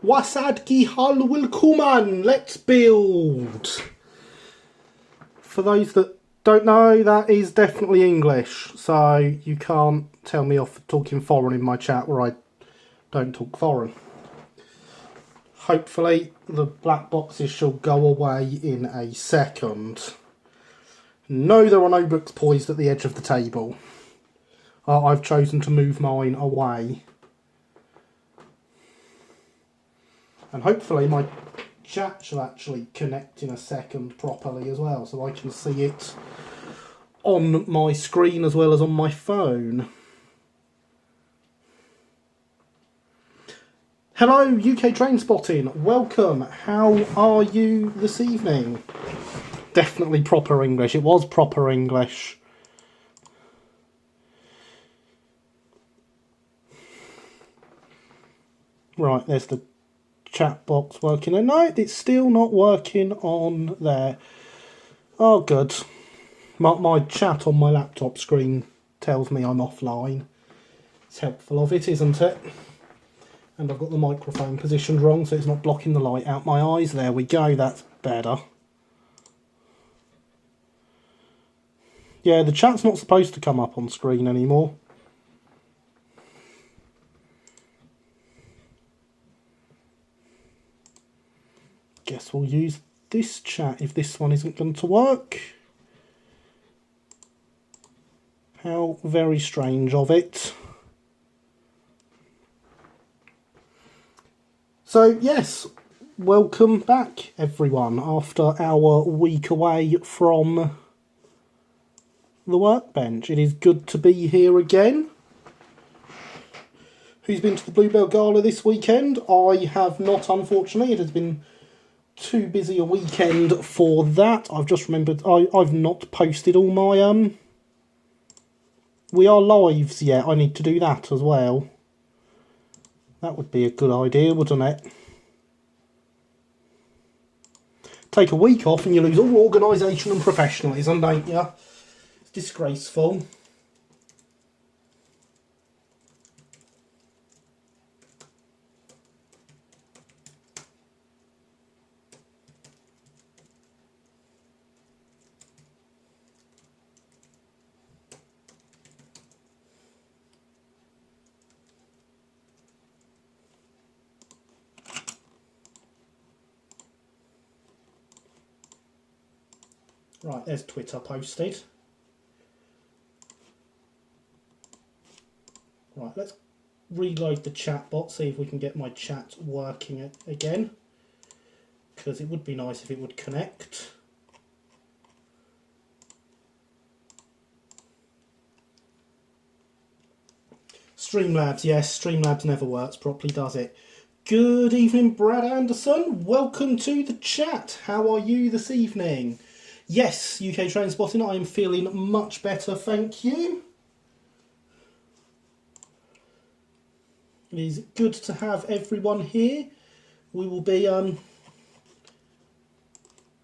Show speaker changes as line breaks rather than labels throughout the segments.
Wasadki Halwilkuman, let's build. For those that don't know, that is definitely English, so you can't tell me off for talking foreign in my chat where I don't talk foreign. Hopefully the black boxes shall go away in a second. No, there are no books poised at the edge of the table. I've chosen to move mine away. And hopefully my chat shall actually connect in a second properly as well, so I can see it on my screen as well as on my phone. Hello UK Train Spotting, welcome. How are you this evening? Definitely proper English, it was proper English. Right, there's the chat box working. And no, it's still not working on there. Oh, good. My chat on my laptop screen tells me I'm offline. It's helpful of it, isn't it? And I've got the microphone positioned wrong, so it's not blocking the light out my eyes. There we go, that's better. Yeah, the chat's not supposed to come up on screen anymore. Guess we'll use this chat if this one isn't going to work. How very strange of it. So yes, welcome back everyone after our week away from the workbench. It is good to be here again. Who's been to the Bluebell Gala this weekend? I have not, unfortunately. It has been too busy a weekend for that. I've just remembered I've not posted all my We Are Lives yet. I need to do that as well. That would be a good idea, wouldn't it? Take a week off and you lose all organisation and professionalism, don't you? It's disgraceful. Right, there's Twitter posted. Right, let's reload the chat bot, see if we can get my chat working again. Because it would be nice if it would connect. Streamlabs, yes, Streamlabs never works properly, does it? Good evening, Brad Anderson. Welcome to the chat. How are you this evening? Yes, UK Train Spotting, I am feeling much better, thank you. It is good to have everyone here. We will be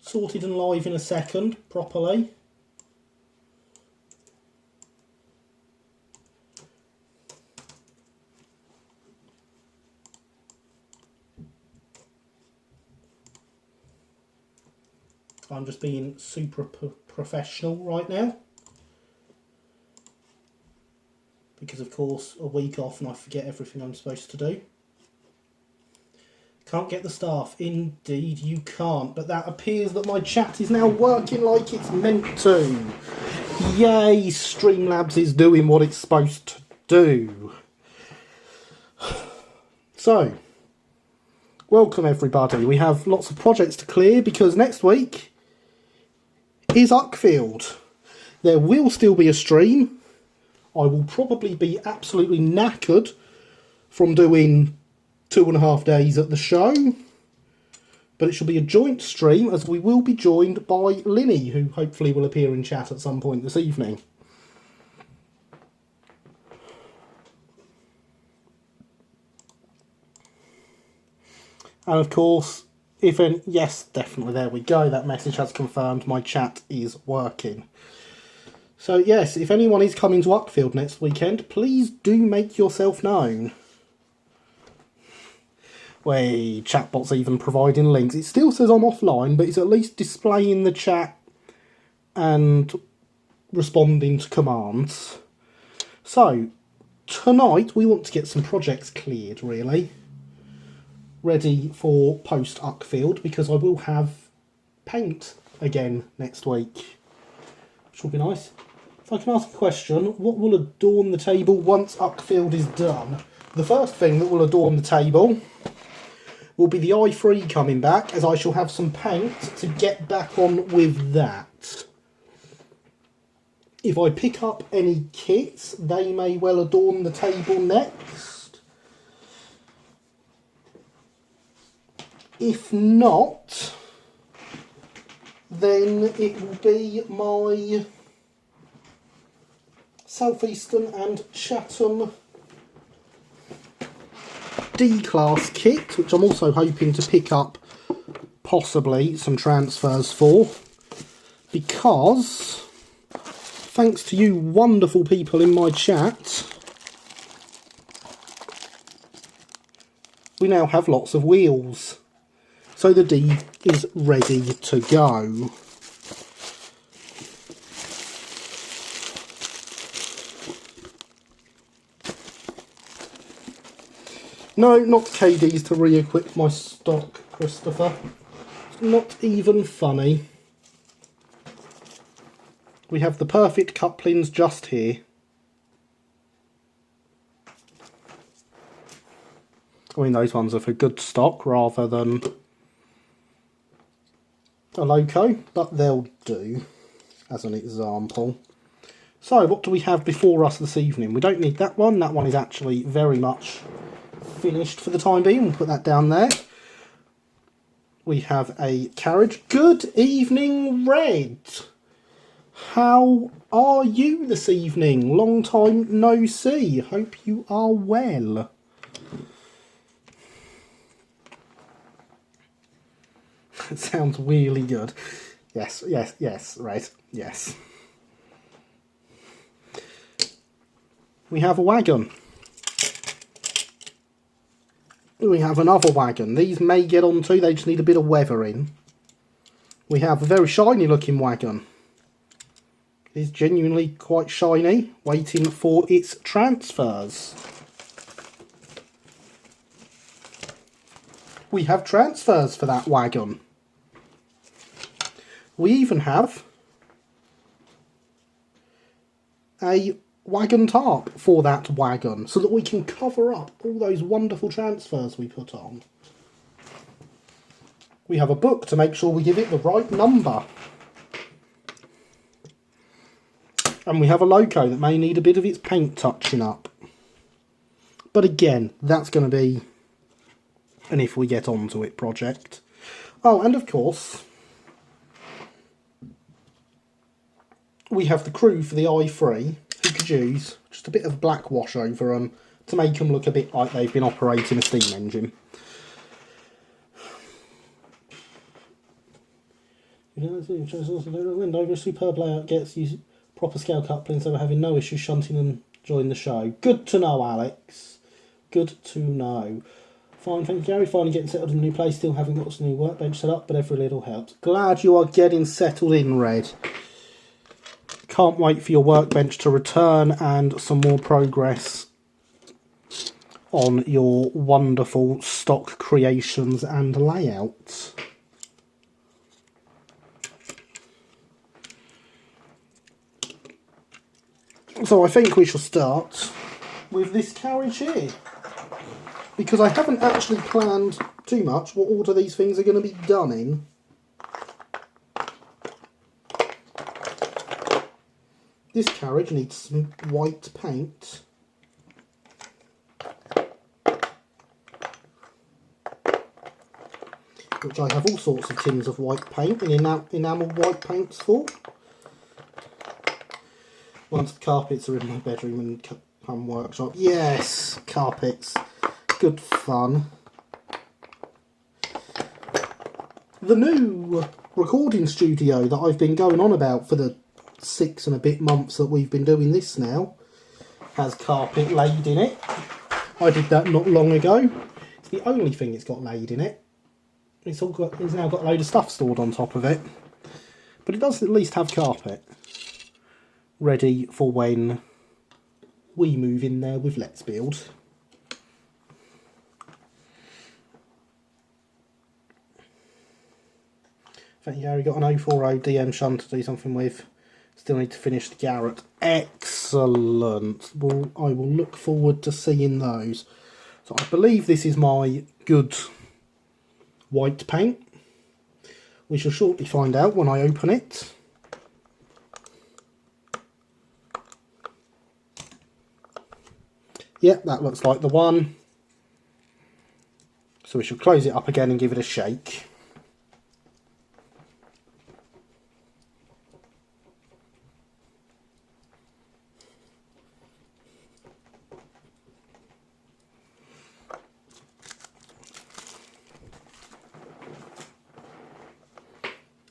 sorted and live in a second, properly. I'm just being super professional right now. Because of course, a week off and I forget everything I'm supposed to do. Can't get the staff. Indeed you can't. But that appears that my chat is now working like it's meant to. Yay, Streamlabs is doing what it's supposed to do. So, welcome everybody. We have lots of projects to clear because next week is Uckfield. There will still be a stream. I will probably be absolutely knackered from doing 2.5 days at the show. But it shall be a joint stream as we will be joined by Linny, who hopefully will appear in chat at some point this evening. And of course, yes, definitely, there we go. That message has confirmed my chat is working. So yes, if anyone is coming to Uckfield next weekend, please do make yourself known. Way, chatbot's even providing links. It still says I'm offline, but it's at least displaying the chat and responding to commands. So, tonight we want to get some projects cleared, really. Ready for post-Uckfield, because I will have paint again next week, which will be nice. If I can ask a question, what will adorn the table once Uckfield is done? The first thing that will adorn the table will be the i3 coming back, as I shall have some paint to get back on with that. If I pick up any kits, they may well adorn the table next. If not, then it will be my Southeastern and Chatham D-Class kit, which I'm also hoping to pick up possibly some transfers for, because thanks to you wonderful people in my chat, we now have lots of wheels. So the D is ready to go. No, not KDs to re-equip my stock, Christopher. It's not even funny. We have the perfect couplings just here. I mean, those ones are for good stock rather than a loco, but they'll do as an example. So, what do we have before us this evening? We don't need that one. That one is actually very much finished for the time being. We'll put that down there. We have a carriage. Good evening, Red. How are you this evening? Long time no see. Hope you are well. It sounds really good. Yes, yes, yes, Red. Yes. We have a wagon. We have another wagon. These may get onto, they just need a bit of weathering. We have a very shiny looking wagon. It is genuinely quite shiny, waiting for its transfers. We have transfers for that wagon. We even have a wagon tarp for that wagon, so that we can cover up all those wonderful transfers we put on. We have a book to make sure we give it the right number. And we have a loco that may need a bit of its paint touching up. But again, that's going to be an if we get onto it project. Oh, and of course, we have the crew for the i3, who could use just a bit of black wash over them to make them look a bit like they've been operating a steam engine. Windover, superb layout, gets you proper scale couplings, so we're having no issue shunting and join the show. Good to know, Alex. Good to know. Fine, thank you, Gary. Finally getting settled in a new place. Still haven't got a new workbench set up, but every little helps. Glad you are getting settled in, Red. Can't wait for your workbench to return and some more progress on your wonderful stock creations and layouts. So I think we shall start with this carriage here, because I haven't actually planned too much what order these things are going to be done in. This carriage needs some white paint. Which I have all sorts of tins of white paint and enamel white paints for. Once the carpets are in my bedroom and come workshop. Yes, carpets. Good fun. The new recording studio that I've been going on about for the 6 and a bit months that we've been doing this now has carpet laid in it. I did that not long ago. It's the only thing it's got laid in it. It's now got a load of stuff stored on top of it. But it does at least have carpet. Ready for when we move in there with Let's Build. Thank you, Gary. Got an 040 DM shunt to do something with. Still need to finish the Garrett. Excellent. Well, I will look forward to seeing those. So I believe this is my good white paint. We shall shortly find out when I open it. Yep, that looks like the one. So we shall close it up again and give it a shake.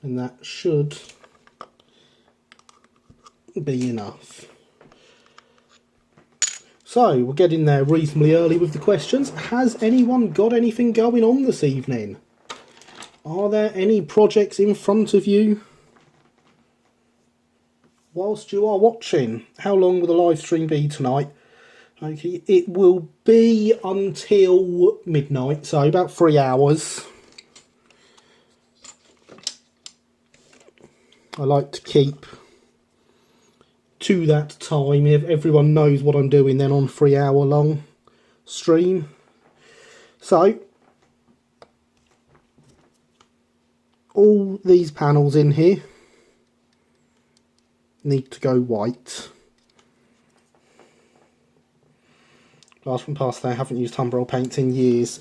And that should be enough. So, we're getting there reasonably early with the questions. Has anyone got anything going on this evening? Are there any projects in front of you whilst you are watching? How long will the live stream be tonight? Okay, it will be until midnight, so about 3 hours. I like to keep to that time if everyone knows what I'm doing then on 3 hour long stream. So all these panels in here need to go white. Last one past there, I haven't used Humbrol paints in years.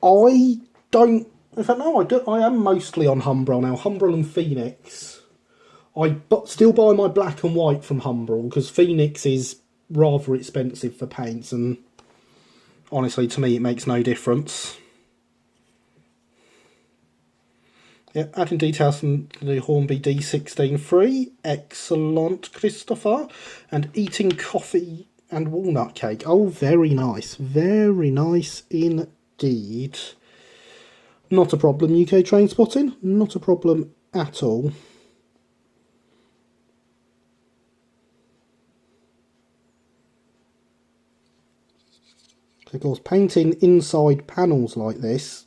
I don't, in fact no, I am mostly on Humbrol now, Humbrol and Phoenix. I still buy my black and white from Humbrol because Phoenix is rather expensive for paints and honestly to me it makes no difference. Yeah, adding details from the Hornby D16 free. Excellent, Christopher. And eating coffee and walnut cake. Oh, very nice. Very nice indeed. Not a problem, UK train spotting. Not a problem at all. Of course, painting inside panels like this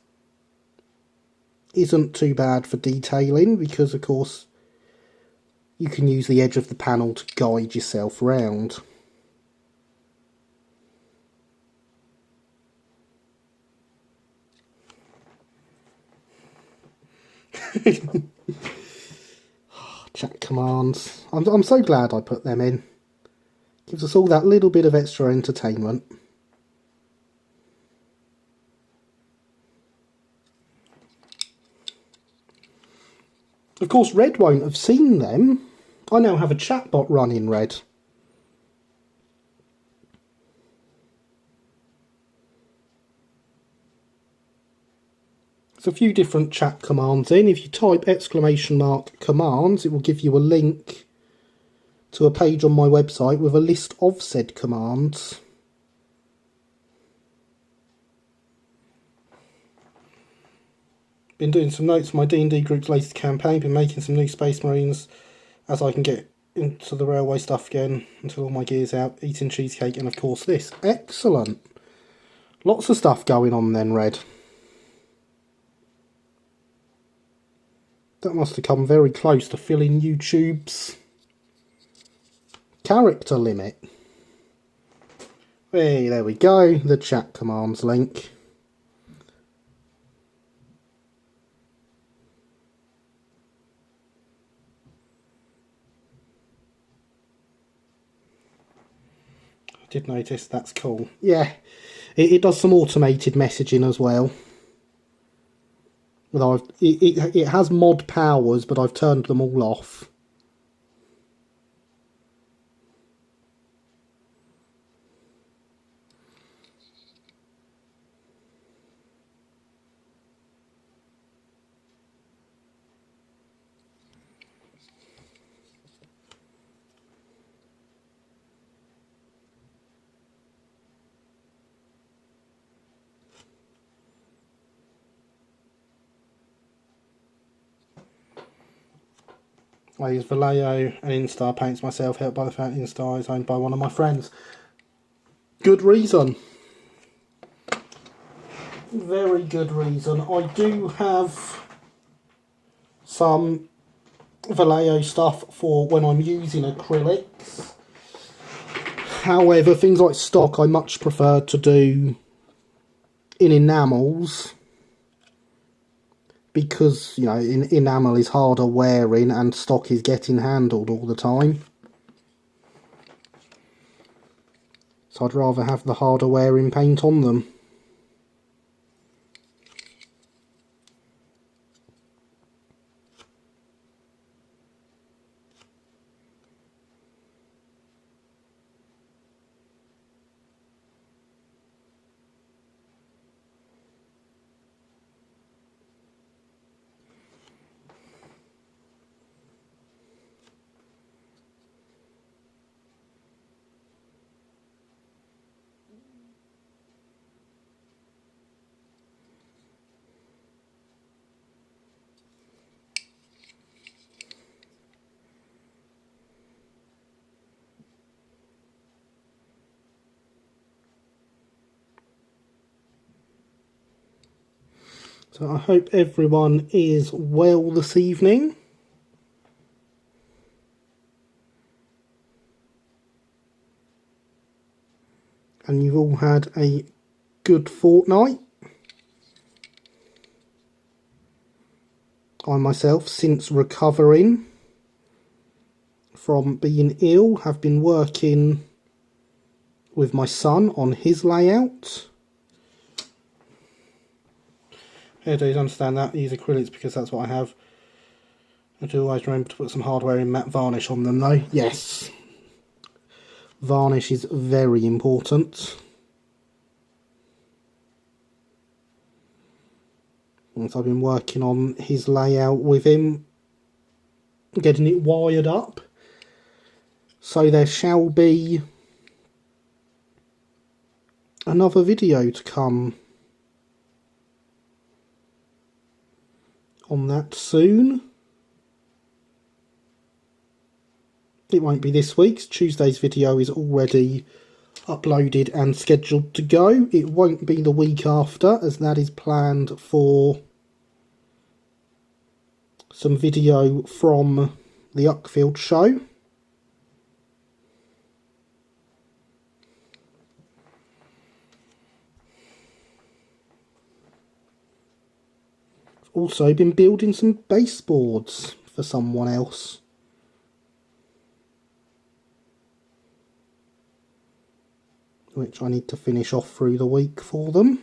isn't too bad for detailing because, of course, you can use the edge of the panel to guide yourself round. Chat commands. I'm so glad I put them in. Gives us all that little bit of extra entertainment. Of course, Red won't have seen them. I now have a chatbot running, Red. There's a few different chat commands in. If you type !commands, it will give you a link to a page on my website with a list of said commands. Been doing some notes for my D&D group's latest campaign. Been making some new Space Marines as I can get into the railway stuff again until all my gear's out. Eating cheesecake and of course this. Excellent. Lots of stuff going on then, Red. That must have come very close to filling YouTube's character limit. Hey, there we go. The chat commands link. Did notice, that's cool. Yeah, it does some automated messaging as well. It has mod powers, but I've turned them all off. I use Vallejo and Instar paints myself, helped by the fact Instar is owned by one of my friends. Good reason. Very good reason. I do have some Vallejo stuff for when I'm using acrylics. However, things like stock I much prefer to do in enamels, because, you know, enamel is harder wearing and stock is getting handled all the time. So I'd rather have the harder wearing paint on them. So I hope everyone is well this evening. And you've all had a good fortnight. I myself, since recovering from being ill, have been working with my son on his layout. Here, do you understand that? I use acrylics because that's what I have. I do always remember to put some hard wearing matte varnish on them though. Yes. Varnish is very important. And so I've been working on his layout with him, getting it wired up. So there shall be another video to come on that soon. It won't be this week's. Tuesday's video is already uploaded and scheduled to go. It won't be the week after, as that is planned for some video from the Uckfield show. I've also been building some baseboards for someone else. Which I need to finish off through the week for them.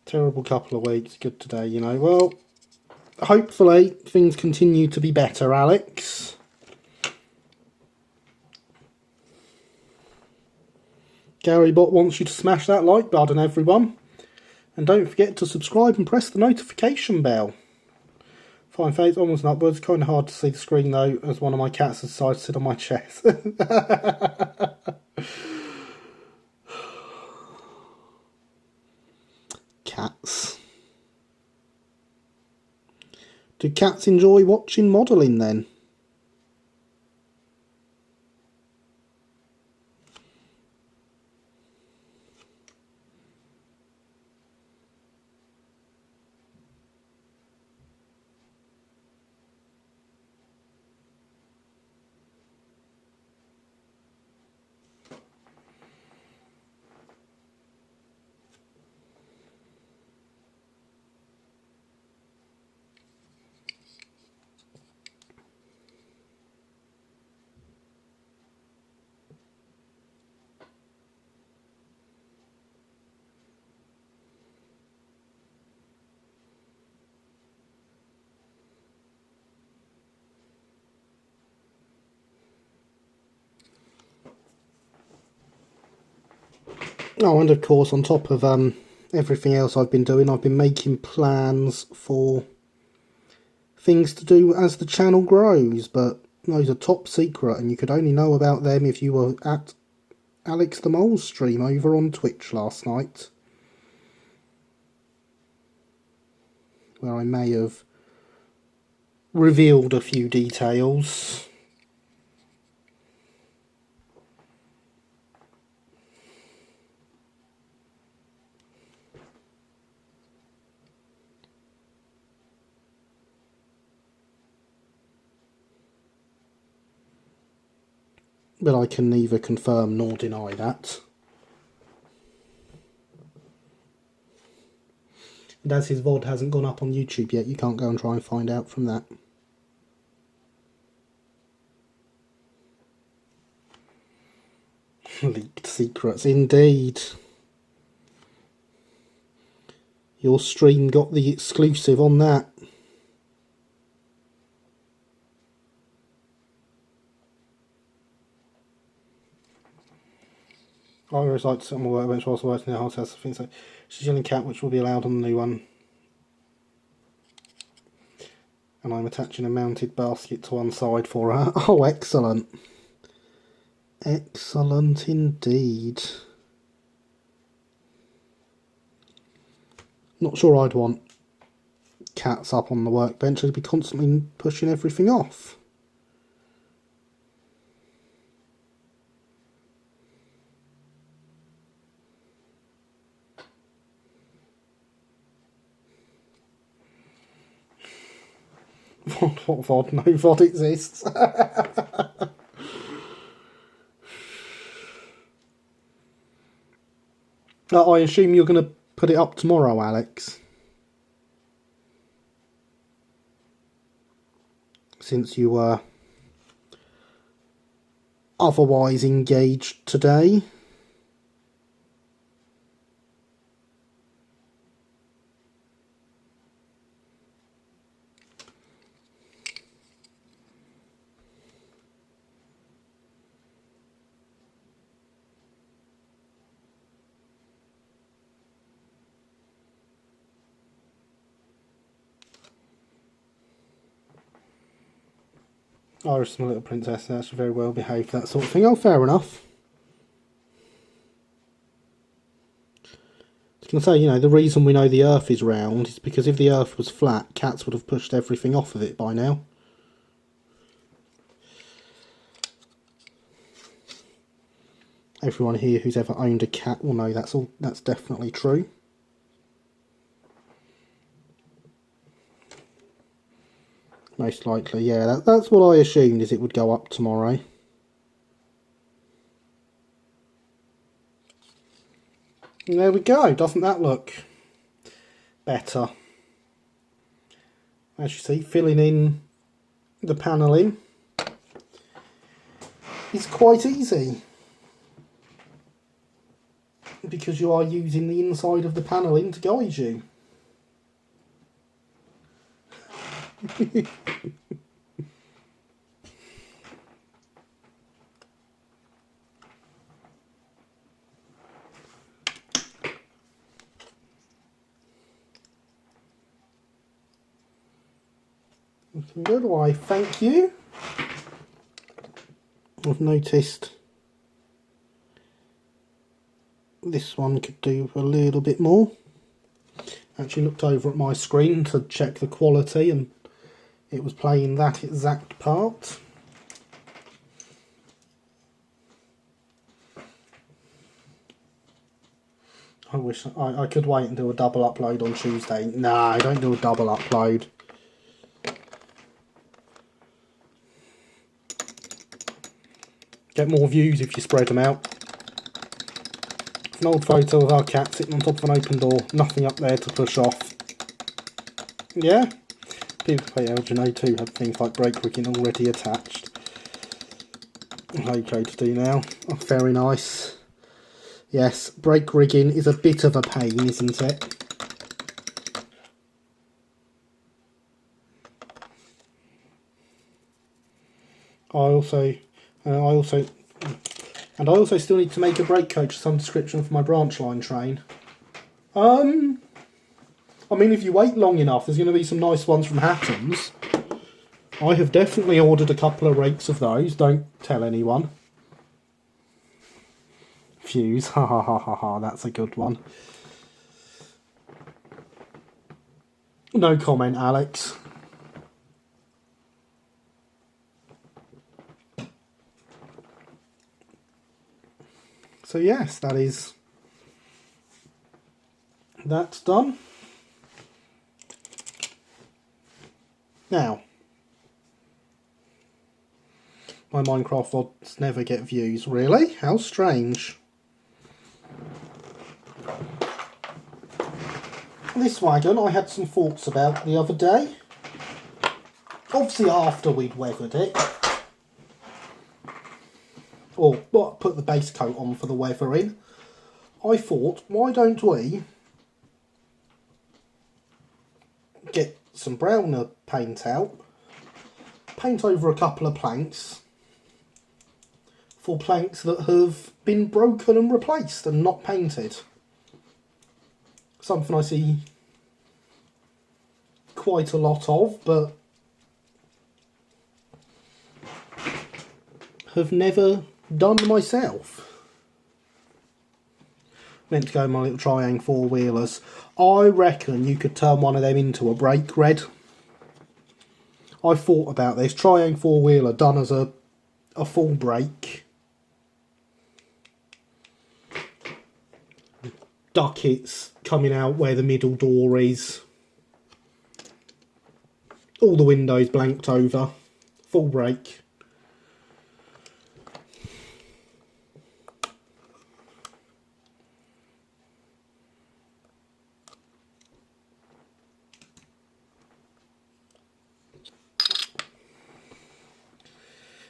Terrible couple of weeks, good today, you know. Well, hopefully things continue to be better, Alex. Gary Bot wants you to smash that like button, everyone. And don't forget to subscribe and press the notification bell. Fine face, onwards and upwards. Kind of hard to see the screen though, as one of my cats has decided to sit on my chest. Cats. Do cats enjoy watching modelling then? Oh, and of course, on top of everything else I've been doing, I've been making plans for things to do as the channel grows, but those are top secret, and you could only know about them if you were at Alex the Mole's stream over on Twitch last night. where I may have revealed a few details. But I can neither confirm nor deny that. And as his VOD hasn't gone up on YouTube yet, you can't go and try and find out from that. Leaked secrets, indeed. Your stream got the exclusive on that. I always like to sit on my workbench whilst working in the house. I think so. She's a young cat, which will be allowed on the new one. And I'm attaching a mounted basket to one side for her. Oh, excellent. Excellent indeed. Not sure I'd want cats up on the workbench. I'd be constantly pushing everything off. What VOD? No VOD exists. I assume you're going to put it up tomorrow, Alex. Since you were otherwise engaged today. Iris, my little princess, that's very well behaved, that sort of thing. Oh, fair enough. I was going to say, you know, the reason we know the Earth is round is because if the Earth was flat, cats would have pushed everything off of it by now. Everyone here who's ever owned a cat will know that's definitely true. Most likely, yeah. That's what I assumed, is it would go up tomorrow. And there we go. Doesn't that look better? As you see, filling in the panelling is quite easy, because you are using the inside of the panelling to guide you. Looking good. Why, thank you. I've noticed this one could do a little bit more. Actually looked over at my screen to check the quality, and it was playing that exact part. I wish I could wait and do a double upload on Tuesday. Nah, I don't do a double upload. Get more views if you spread them out. An old photo of our cat sitting on top of an open door, nothing up there to push off. Yeah? People play LGN 02 have things like brake rigging already attached. Okay to do now. Oh, very nice. Yes, brake rigging is a bit of a pain, isn't it? I also still need to make a brake coach of some description for my branch line train. I mean, if you wait long enough, there's going to be some nice ones from Hatton's. I have definitely ordered a couple of rakes of those. Don't tell anyone. Fuse, ha ha ha ha ha, that's a good one. No comment, Alex. So yes, that's done. Now, my Minecraft VODs never get views. Really? How strange. This wagon I had some thoughts about the other day. Obviously after we'd weathered it. Or put the base coat on for the weathering. I thought, why don't we get some browner paint out, paint over a couple of planks for planks that have been broken and replaced and not painted. Something I see quite a lot of, but have never done myself. Meant to go in my little triangle four-wheelers. I reckon you could turn one of them into a brake red. I thought about this. Triangle four-wheeler done as a full brake. Duckets coming out where the middle door is. All the windows blanked over. Full brake.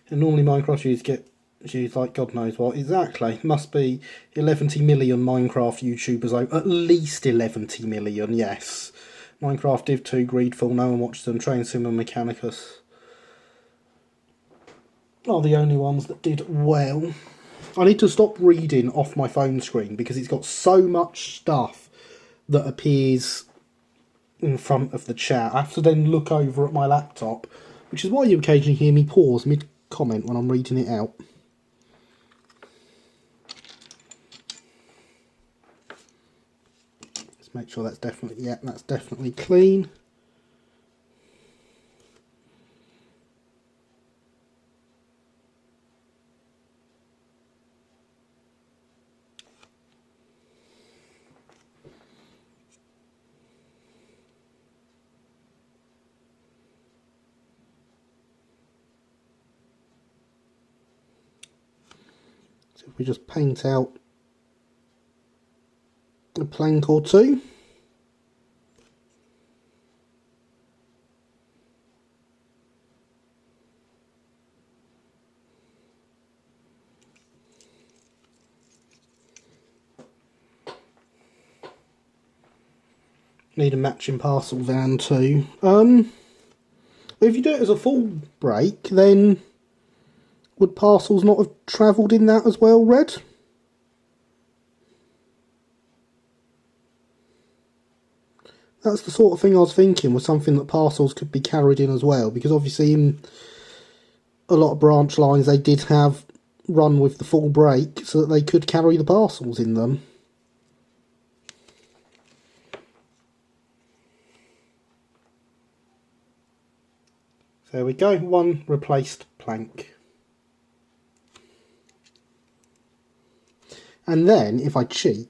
And normally Minecraft users like God knows what. Exactly. Must be 11 million Minecraft YouTubers over. At least 11 million, yes. Minecraft Div 2, Greedful, no one watches them. Train Sim and Mechanicus are the only ones that did well. I need to stop reading off my phone screen because it's got so much stuff that appears in front of the chat. I have to then look over at my laptop, which is why you occasionally hear me pause mid-comment when I'm reading it out. Let's make sure that's definitely clean. So if we just paint out a plank or two. Need a matching parcel van too. If you do it as a full break, then would parcels not have travelled in that as well, Red? That's the sort of thing I was thinking, was something that parcels could be carried in as well, because obviously in a lot of branch lines they did have run with the full break so that they could carry the parcels in them. There we go, one replaced plank. And then, if I cheat,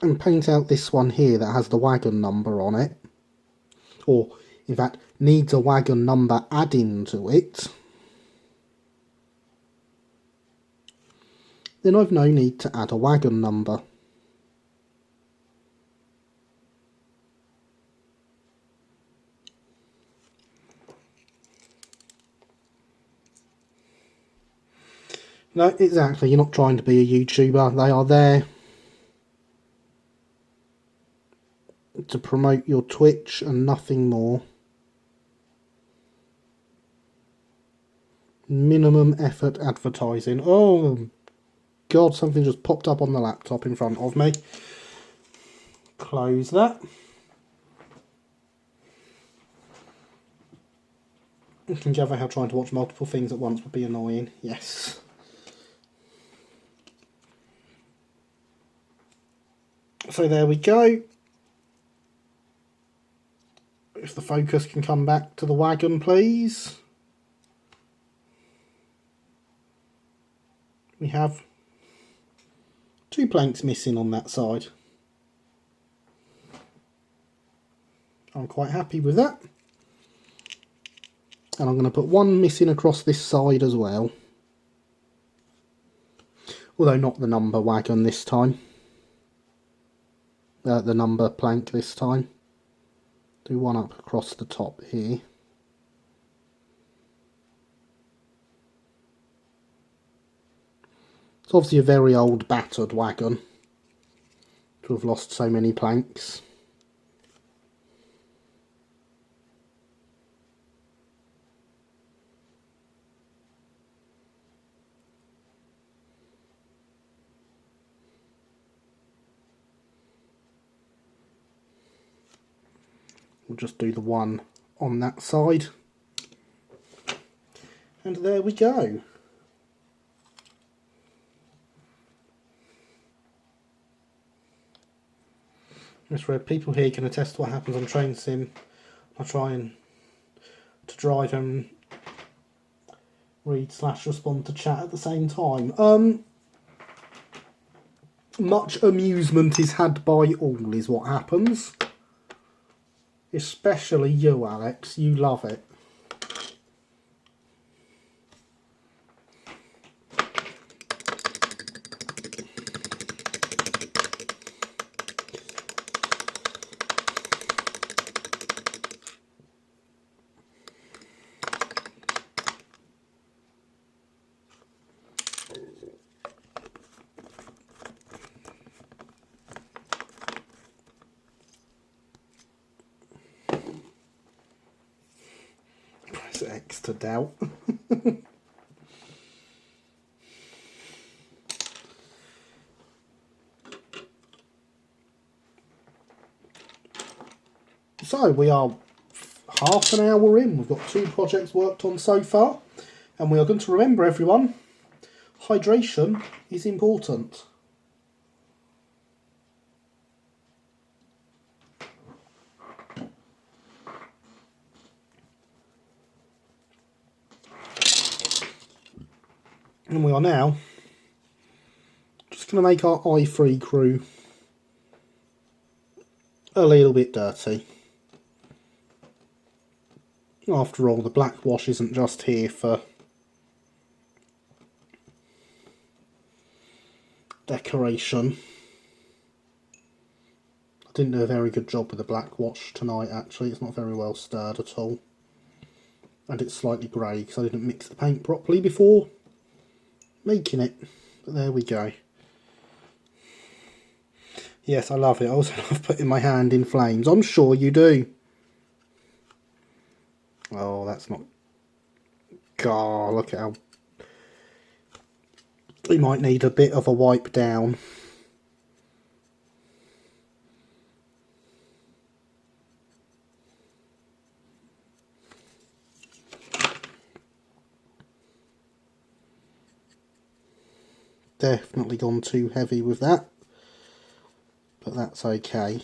and paint out this one here that has the wagon number on it, or in fact needs a wagon number adding to it, then I've no need to add a wagon number. No, exactly, you're not trying to be a YouTuber, they are there to promote your Twitch and nothing more. Minimum effort advertising. Oh God, something just popped up on the laptop in front of me. Close that. You can gather how trying to watch multiple things at once would be annoying. Yes. So there we go. If the focus can come back to the wagon, please. We have 2 planks missing on that side. I'm quite happy with that. And I'm going to put 1 missing across this side as well. Although not the number wagon this time. The number plank this time. Do 1 up across the top here. It's obviously a very old battered wagon to have lost so many planks. We'll just do the 1 on that side. And there we go. That's where people here can attest to what happens on Train Sim. I try and to drive and read/respond to chat at the same time. Much amusement is had by all is what happens. Especially you, Alex. You love it. Press X to doubt. So we are half an hour in. We've got 2 projects worked on so far, and we are going to remember, everyone, hydration is important. And we are now just going to make our i3 crew a little bit dirty. After all, the black wash isn't just here for decoration. I didn't do a very good job with the black wash tonight, actually. It's not very well stirred at all. And it's slightly grey because I didn't mix the paint properly before making it. But there we go. Yes, I love it. I also love putting my hand in flames. I'm sure you do. Oh, that's not... God, look at how... We might need a bit of a wipe down. Definitely gone too heavy with that. But that's okay.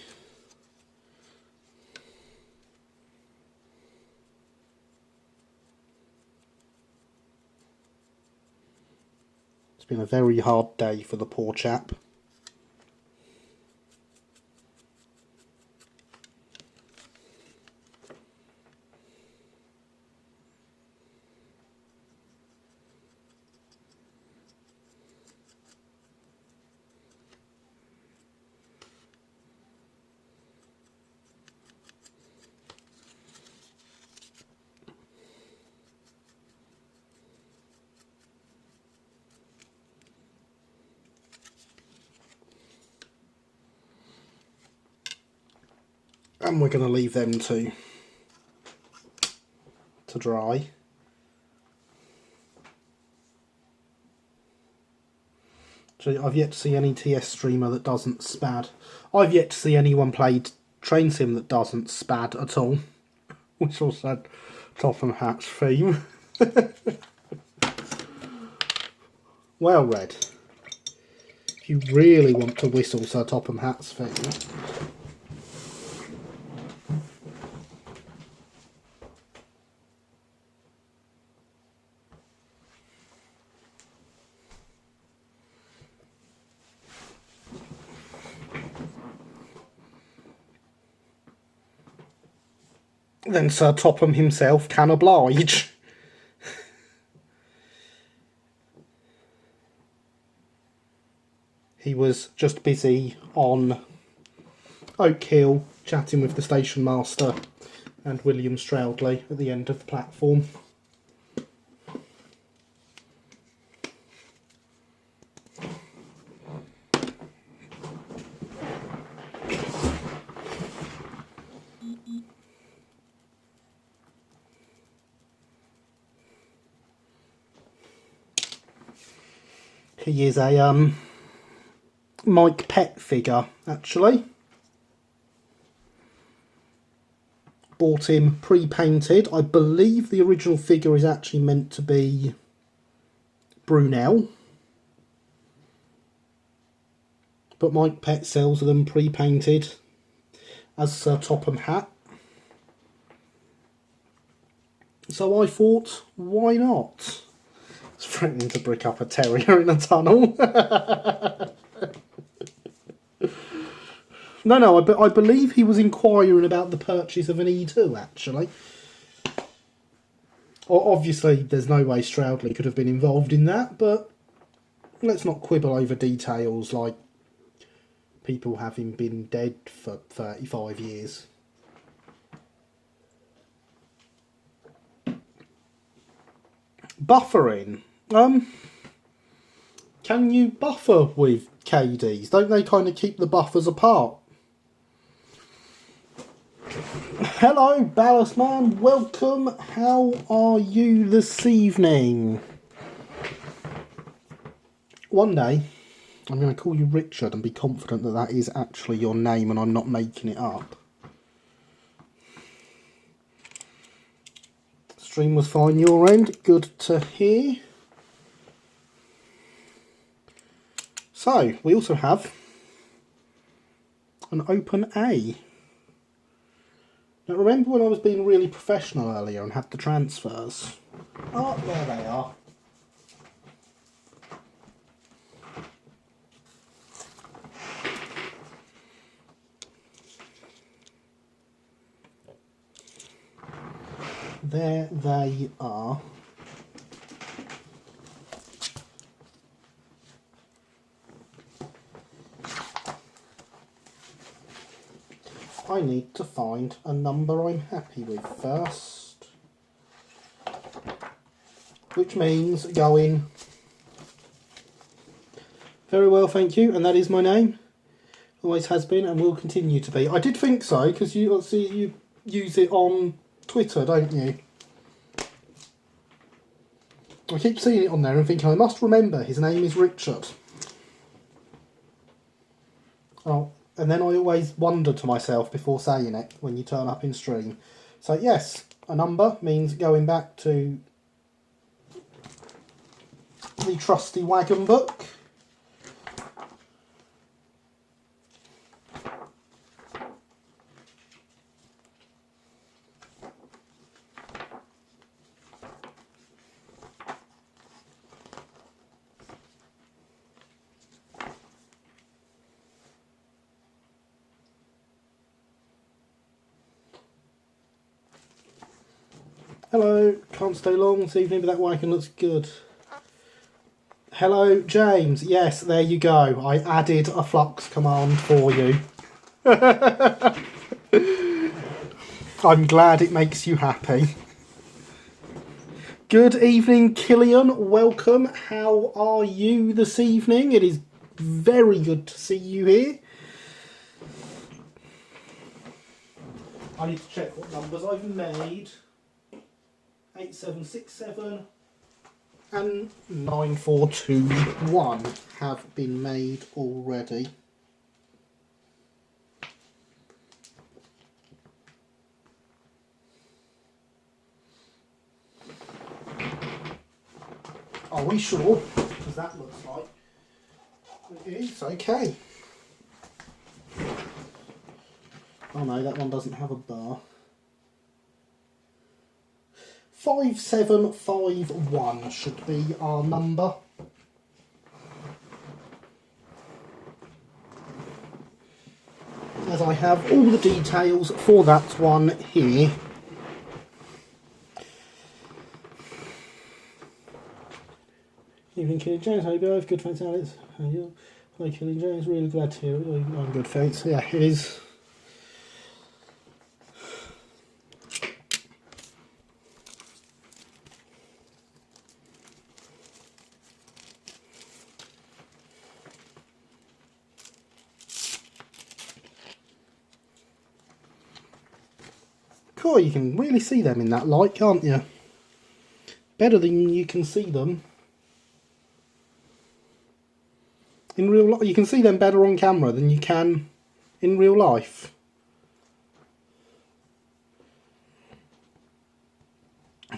It's been a very hard day for the poor chap. And we're going to leave them to dry. So I've yet to see any TS streamer that doesn't spad. I've yet to see anyone play Train Sim that doesn't spad at all. Which also had Topham Hatch theme. Well read. You really want to whistle Sir Topham Hatt's thing. Then Sir Topham himself can oblige. He was just busy on Oak Hill chatting with the station master and William Stroudley at the end of the platform. He is a Mike Pett figure, actually. Bought him pre-painted. I believe the original figure is actually meant to be Brunel. But Mike Pett sells them pre-painted as Sir Topham Hatt. So I thought, why not? It's threatening to brick up a terrier in a tunnel. No, I believe he was inquiring about the purchase of an E2, actually. Obviously, there's no way Stroudley could have been involved in that, but let's not quibble over details like people having been dead for 35 years. Buffering. Can you buffer with KDs? Don't they kind of keep the buffers apart? Hello, Ballast Man. Welcome. How are you this evening? One day, I'm going to call you Richard and be confident that that is actually your name and I'm not making it up. Stream was fine your end. Good to hear. So, we also have an open A. Now remember when I was being really professional earlier and had the transfers? Oh, there they are. There they are. I need to find a number I'm happy with first. Which means going, very well, thank you, and that is my name. Always has been and will continue to be. I did think so, because you use it on Twitter, don't you? I keep seeing it on there and thinking, I must remember, his name is Richard. Oh, and then I always wonder to myself before saying it when you turn up in stream. So yes, a number means going back to the trusty wagon book. Hello, can't stay long this evening, but that wagon looks good. Hello, James. Yes, there you go. I added a flux command for you. I'm glad it makes you happy. Good evening, Killian. Welcome. How are you this evening? It is very good to see you here. I need to check what numbers I've made. 8767 and 9421 have been made already. Are we sure? Because that looks like It is, okay. Oh no, that one doesn't have a bar. 5751 should be our number. As I have all the details for that one here. Evening, Killing James. How you both? Good, thanks, Alex. How are you? Hi, Killing James. Really glad to hear it. I'm good, thanks. Yeah, it is. Cool, you can really see them in that light, can't you? Better than you can see them in real life. You can see them better on camera than you can in real life.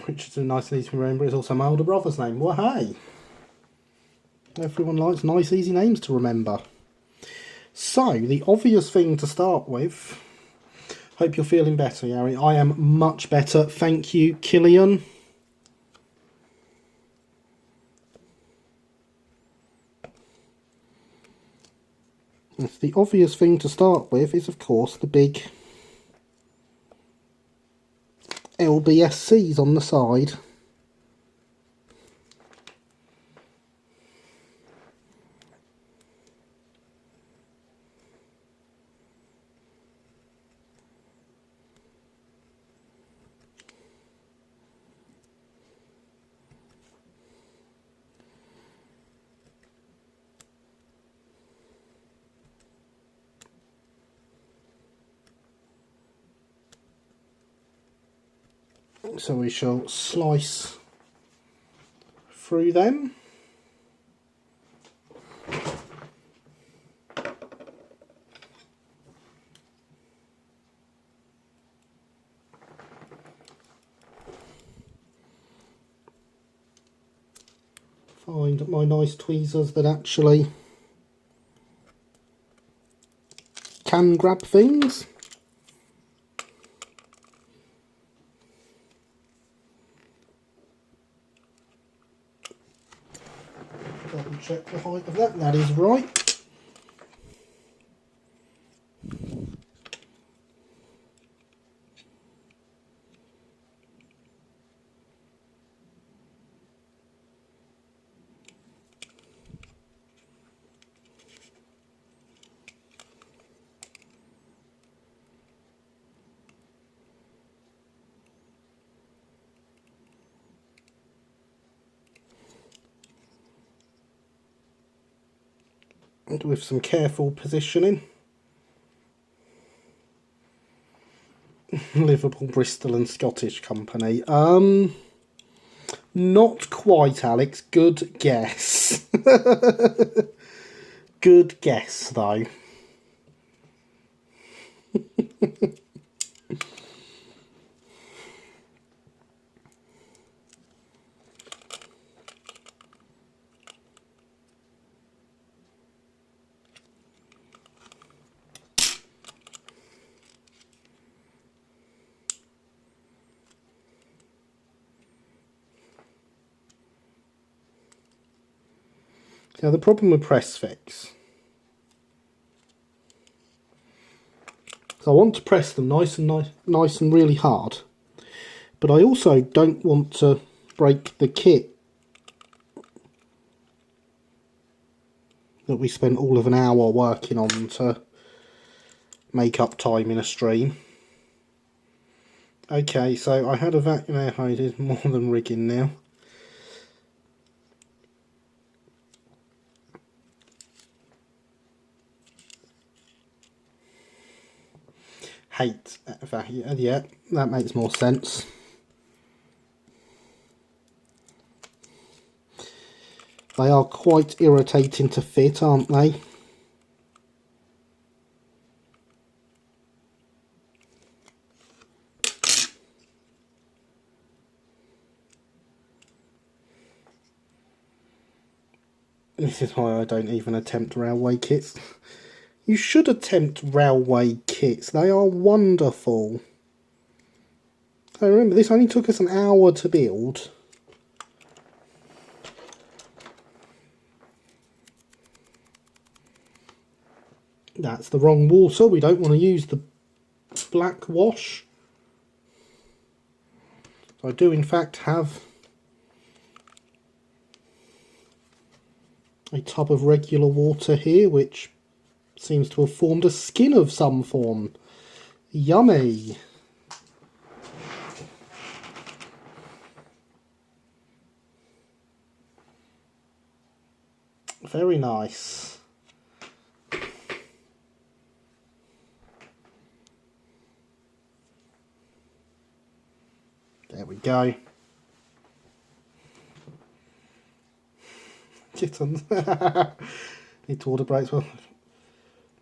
Richard's a nice and easy to remember. It's also my older brother's name. Well, hey. Everyone likes nice, easy names to remember. So, the obvious thing to start with. Hope you're feeling better, Yari. I am much better. Thank you, Killian. The obvious thing to start with is, of course, the big LBSCs on the side. So we shall slice through them. Find my nice tweezers that actually can grab things. Double check the height of that. That is right. And with some careful positioning. Liverpool, Bristol and Scottish company. Not quite, Alex. Good guess. Good guess, though. Now the problem with press fix, so I want to press them nice and really hard, but I also don't want to break the kit that we spent all of an hour working on to make up time in a stream. Okay, so I had a vacuum air hose, more than rigging now. Hate vacuum, yeah, that makes more sense. They are quite irritating to fit, aren't they? This is why I don't even attempt railway kits. You should attempt railway kits. They are wonderful. So remember, this only took us an hour to build. That's the wrong water. We don't want to use the black wash. I do in fact have a tub of regular water here, which seems to have formed a skin of some form. Yummy! Very nice. There we go. Kittens. Need to order breaks. Well,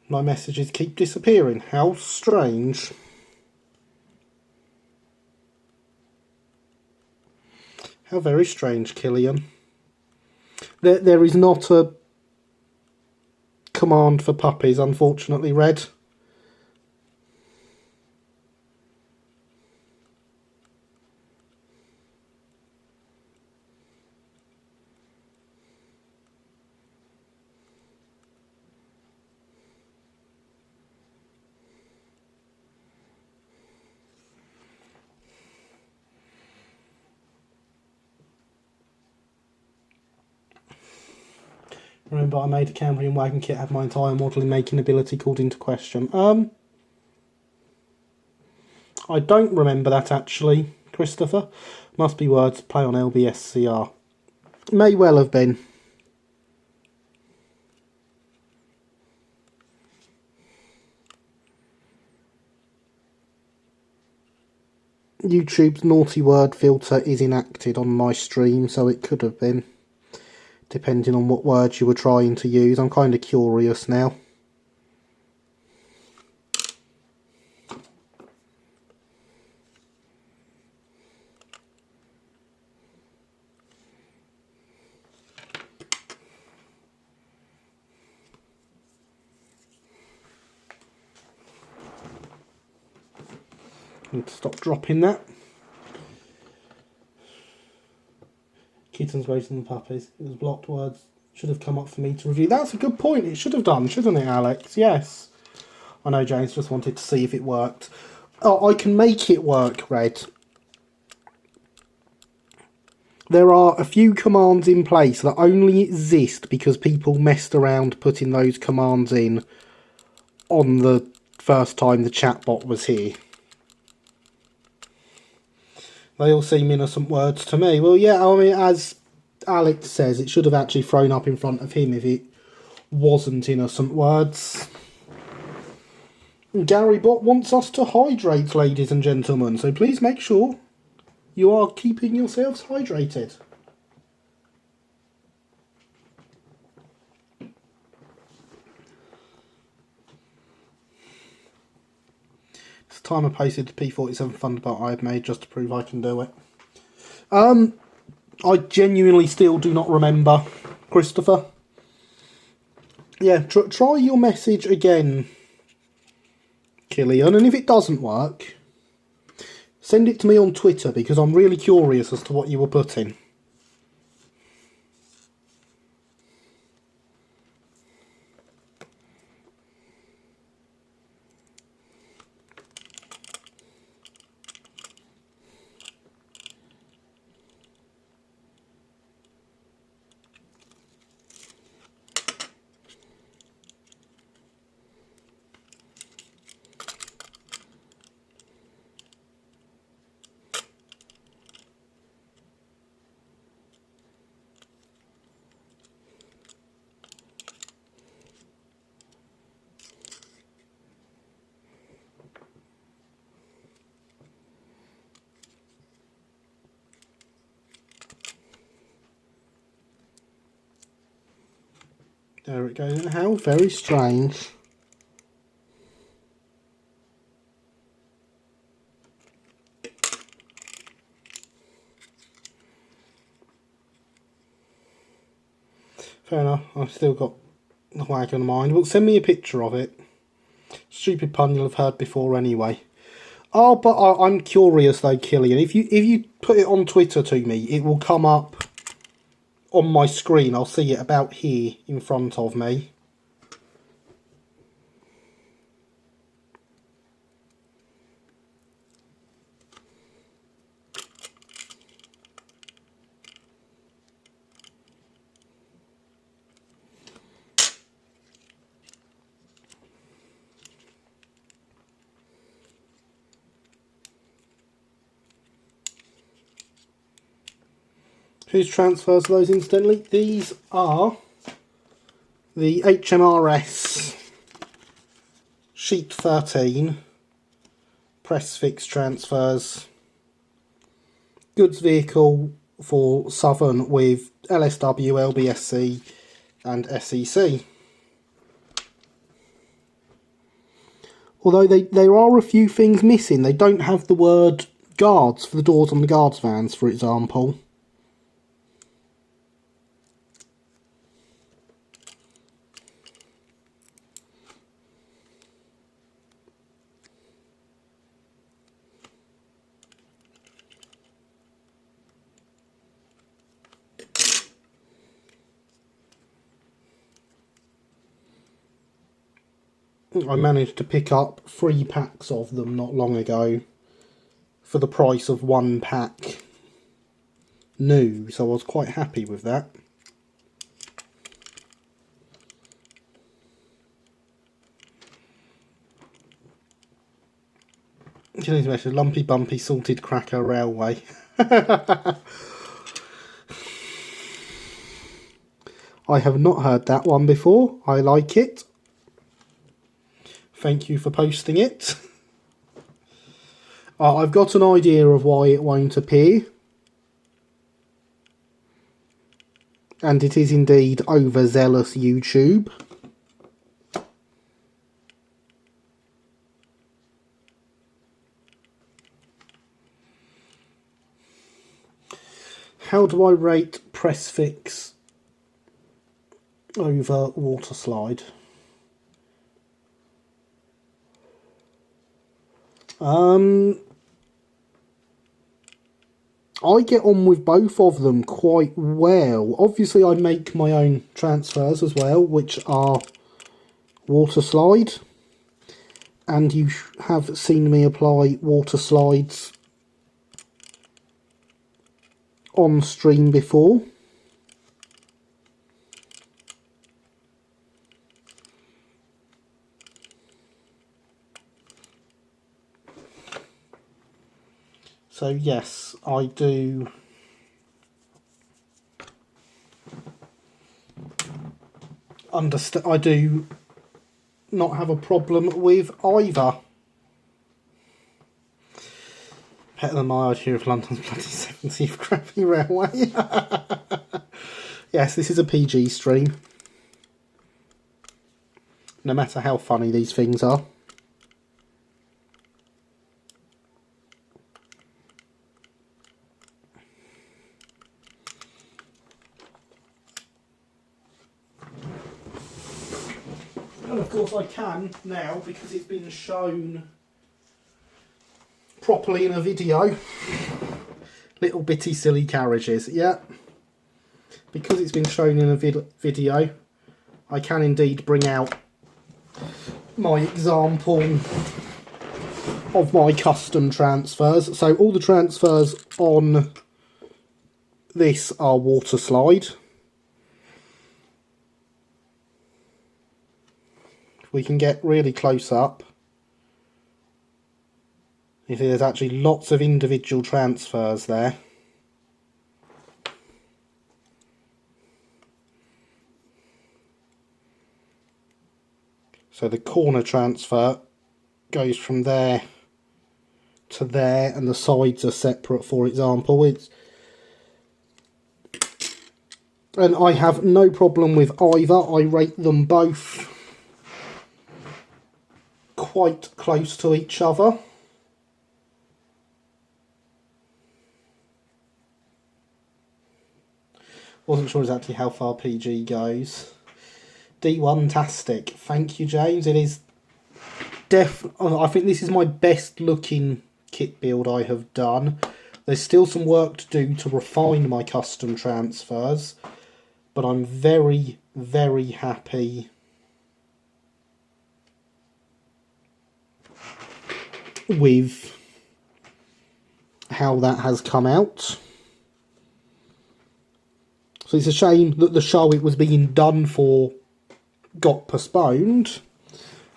my messages keep disappearing. How strange. How very strange, Killian. There is not a command for puppies, unfortunately, Red. Remember, I made a Cambrian wagon kit, had my entire modelling making ability called into question. I don't remember that actually, Christopher. Must be words, play on LBSCR. May well have been. YouTube's naughty word filter is enacted on my stream, so it could have been. Depending on what words you were trying to use. I'm kind of curious now. Need to stop dropping that. Kittens raising the puppies. It was blocked words. Should have come up for me to review. That's a good point. It should have done, shouldn't it, Alex? Yes. I know James just wanted to see if it worked. Oh, I can make it work, Red. There are a few commands in place that only exist because people messed around putting those commands in on the first time the chatbot was here. They all seem innocent words to me. Well, yeah, I mean, as Alex says, it should have actually thrown up in front of him if it wasn't innocent words. Gary Bot wants us to hydrate, ladies and gentlemen, so please make sure you are keeping yourselves hydrated. It's time I posted the P47 Thunderbot I had made just to prove I can do it. I genuinely still do not remember, Christopher. Yeah, try your message again, Killian, and if it doesn't work, send it to me on Twitter because I'm really curious as to what you were putting. There it goes. How very strange. Fair enough, I've still got the wagon in mind. Well, send me a picture of it. Stupid pun you'll have heard before anyway. Oh, but I'm curious though, Killian. If you put it on Twitter to me, it will come up on my screen. I'll see it about here in front of me. Whose transfers are those, incidentally? These are the HMRS Sheet 13 press fix transfers. Goods vehicle for Southern with LSW, LBSC and SEC. Although there are a few things missing. They don't have the word guards for the doors on the guards vans, for example. I managed to pick up 3 packs of them not long ago for the price of 1 pack new, so I was quite happy with that. Lumpy Bumpy Salted Cracker Railway. I have not heard that one before. I like it. Thank you for posting it. I've got an idea of why it won't appear. And it is indeed overzealous YouTube. How do I rate press fix over water slide? I get on with both of them quite well. Obviously I make my own transfers as well, which are water slide. And you have seen me apply water slides on stream before. So yes, I do understand. I do not have a problem with either. Better than my idea of London's bloody 70th crappy railway. Yes, this is a PG stream. No matter how funny these things are. And of course I can now, because it's been shown properly in a video. Little bitty silly carriages, yeah. Because it's been shown in a video, I can indeed bring out my example of my custom transfers. So all the transfers on this are water slide. We can get really close up. You see there's actually lots of individual transfers there. So the corner transfer goes from there to there, and the sides are separate, for example. And I have no problem with either. I rate them both quite close to each other. Wasn't sure exactly how far PG goes. D1-tastic. Thank you, James. It is I think this is my best looking kit build I have done. There's still some work to do to refine my custom transfers, but I'm very, very happy with how that has come out. So it's a shame that the show it was being done for got postponed.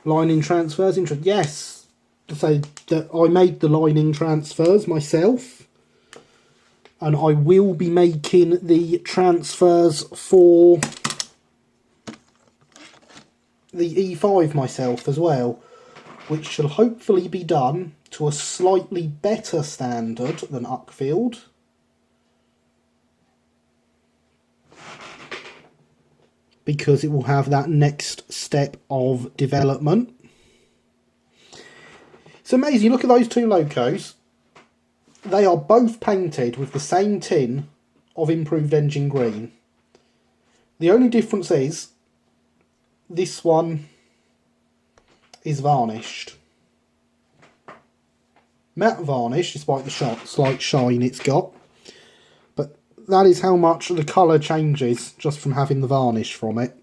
Lining transfers, yes, to say that I made the lining transfers myself, and I will be making the transfers for the E5 myself as well, which shall hopefully be done to a slightly better standard than Uckfield. Because it will have that next step of development. It's amazing, look at those two locos. They are both painted with the same tin of Improved Engine Green. The only difference is, this one is varnished. Matte varnish, despite the slight shine it's got. But that is how much the colour changes just from having the varnish from it.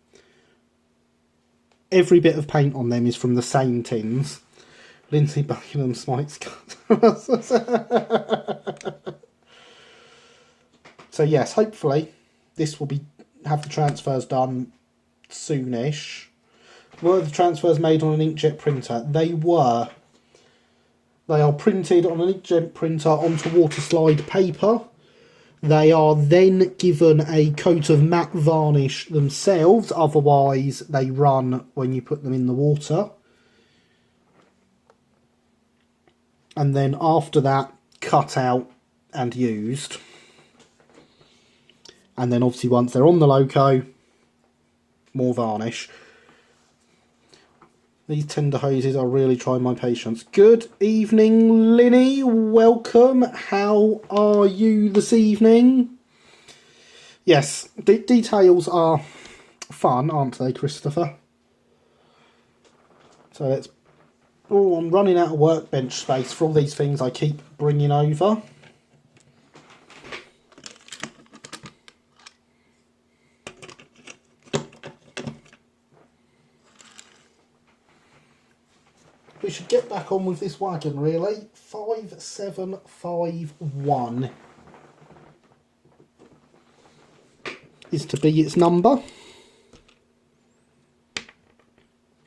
Every bit of paint on them is from the same tins. Lindsay Buckingham Smite's cut. So yes, hopefully this will have the transfers done soonish. Were the transfers made on an inkjet printer? They were. They are printed on an inkjet printer onto water slide paper. They are then given a coat of matte varnish themselves, otherwise they run when you put them in the water. And then after that, cut out and used. And then obviously once they're on the loco, more varnish. These tender hoses are really trying my patience. Good evening, Linny. Welcome. How are you this evening? Yes, details are fun, aren't they, Christopher? So let's... Oh, I'm running out of workbench space for all these things I keep bringing over. We should get back on with this wagon, really. 5751 is to be its number,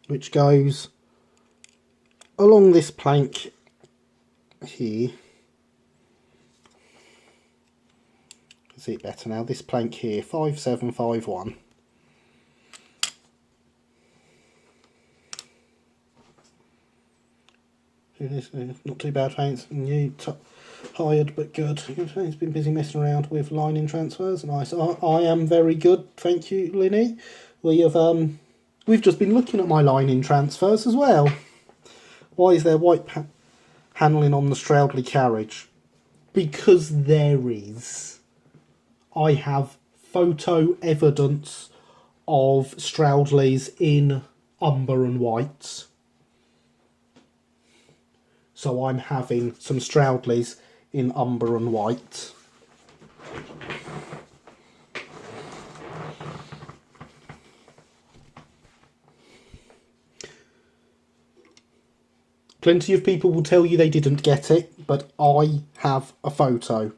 which goes along this plank here. I see it better now. This plank here, 5751. Not too bad, thanks. And you tired but good. He's been busy messing around with lining transfers. Nice. I am very good, thank you, Linny. We've just been looking at my lining transfers as well. Why is there white panelling on the Stroudley carriage? Because there is. I have photo evidence of Stroudleys in umber and white. So I'm having some Stroudleys in umber and white. Plenty of people will tell you they didn't get it, but I have a photo.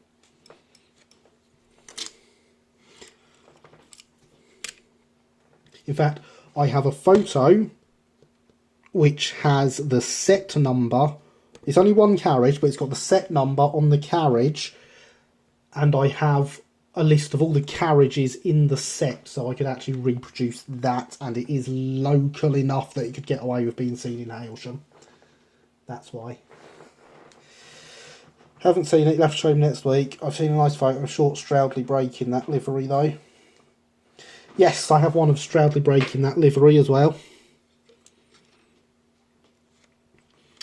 In fact, I have a photo which has the set number. It's only one carriage, but it's got the set number on the carriage, and I have a list of all the carriages in the set, so I could actually reproduce that, and it is local enough that it could get away with being seen in Hailsham. That's why. Haven't seen it, you'll have to show me next week. I've seen a nice photo of short Stroudley breaking that livery though. Yes, I have one of Stroudley breaking that livery as well.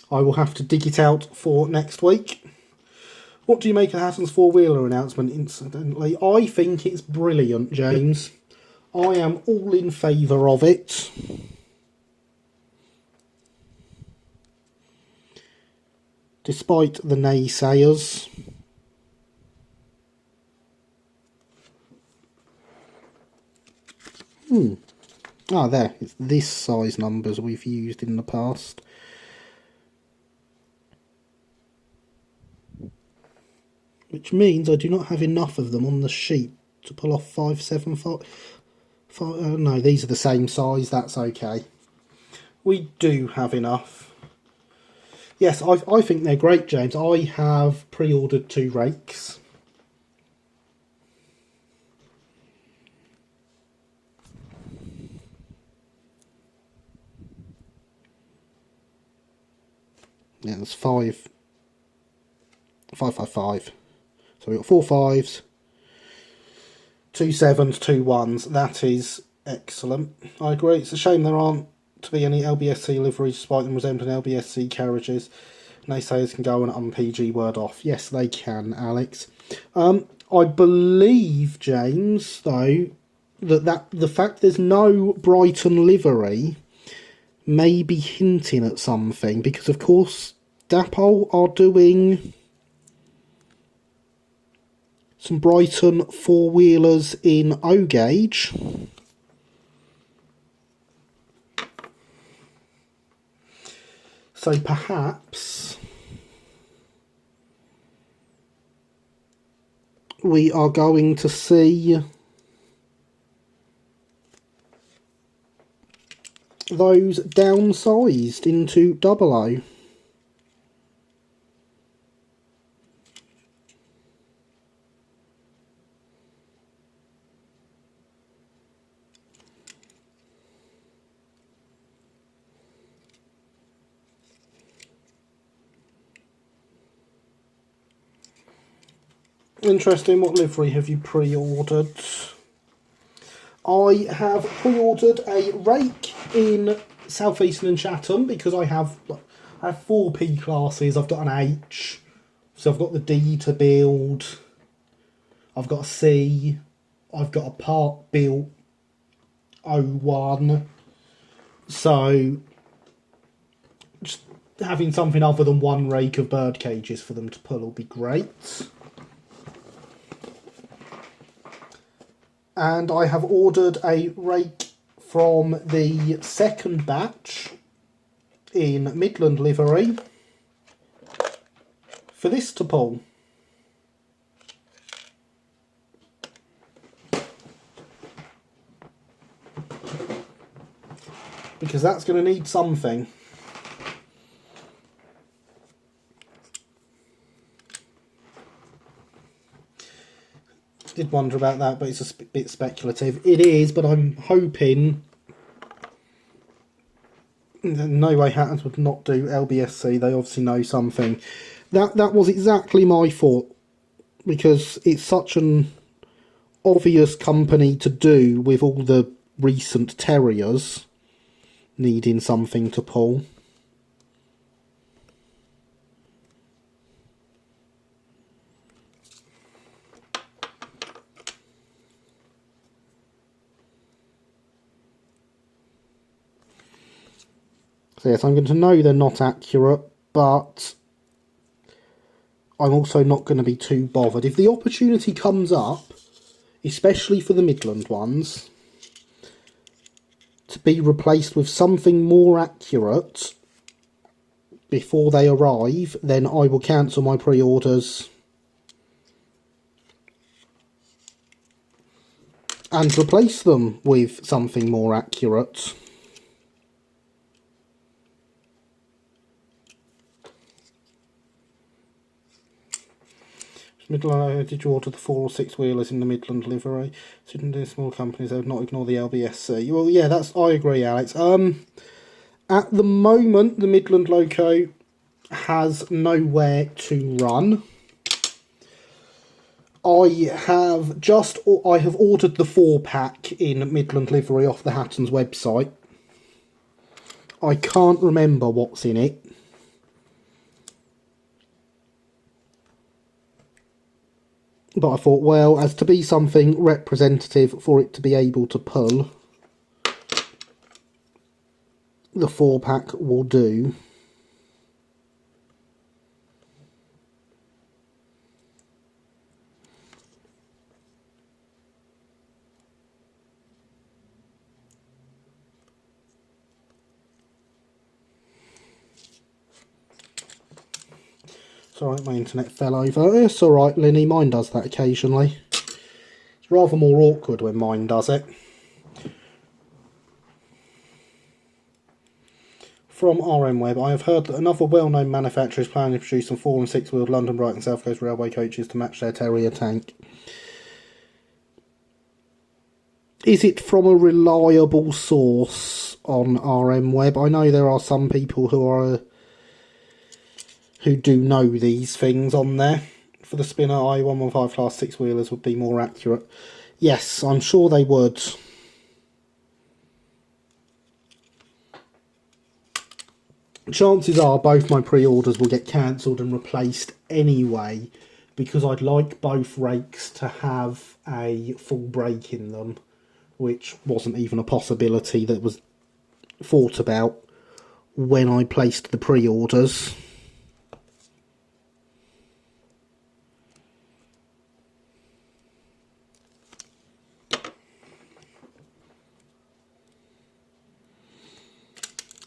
I will have to dig it out for next week. What do you make of Hatton's four-wheeler announcement, incidentally? I think it's brilliant, James. I am all in favour of it. Despite the naysayers. Ah, there. It's this size numbers we've used in the past. Which means I do not have enough of them on the sheet to pull off 575. No, these are the same size. That's okay. We do have enough. Yes, I think they're great, James. I have pre-ordered 2 rakes. Yeah, there's 5. 555. So we've got 4 5s, 2 7s, 2 1s. That is excellent. I agree. It's a shame there aren't to be any LBSC liveries despite them resembling LBSC carriages. Naysayers can go and un-PG word off. Yes, they can, Alex. I believe, James, though, that the fact there's no Brighton livery may be hinting at something, because, of course, Dapol are doing some Brighton four-wheelers in O-gauge. So perhaps we are going to see those downsized into double O. Interesting. What livery have you pre-ordered? I have pre-ordered a rake in South Eastern and Chatham because I have 4 P classes. I've got an H, so I've got the D to build. I've got a C. I've got a part built O1. So just having something other than one rake of bird cages for them to pull will be great. And I have ordered a rake from the second batch in Midland livery for this to pull. Because that's going to need something. Did wonder about that, but it's a bit speculative. It is, but I'm hoping no way Hattons would not do LBSC. They obviously know something. That was exactly my thought, because it's such an obvious company to do with all the recent terriers needing something to pull. So yes, I'm going to know they're not accurate, but I'm also not going to be too bothered. If the opportunity comes up, especially for the Midland ones, to be replaced with something more accurate before they arrive, then I will cancel my pre-orders and replace them with something more accurate. Midland, did you order the 4 or 6 wheelers in the Midland livery? Shouldn't do small companies, they would not ignore the LBSC. Well, yeah, I agree, Alex. At the moment, the Midland loco has nowhere to run. I have ordered the 4-pack in Midland livery off the Hattons website. I can't remember what's in it. But I thought, well, as to be something representative for it to be able to pull, the 4-pack will do. It's alright, my internet fell over. It's alright, Linny, mine does that occasionally. It's rather more awkward when mine does it. From RM Web, I have heard that another well-known manufacturer is planning to produce some 4- and 6-wheeled London Brighton South Coast Railway coaches to match their Terrier tank. Is it from a reliable source on RM Web? I know there are some people who do know these things on there. For the Spinner I-115 class 6-wheelers would be more accurate. Yes, I'm sure they would. Chances are both my pre-orders will get cancelled and replaced anyway, because I'd like both rakes to have a full brake in them, which wasn't even a possibility that was thought about when I placed the pre-orders.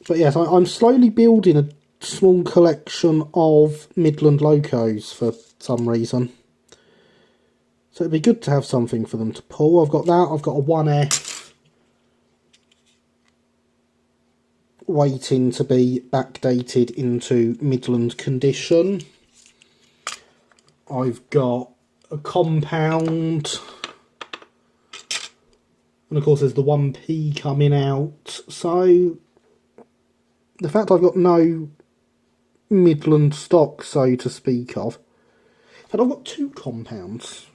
But yes, I'm slowly building a small collection of Midland locos for some reason. So it'd be good to have something for them to pull. I've got that. I've got a 1F waiting to be backdated into Midland condition. I've got a compound. And of course there's the 1P coming out. So the fact I've got no Midland stock, so to speak of. In fact, I've got 2 compounds.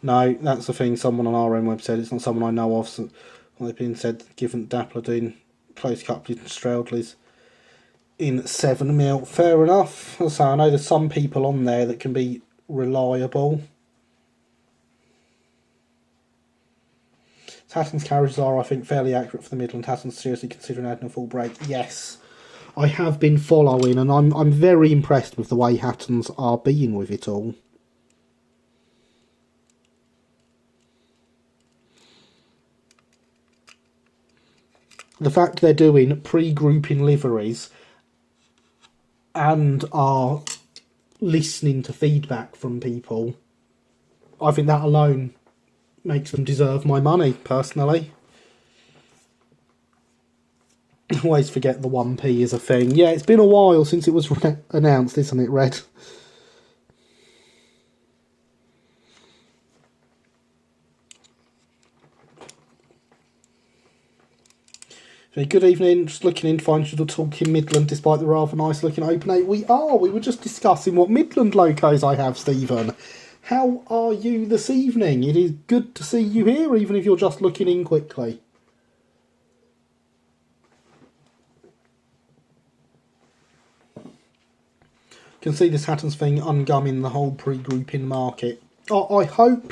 No, that's the thing someone on RM Web said. It's not someone I know of. So, like being said, given Dappler doing close couplings and Stroudleys in 7mm. Fair enough. So I know there's some people on there that can be reliable. Hatton's carriages are, I think, fairly accurate for the Midland. Hatton's seriously considering adding a full brake. Yes, I have been following, and I'm very impressed with the way Hatton's are being with it all. The fact they're doing pre-grouping liveries and are listening to feedback from people, I think that alone makes them deserve my money, personally. I always forget the 1P is a thing. Yeah, it's been a while since it was announced, isn't it, Red? Good evening, just looking in to find you talking Midland despite the rather nice looking Open 8. We were just discussing what Midland locos I have, Stephen. How are you this evening? It is good to see you here, even if you're just looking in quickly. Can see this Hatton's thing ungumming the whole pre-grouping market. I hope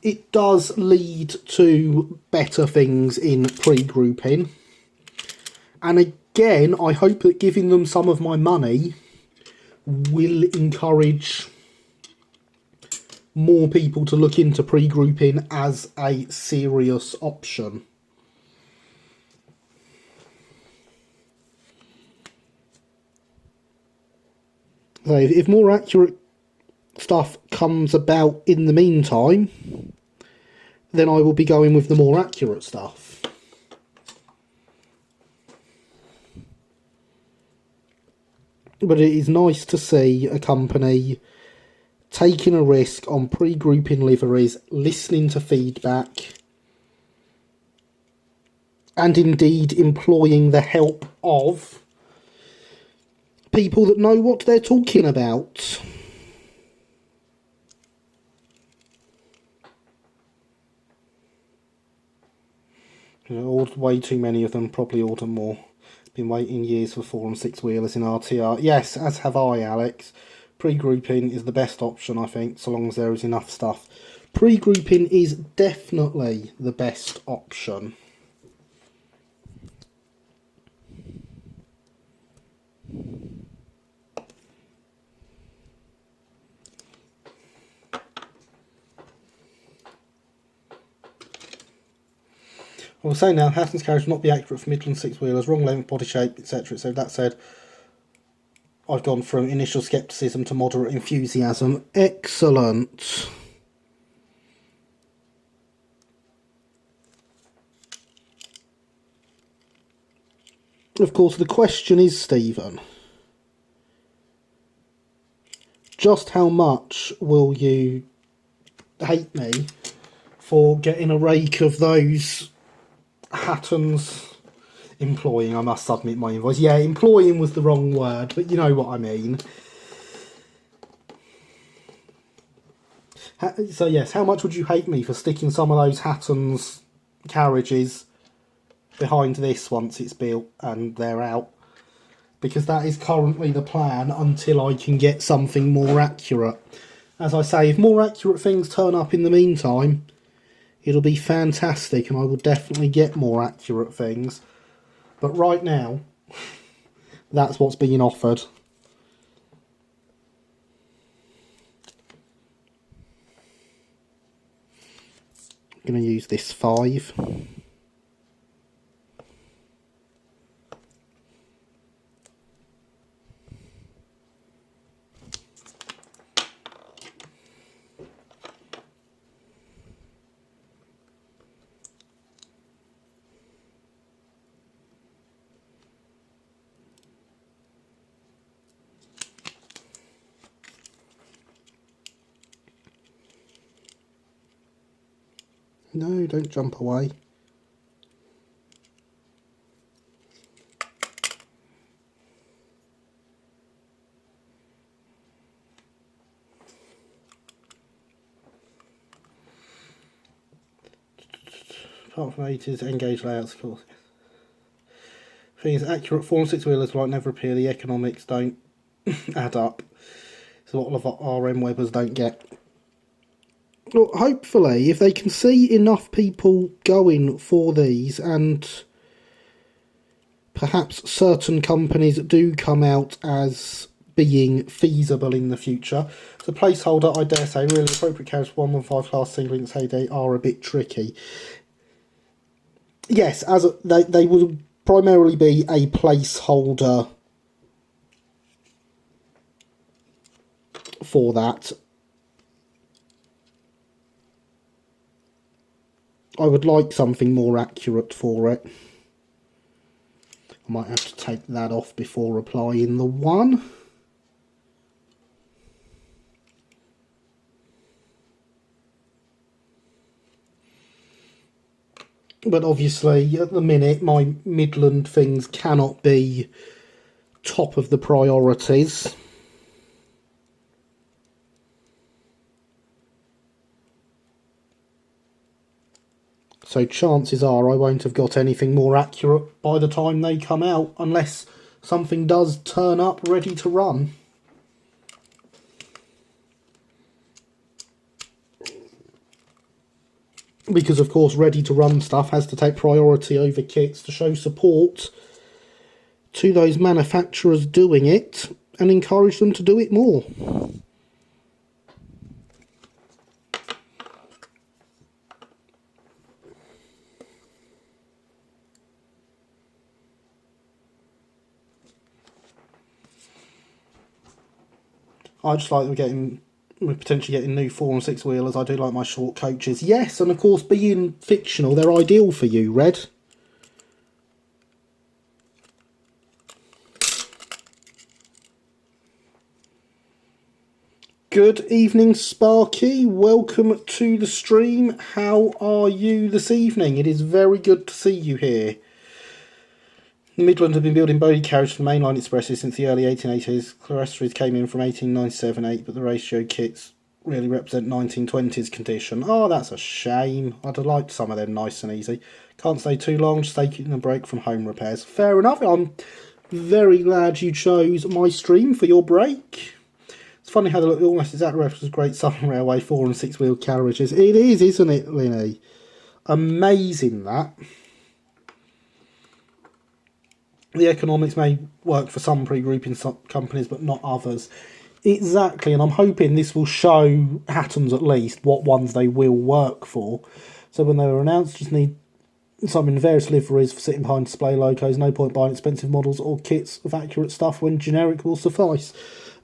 it does lead to better things in pre-grouping. And again, I hope that giving them some of my money will encourage more people to look into pre-grouping as a serious option. So if more accurate stuff comes about in the meantime, then I will be going with the more accurate stuff. But it is nice to see a company taking a risk on pre-grouping liveries, listening to feedback, and indeed employing the help of people that know what they're talking about. Way too many of them, probably order more. Been waiting years for 4- and 6-wheelers in RTR. Yes, as have I, Alex. Pre-grouping is the best option, I think, so long as there is enough stuff. Pre-grouping is definitely the best option. I was saying now, Hatton's carriage will not be accurate for Midland six-wheelers, wrong length, body shape, etc. So that said, I've gone from initial scepticism to moderate enthusiasm. Excellent. Of course, the question is, Stephen, just how much will you hate me for getting a rake of those Hatton's employing? I must submit my invoice. Yeah, employing was the wrong word, but you know what I mean. So yes, how much would you hate me for sticking some of those Hatton's carriages behind this once it's built and they're out? Because that is currently the plan until I can get something more accurate. As I say, if more accurate things turn up in the meantime, it'll be fantastic and I will definitely get more accurate things. But right now, that's what's being offered. I'm going to use this 5. No, don't jump away. Apart from 80s, engage layouts, of course. Thing is, accurate 4 and 6 wheelers might never appear. The economics don't add up. So what a lot of RM webbers don't get. Well, hopefully, if they can see enough people going for these, and perhaps certain companies do come out as being feasible in the future. So placeholder, I dare say, really appropriate carriage for 115 class single links heyday are a bit tricky. Yes, they will primarily be a placeholder for that. I would like something more accurate for it. I might have to take that off before applying the 1. But obviously, at the minute, my Midland things cannot be top of the priorities. So chances are I won't have got anything more accurate by the time they come out, unless something does turn up ready to run. Because, of course, ready-to-run stuff has to take priority over kits to show support to those manufacturers doing it and encourage them to do it more. I just like we're potentially getting new 4 and 6 wheelers. I do like my short coaches. Yes, and of course, being fictional, they're ideal for you, Red. Good evening, Sparky. Welcome to the stream. How are you this evening? It is very good to see you here. Midland have been building body carriage for the mainline expresses since the early 1880s. Clerestories came in from 1897-8, but the ratio kits really represent 1920s condition. Oh, that's a shame. I'd have liked some of them nice and easy. Can't stay too long, just taking a break from home repairs. Fair enough. I'm very glad you chose my stream for your break. It's funny how they look almost exactly references Great Southern Railway 4 and 6 wheel carriages. It is, isn't it, Linny? Amazing that. The economics may work for some pre-grouping companies, but not others. Exactly, and I'm hoping this will show Hattons at least what ones they will work for. So when they were announced, just need some in various liveries for sitting behind display logos. No point buying expensive models or kits of accurate stuff when generic will suffice.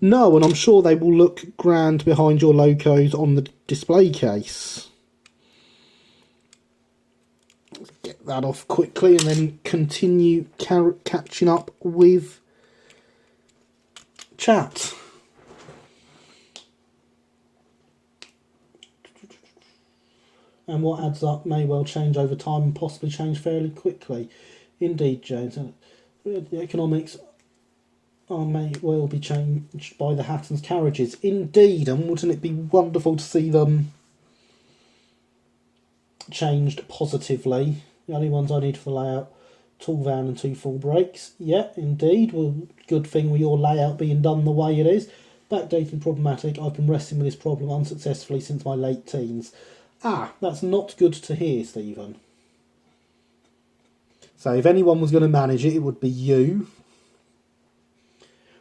No, and I'm sure they will look grand behind your logos on the display case. Let's get that off quickly and then continue catching up with chat. And what adds up may well change over time and possibly change fairly quickly. Indeed, James. The economics may well be changed by the Hattons carriages. Indeed, and wouldn't it be wonderful to see them changed positively? The only ones I need for the layout, tall van and 2 full brakes. Yeah, indeed. Well, good thing with your layout being done the way it is. Backdating problematic. I've been wrestling with this problem unsuccessfully since my late teens. Ah, that's not good to hear, Stephen. So if anyone was going to manage it, it would be you.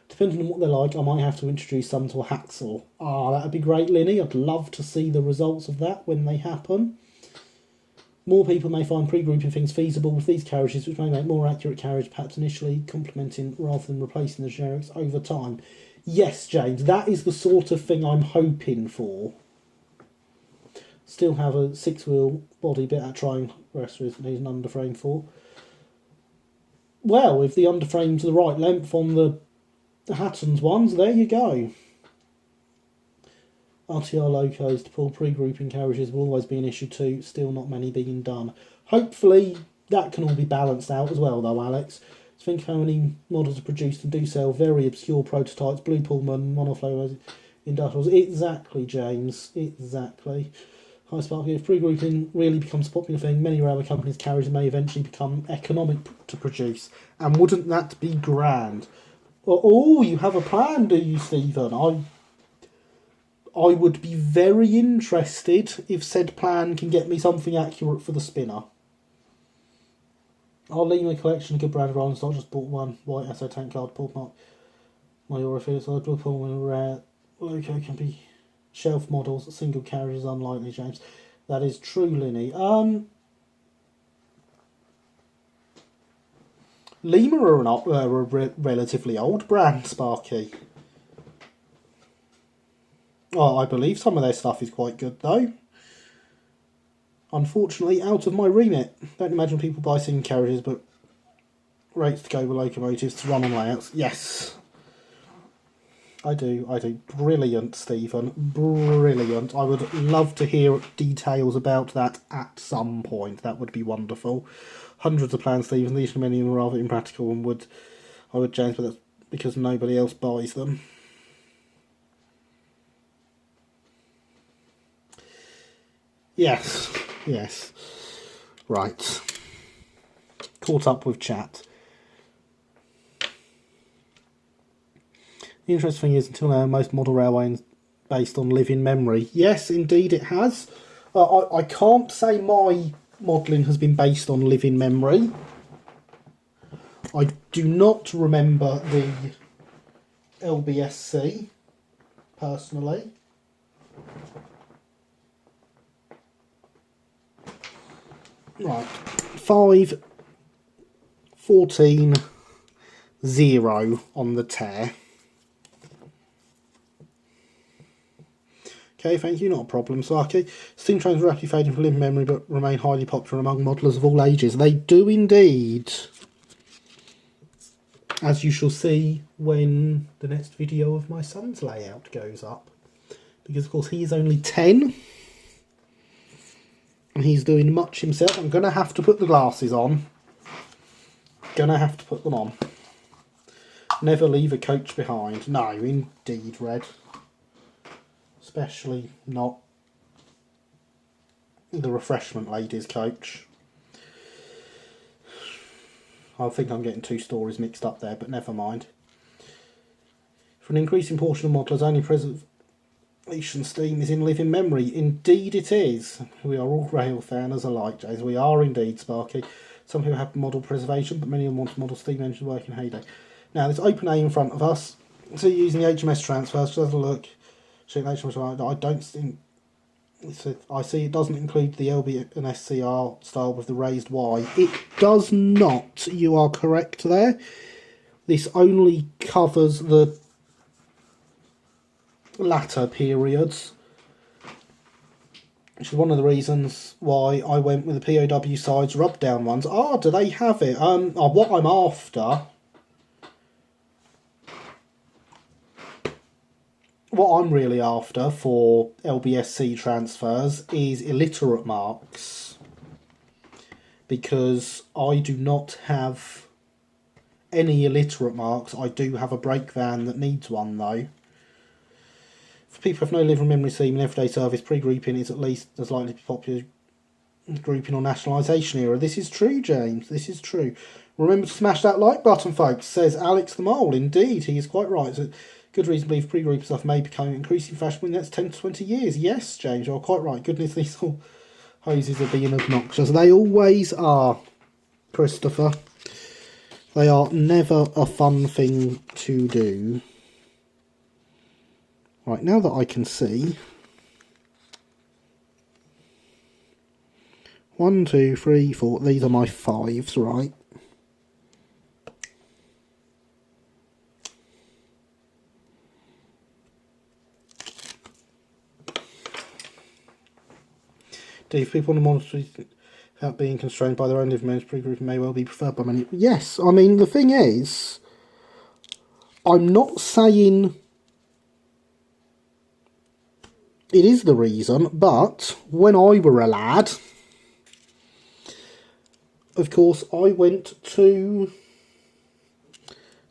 Depending on what they're like, I might have to introduce some to a hacksaw. Ah, that'd be great, Linny. I'd love to see the results of that when they happen. More people may find pre-grouping things feasible with these carriages, which may make more accurate carriage, perhaps initially complementing rather than replacing the generics over time. Yes, James, that is the sort of thing I'm hoping for. Still have a 6-wheel body bit at trying rest needs an underframe for. Well, if the underframe's the right length on the Hattons ones, there you go. RTR locos to pull pre-grouping carriages will always be an issue too, still not many being done. Hopefully that can all be balanced out as well though, Alex. Think how many models are produced and do sell very obscure prototypes, Blue Pullman, monoflow industrials. Exactly, James, exactly. Hi Sparky, if pre-grouping really becomes a popular thing, many railway companies' carriages may eventually become economic to produce. And wouldn't that be grand? Oh, you have a plan, do you, Stephen? I would be very interested if said plan can get me something accurate for the spinner. I'll leave my collection of good brand of Rolling Stock. Just bought one white SO tank card, pulled mark. My Orifis, I will pull when a rare loco can be shelf models, single carriage is unlikely, James. That is true, Linny. Lima are a relatively old brand, Sparky. Oh, I believe some of their stuff is quite good, though. Unfortunately, out of my remit. Don't imagine people buy single carriages, but rates to go with locomotives to run on layouts. Yes. I do. Brilliant, Stephen. Brilliant. I would love to hear details about that at some point. That would be wonderful. Hundreds of plans, Stephen. These many are rather impractical and I would change, but that's because nobody else buys them. Yes. Yes. Right. Caught up with chat. The interesting thing is, until now, most model railways based on living memory. Yes, indeed it has. I can't say my modelling has been based on living memory. I do not remember the LBSC, personally. Right, 5, 14, 0 on the tear. Okay, thank you, not a problem, Saki. Steam trains are rapidly fading from living memory but remain highly popular among modellers of all ages. They do indeed. As you shall see when the next video of my son's layout goes up. Because, of course, he is only 10. And he's doing much himself. I'm going to have to put the glasses on. Gonna have to put them on. Never leave a coach behind. No, indeed, Red. Especially not the refreshment ladies coach. I think I'm getting 2 stories mixed up there, but never mind. For An increasing portion of modelers' only preservation scheme is in living memory. Indeed it is. We are all rail fans alike, James. We are indeed, Sparky. Some people have model preservation, but many of them want model steam engine work in heyday. Now, there's open A in front of us. So using the HMS transfers, just have a look. I don't think... I see it doesn't include the LB and SCR style with the raised Y. It does not. You are correct there. This only covers the latter periods, which is one of the reasons why I went with the POW sides rub down ones. Do they have it? What I'm after... What I'm really after for LBSC transfers is illiterate marks, because I do not have any illiterate marks. I do have a brake van that needs one though. For people who have no living memory scheme in everyday service, pre-grouping is at least as likely to be popular grouping or nationalisation era. This is true, James. This is true. Remember to smash that like button, folks, says Alex the Mole. Indeed, he is quite right. So, good reason to believe pre-group stuff may become increasingly fashionable in the next 10 to 20 years. Yes, James, you're quite right. Goodness, these all hoses are being obnoxious. They always are, Christopher. They are never a fun thing to do. Right, now that I can see... 1, 2, 3, 4. These are my 5s, right? If people want to monitor without being constrained by their own living memory, pre-grouping may well be preferred by many. Yes, I mean, the thing is, I'm not saying it is the reason, but when I were a lad, of course, I went to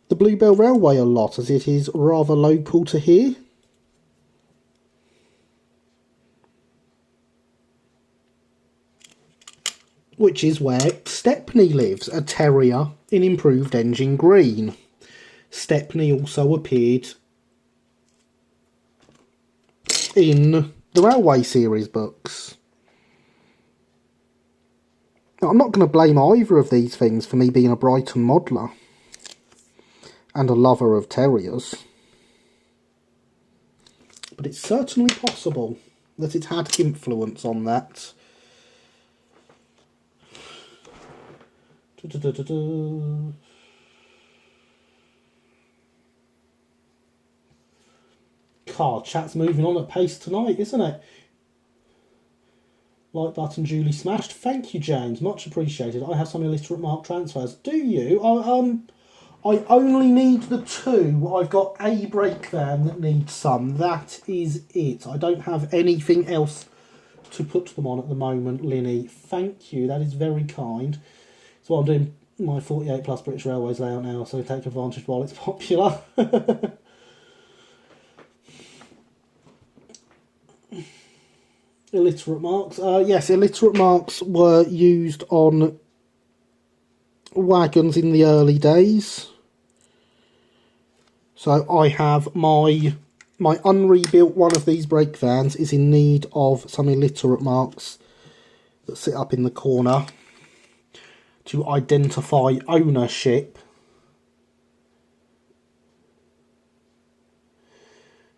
the Bluebell Railway a lot, as it is rather local to here. Which is where Stepney lives, a terrier in improved engine green. Stepney also appeared in the Railway series books. Now, I'm not going to blame either of these things for me being a Brighton modeler and a lover of terriers. But it's certainly possible that it had influence on that. Card chat's moving on at pace tonight, isn't it? Like button duly smashed. Thank you, James. Much appreciated. I have some illiterate mark transfers. Do you? I only need the 2. I've got a brake van that needs some. That is it. I don't have anything else to put them on at the moment, Linny. Thank you. That is very kind. So I'm doing my 48 plus British Railways layout now, so take advantage while it's popular. Illiterate marks. Yes, illiterate marks were used on wagons in the early days. So I have my unrebuilt one of these brake vans is in need of some illiterate marks that sit up in the corner to identify ownership.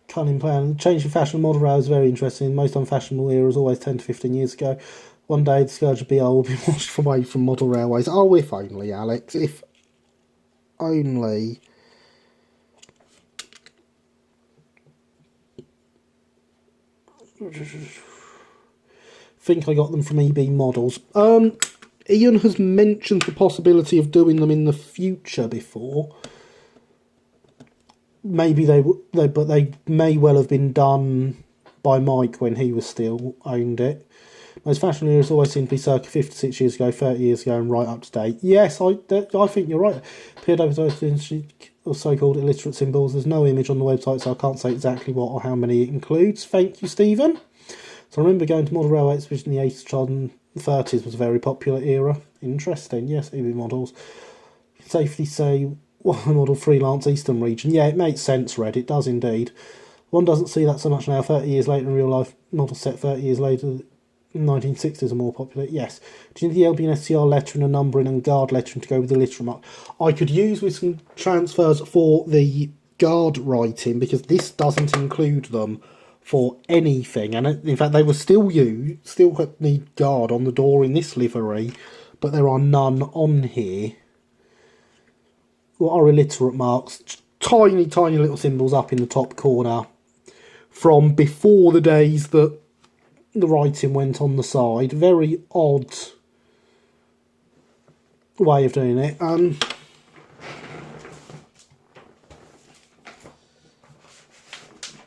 Cunning plan. Change in fashion model rail is very interesting. Most unfashionable eras, always 10 to 15 years ago. One day the scourge of BR will be washed away from model railways. Oh, if only, Alex. If only. Think I got them from EB Models. Ian has mentioned the possibility of doing them in the future before. Maybe but they may well have been done by Mike when he was still owned it. Most fashionable eras always seem to be circa 56 years ago, 30 years ago, and right up to date. Yes, I think you're right. POW or so-called illiterate symbols. There's no image on the website, so I can't say exactly what or how many it includes. Thank you, Stephen. So I remember going to model railway exhibition in the 80s and 30s was a very popular era. Interesting, yes, EV models. Safely say Model freelance Eastern region. Yeah, it makes sense, Red. It does indeed. One doesn't see that so much now. 30 years later in real life, model set 30 years later, 1960s are more popular. Yes. Do you need the LB and STR lettering and numbering and guard lettering to go with the literate mark? I could use with some transfers for the guard writing because this doesn't include them for anything. And in fact, they were still need guard on the door in this livery, but there are none on here. What are illiterate marks? Tiny, tiny little symbols up in the top corner from before the days that the writing went on the side. Very odd way of doing it.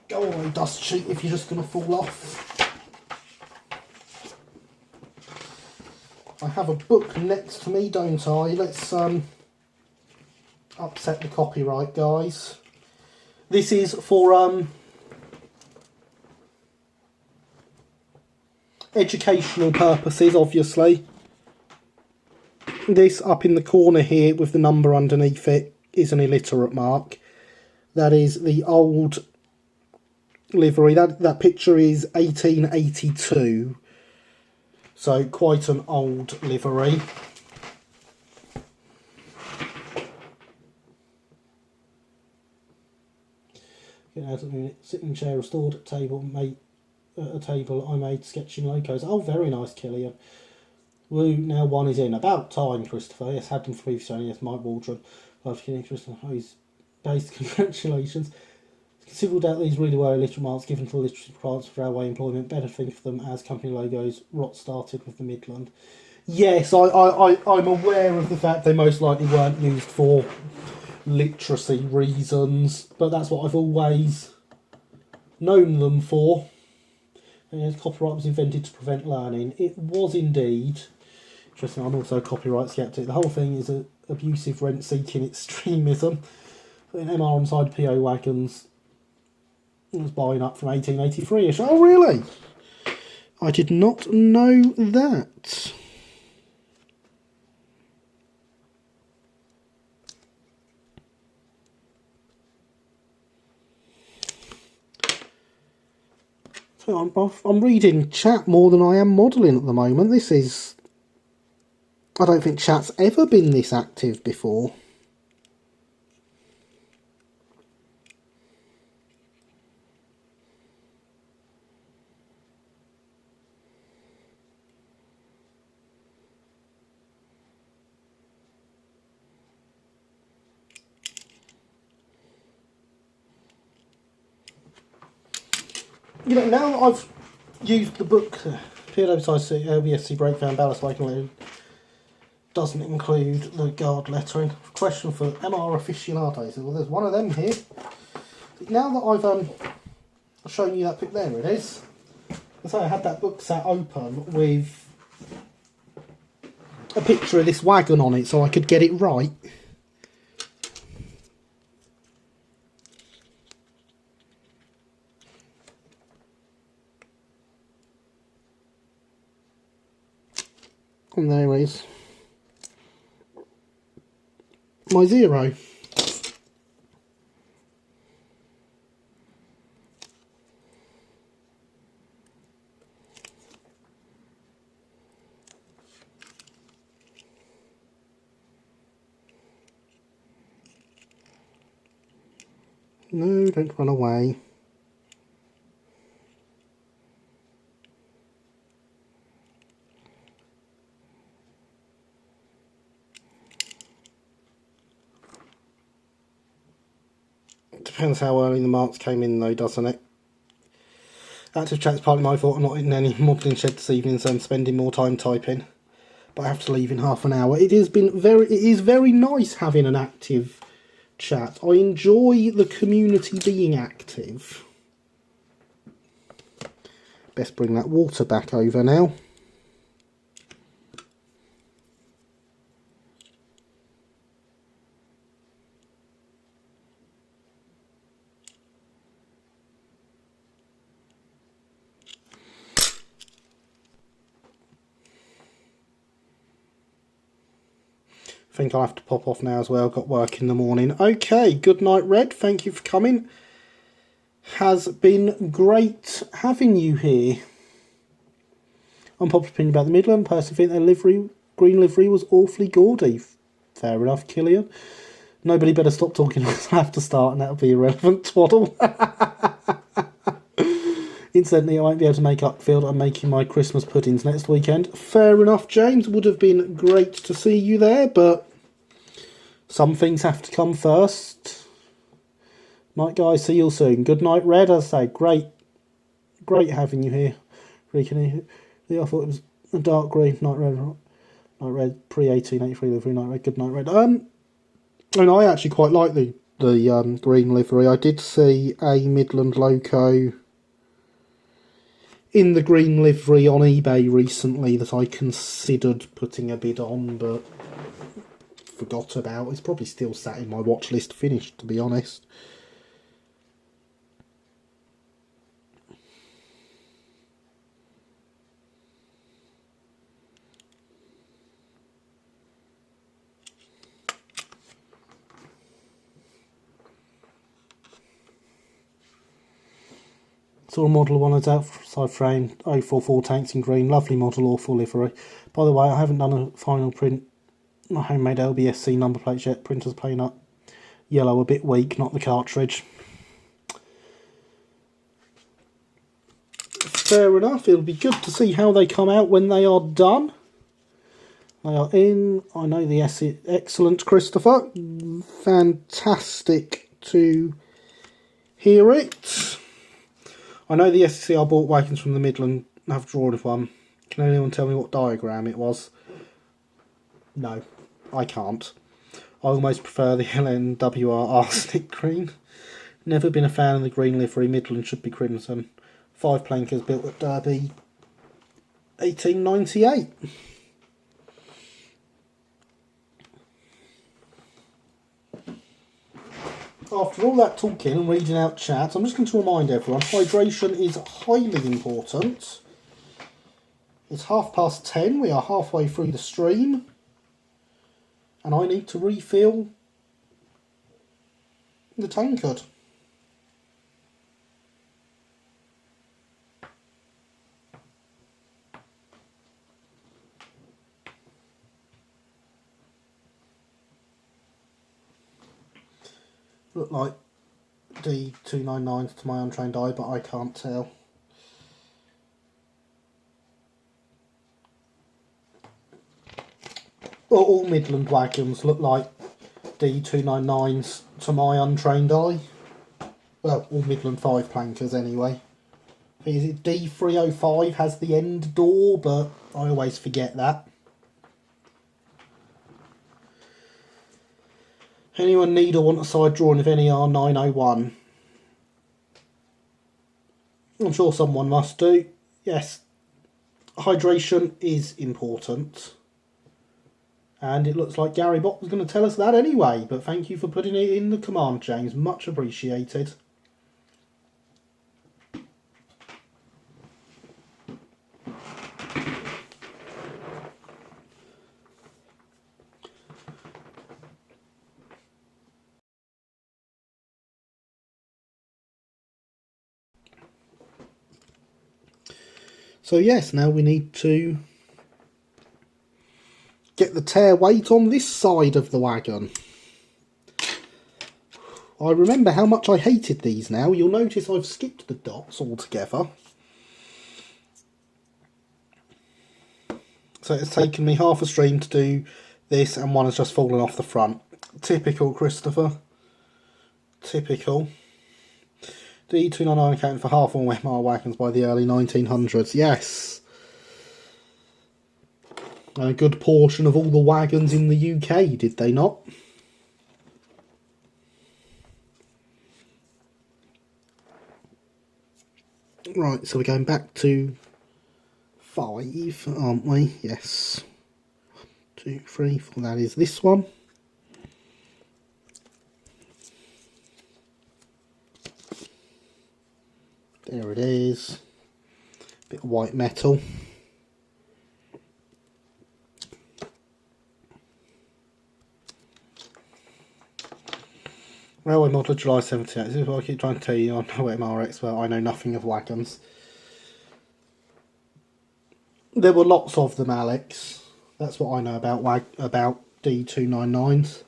Go away, dust sheet, if you're just going to fall off. I have a book next to me, don't I? Let's upset the copyright, guys. This is for educational purposes, obviously. This up in the corner here with the number underneath it is an illiterate mark. That is the old livery. That picture is 1882. So quite an old livery. Sitting chair restored at table, I made sketching logos. Oh, very nice, Killian. Woo, now one is in. About time, Christopher. Yes, had them for previously. Yes, Mike Waldron. Love Killian, Christopher. Oh, he's based. Congratulations. Considerable doubt these really were illiterate marks given to the literacy requirements for railway employment. Better think of them as company logos. Rot started with the Midland. Yes, I'm aware of the fact they most likely weren't used for literacy reasons, but that's what I've always known them for. And copyright was invented to prevent learning. It was indeed. Interesting, I'm also a copyright skeptic. The whole thing is an abusive rent-seeking extremism. Putting MR on side PO wagons. It was buying up from 1883-ish. Oh, really? I did not know that. So I'm reading chat more than I am modelling at the moment. This is... I don't think chat's ever been this active before. You know, now that I've used the book, PLOBSC LBSC Breakdown Ballast Wagon doesn't include the guard lettering. Question for MR aficionados. Well, there's one of them here. Now that I've shown you that pic, there it is. So I had that book sat open with a picture of this wagon on it so I could get it right. And there is my 0. No, don't run away. Depends how early the marks came in though, doesn't it? Active chat's partly my fault. I'm not in any modelling shed this evening, so I'm spending more time typing. But I have to leave in half an hour. It is very nice having an active chat. I enjoy the community being active. Best bring that water back over now. think I'll have to pop off now as well. Got work in the morning. Okay, good night, Red. Thank you for coming. Has been great having you here. Unpopular opinion about the Midland. Personally think their green livery was awfully gaudy. Fair enough, Killian. Nobody better stop talking because I have to start and that'll be irrelevant, twaddle. Incidentally, I won't be able to make Uckfield. I'm making my Christmas puddings next weekend. Fair enough, James. Would have been great to see you there, but some things have to come first. Night, guys. See you soon. Good night, Red. As I say, great having you here. I thought it was a dark green. Night Red, pre-1883 livery. Night Red. Good night, Red. And I actually quite like the green livery. I did see a Midland Loco in the green livery on eBay recently that I considered putting a bid on, but forgot about. It's probably still sat in my watch list finished, to be honest. Saw a model one outside frame, 044 tanks in green, lovely model, awful livery. By the way, I haven't done a final print, my homemade LBSC number plates yet, printer's playing up. Yellow a bit weak, not the cartridge. Fair enough, it'll be good to see how they come out when they are done. They are in, I know the excellent Christopher, fantastic to hear it. I know the SCR bought wagons from the Midland have drawn of one. Can anyone tell me what diagram it was? No, I can't. I almost prefer the LNWR arsenic green. Never been a fan of the green livery. Midland should be crimson. 5 plankers built at Derby 1898. After all that talking and reading out chat, I'm just going to remind everyone, hydration is highly important. It's 10:30, we are halfway through the stream, and I need to refill the tankard. Look like D299s to my untrained eye, but I can't tell. Well, all Midland wagons look like D299s to my untrained eye. Well, all Midland 5 plankers anyway. Is it D305 has the end door, but I always forget that. Anyone need or want a side drawing of any R901? I'm sure someone must do. Yes, hydration is important. And it looks like Gary Bott was going to tell us that anyway. But thank you for putting it in the command, James. Much appreciated. So yes, now we need to get the tear weight on this side of the wagon. I remember how much I hated these now. You'll notice I've skipped the dots altogether. So it's taken me half a stream to do this and one has just fallen off the front. Typical, Christopher. Typical. D299 accounted for half all MR wagons by the early 1900s. Yes. A good portion of all the wagons in the UK, did they not? Right, so we're going back to 5, aren't we? Yes. 2, 3, 4, that is this one. There it is. Bit of white metal. Railway model July 78. This is what I keep trying to tell you. I'm no MR expert. I know nothing of wagons. There were lots of them, Alex. That's what I know about D299s.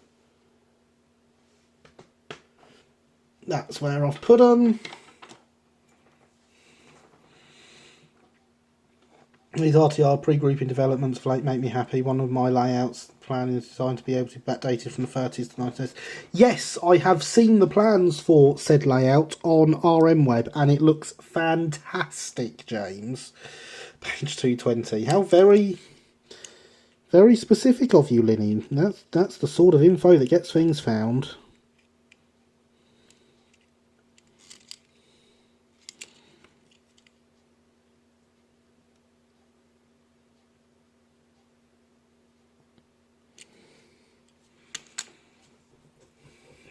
That's where I've put them. These RTR pre-grouping developments of late make me happy. One of my layouts plan is designed to be able to be backdated from the 30s to 90s. Yes, I have seen the plans for said layout on RMWeb and it looks fantastic, James. Page 220. How very, very specific of you, Linny. That's the sort of info that gets things found.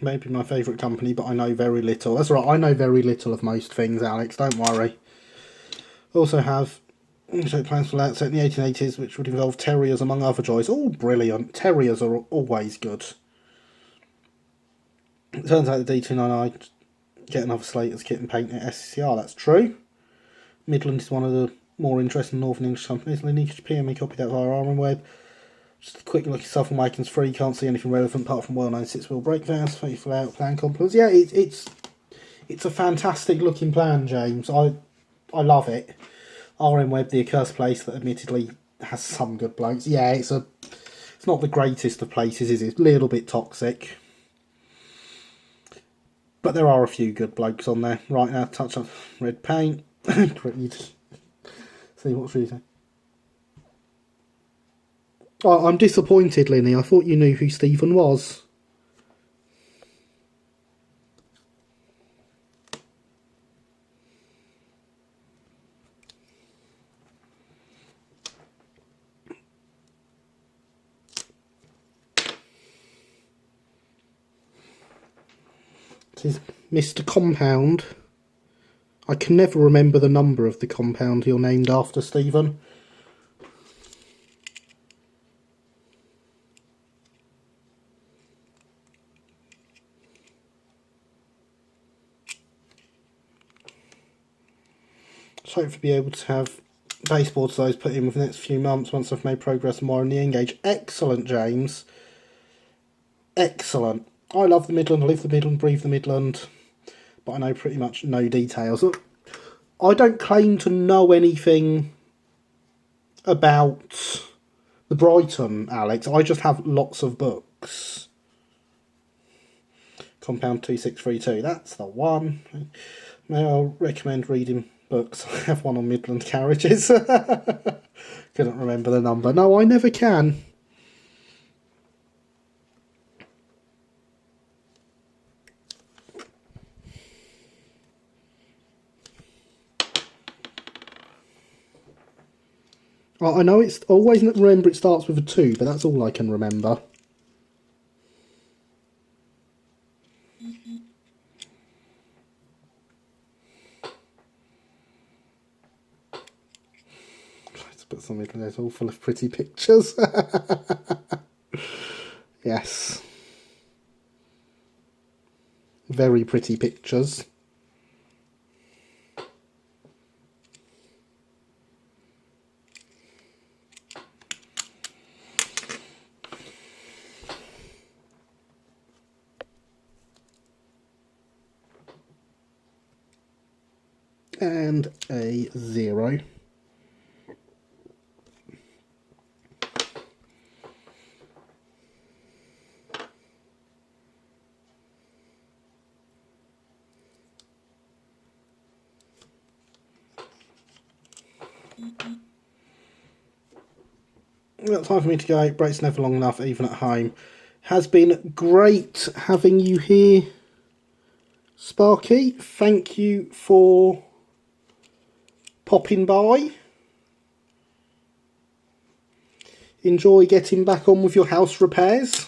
Maybe my favourite company, but I know very little. That's right, I know very little of most things, Alex, don't worry. Also have plans for layout set in the 1880s, which would involve terriers among other joys. All brilliant. Terriers are always good. It turns out the D299 get another Slater's kit and paint at SCR, that's true. Midland is one of the more interesting Northern English companies. Linny, could you PM me copy that via RMWeb? Just a quick look at yourself and Waken's free, can't see anything relevant apart from well-known six-wheel breakdowns, faithful out plan compliments. Yeah, it's a fantastic looking plan, James. I love it. RMWeb, the accursed place that admittedly has some good blokes. Yeah, it's not the greatest of places, is it? A little bit toxic. But there are a few good blokes on there. Right now, touch on red paint. See what's really saying. Oh, I'm disappointed, Linny. I thought you knew who Stephen was. This is Mr. Compound. I can never remember the number of the compound you're named after, Stephen. Hope to be able to have baseboard size put in within the next few months once I've made progress more on the N-gauge. Excellent, James. Excellent. I love the Midland, I live the Midland, breathe the Midland, but I know pretty much no details. Look, I don't claim to know anything about the Brighton, Alex. I just have lots of books. Compound 2632, that's the one. May I recommend reading books? I have one on Midland carriages. Couldn't remember the number. No, I never can. I know it's always remember it starts with a 2, but that's all I can remember. But some Midland is all full of pretty pictures. Yes. Very pretty pictures. And a 0. Well, time for me to go. Break's never long enough, even at home. Has been great having you here, Sparky. Thank you for popping by. Enjoy getting back on with your house repairs.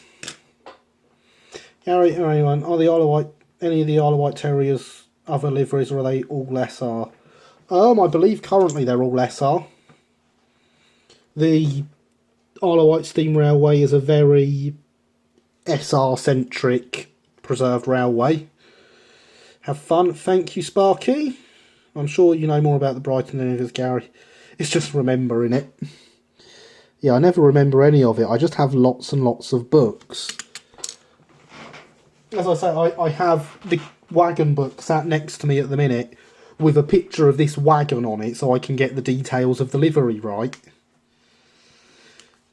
Gary, anyone, are the Isle of Wight, any of the Isle of Wight Terriers other liveries, or are they all SR? I believe currently they're all SR. The Isle of Wight Steam Railway is a very SR-centric preserved railway. Have fun. Thank you, Sparky. I'm sure you know more about the Brighton than others, Gary. It's just remembering it. Yeah, I never remember any of it. I just have lots and lots of books. As I say, I have the wagon book sat next to me at the minute with a picture of this wagon on it so I can get the details of the livery right.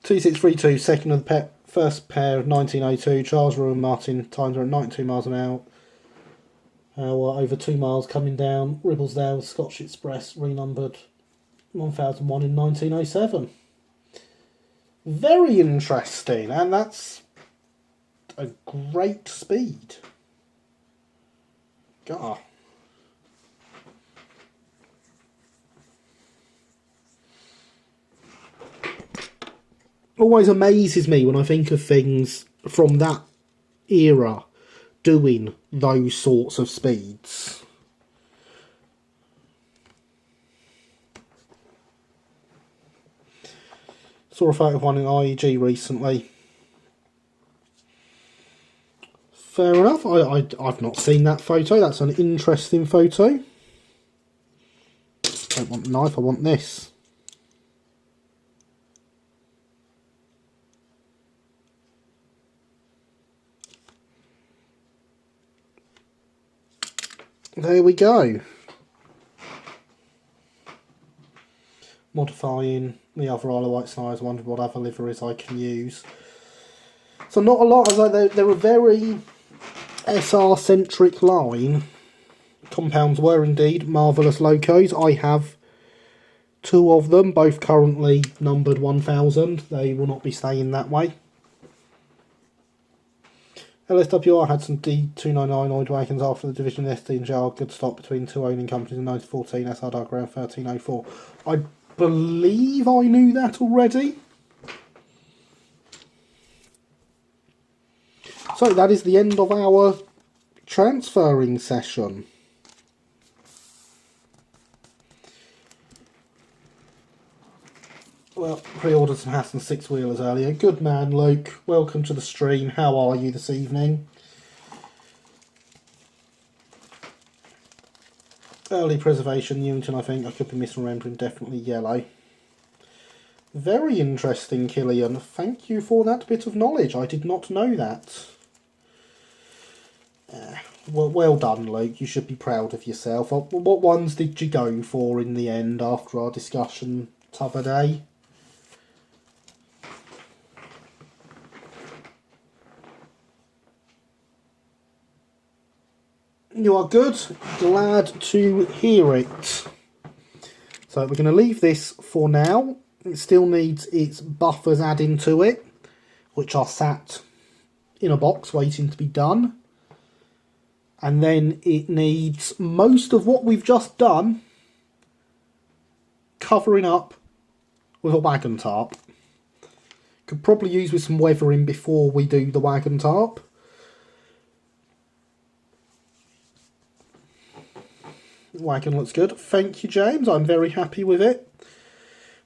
2632, second of the first pair of 1902, Charles Rowan Martin, times are at 92 miles an hour. Over 2 miles coming down, Ribblesdale, Scotch Express, renumbered 1001 in 1907. Very interesting, and that's a great speed. God. Always amazes me when I think of things from that era doing those sorts of speeds. Saw a photo of one in IEG recently. Fair enough, I've not seen that photo. That's an interesting photo. Don't want the knife, I want this. There we go. Modifying the other Isle of Wight size, wondered what other liveries I can use. So not a lot, as they're a very SR-centric line. Compounds were indeed marvellous locos. I have 2 of them, both currently numbered 1000. They will not be staying that way. LSWR had some D299 oil wagons after the division of SD and JR. Good stop between 2 owning companies in 1914. SR diagram 1304. I believe I knew that already. So that is the end of our transferring session. Well, pre-ordered some Hassan 6-wheelers earlier. Good man, Luke. Welcome to the stream. How are you this evening? Early preservation, Newington, I think. I could be misremembering. Definitely yellow. Very interesting, Killian. Thank you for that bit of knowledge. I did not know that. Well done, Luke. You should be proud of yourself. What ones did you go for in the end after our discussion t'other day? You are good. Glad to hear it. So we're going to leave this for now. It still needs its buffers adding to it, which are sat in a box waiting to be done. And then it needs most of what we've just done covering up with a wagon tarp. Could probably use with some weathering before we do the wagon tarp. Wagon looks good. Thank you, James. I'm very happy with it.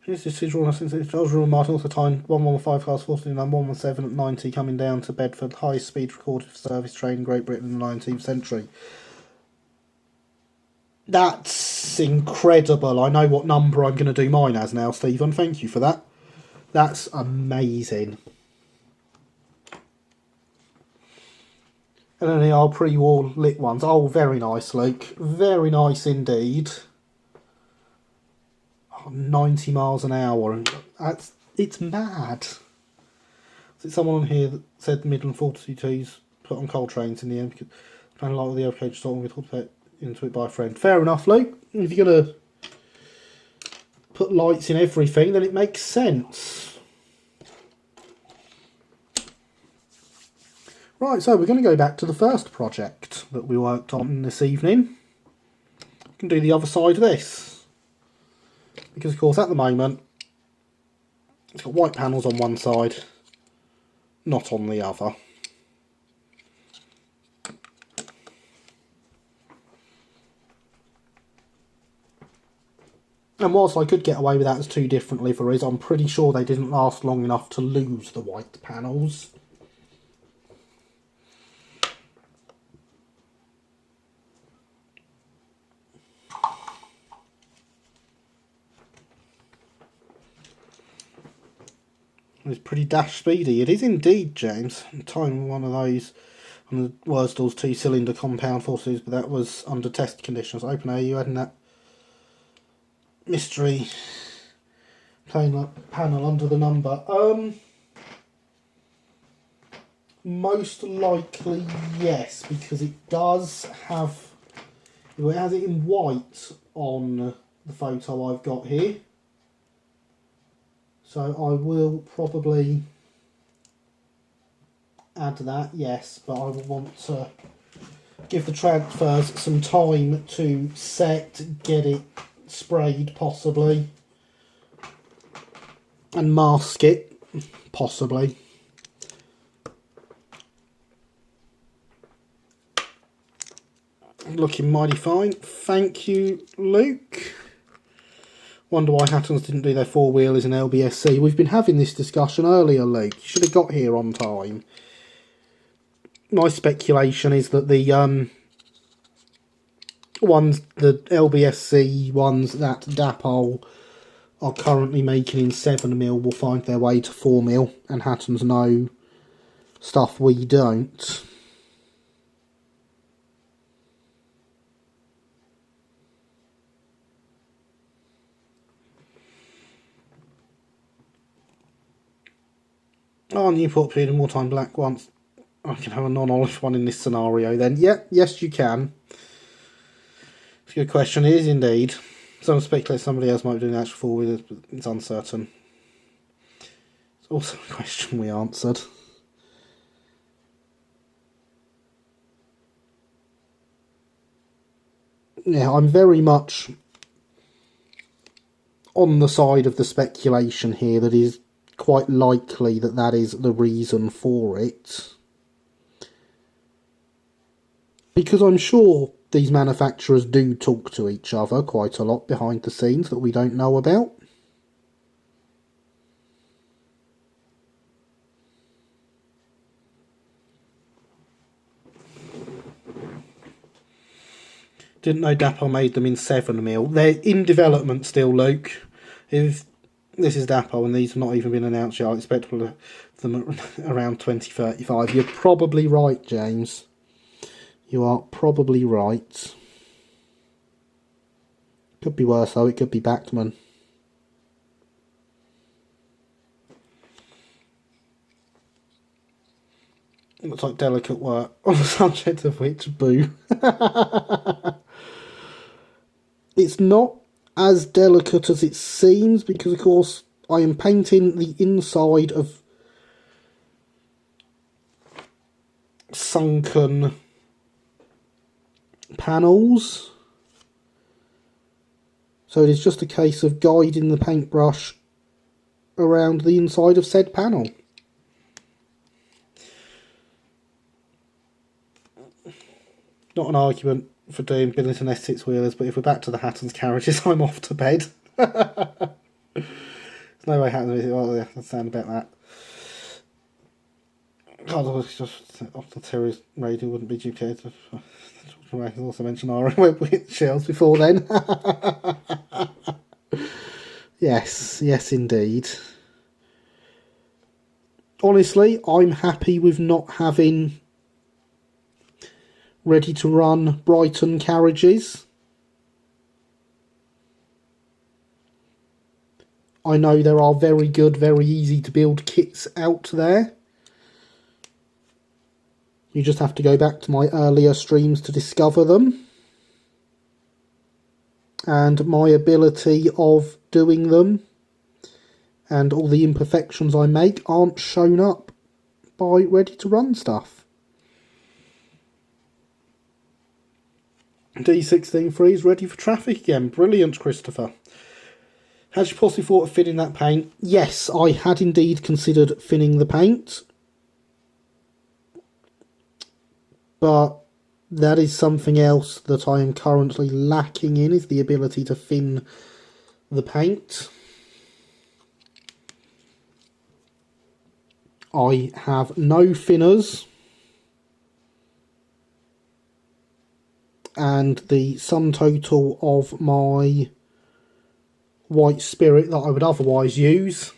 Here's this visual since it's Royal Martin, also time 115 cars 14 and 117 at 90 coming down to Bedford. Highest speed recorded for service train in Great Britain in the 19th century. That's incredible. I know what number I'm going to do mine as now, Stephen. Thank you for that. That's amazing. And then our pre-war lit ones. Oh, very nice, Luke. Very nice indeed. 90 miles an hour. It's mad. Is it someone on here that said Midland 42s put on coal trains in the end? Because a lot of the OK just thought we talked about into it by a friend. Fair enough, Luke. If you're going to put lights in everything, then it makes sense. Right, so we're going to go back to the first project that we worked on this evening. We can do the other side of this. Because, of course, at the moment, it's got white panels on one side, not on the other. And whilst I could get away with that as 2 different liveries, I'm pretty sure they didn't last long enough to lose the white panels. It's pretty dash speedy. It is indeed, James. Time one of those on the Wurzdal's 2-cylinder compound forces, but that was under test conditions. Open air, you hadn't that mystery panel under the number. Most likely yes, because it does have, it has it in white on the photo I've got here. So I will probably add that, yes, but I will want to give the transfers some time to set, get it sprayed possibly, and mask it possibly. Looking mighty fine. Thank you, Luke. Wonder why Hattons didn't do their four-wheelers in LBSC. We've been having this discussion earlier, Luke. You should have got here on time. My speculation is that the LBSC ones that Dapol are currently making in 7mm will find their way to 4mm, and Hattons know stuff we don't. Oh, Newport appeared in Wartime Black once. I can have a non-olive one in this scenario then. Yeah, yes you can. It's a good question. It is indeed. Some speculate somebody else might be doing the actual four-wheelers, but it's uncertain. It's also a question we answered. Yeah, I'm very much on the side of the speculation here that is quite likely that that is the reason for it. Because I'm sure these manufacturers do talk to each other quite a lot behind the scenes that we don't know about. Didn't know Dapol made them in 7mm. They're in development still, Luke. If this is Dapol and these have not even been announced yet, I expect them around 2035. You're probably right, James. You are probably right. Could be worse though, it could be Bachmann. It looks like delicate work, on the subject of which, boo. It's not as delicate as it seems, because of course I am painting the inside of sunken panels, so it is just a case of guiding the paintbrush around the inside of said panel. Not an argument for doing Billington S6 wheelers, but if we're back to the Hattons carriages, I'm off to bed. There's no way Hattons, well, yeah, let's sound about that. God, I was just off the Terrier's radio wouldn't be duplicated. I can also mention our web shells before then. Yes, yes indeed. Honestly, I'm happy with not having ready to run Brighton carriages. I know there are very good, very easy to build kits out there. You just have to go back to my earlier streams to discover them. And my ability of doing them and all the imperfections I make aren't shown up by ready to run stuff. D16 freeze ready for traffic again. Brilliant, Christopher. Had you possibly thought of thinning that paint? Yes, I had indeed considered thinning the paint. But that is something else that I am currently lacking in, is the ability to thin the paint. I have no thinners. And the sum total of my white spirit that I would otherwise use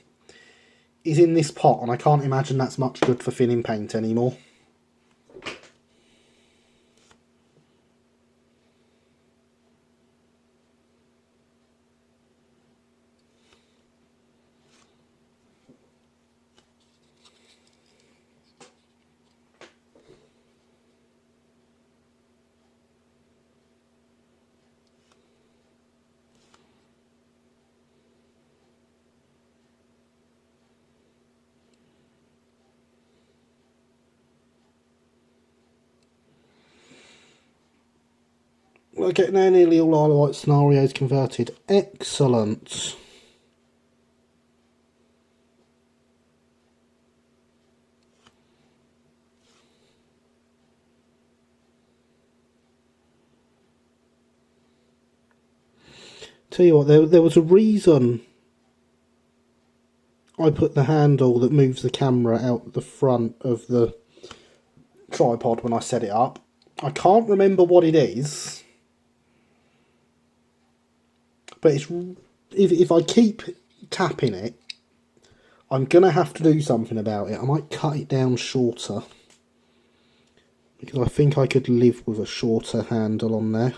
is in this pot, and I can't imagine that's much good for thinning paint anymore. We're getting now nearly all our light scenarios converted. Excellent. Tell you what, there was a reason I put the handle that moves the camera out the front of the tripod when I set it up. I can't remember what it is, but it's if I keep tapping it, I'm gonna have to do something about it. I might cut it down shorter, because I think I could live with a shorter handle on there.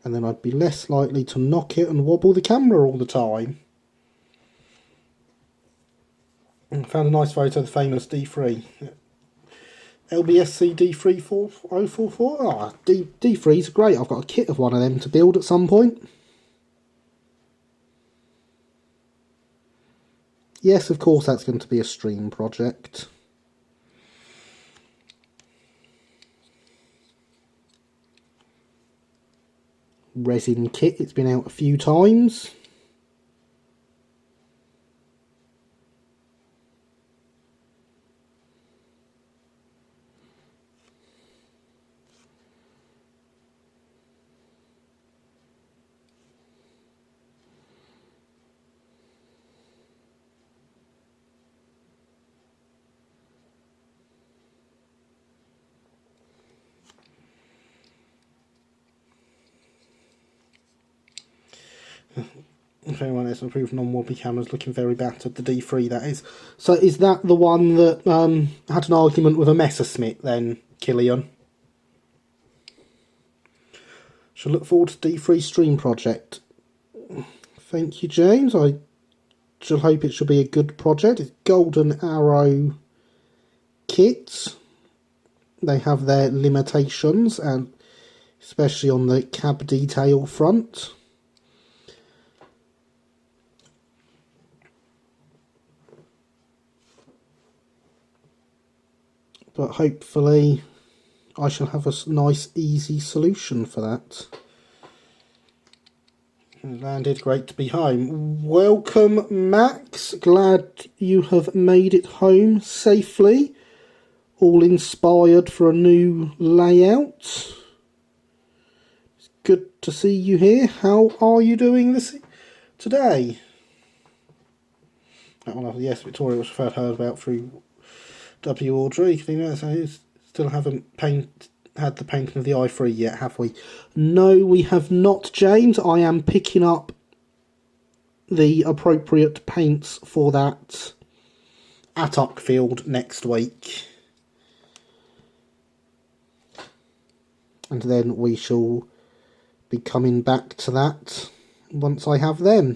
And then I'd be less likely to knock it and wobble the camera all the time. I found a nice photo of the famous D3. LBSC D34044. Ah, D3s are great. I've got a kit of one of them to build at some point. Yes, of course that's going to be a stream project. Resin kit, it's been out a few times. If anyone has improved non-wobbly cameras, looking very battered. The D3, that is. So is that the one that had an argument with a Messerschmitt then, Killian? Shall look forward to D3 stream project. Thank you, James. I shall hope it shall be a good project. It's Golden Arrow kits. They have their limitations, and especially on the cab detail front. But hopefully I shall have a nice, easy solution for that. Landed, great to be home. Welcome, Max. Glad you have made it home safely. All inspired for a new layout. It's good to see you here. How are you doing today? That one, yes, Victoria, which I've heard about through W. Audrey. Can you notice I still haven't had the painting of the i3 yet, have we? No, we have not, James. I am picking up the appropriate paints for that at Uckfield next week. And then we shall be coming back to that once I have them.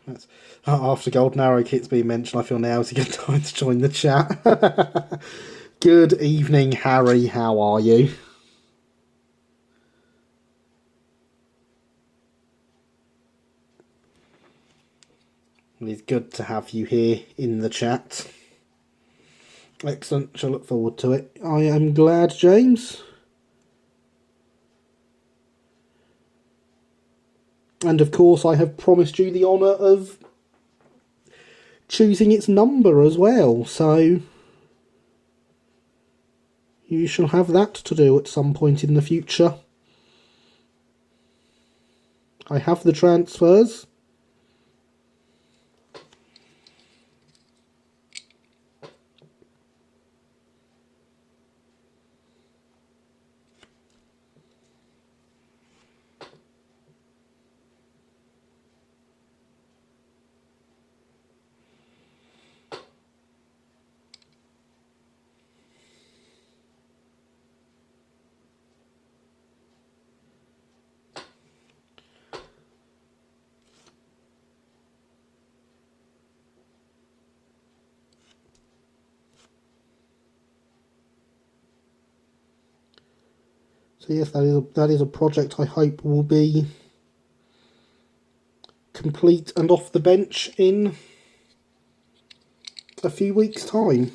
That's, after Golden Arrow kit's been mentioned, I feel now is a good time to join the chat. Good evening, Harry. How are you? It's good to have you here in the chat. Excellent. Shall look forward to it. I am glad, James. And of course I have promised you the honour of choosing its number as well, so you shall have that to do at some point in the future. I have the transfers. So yes, that is a project I hope will be complete and off the bench in a few weeks' time.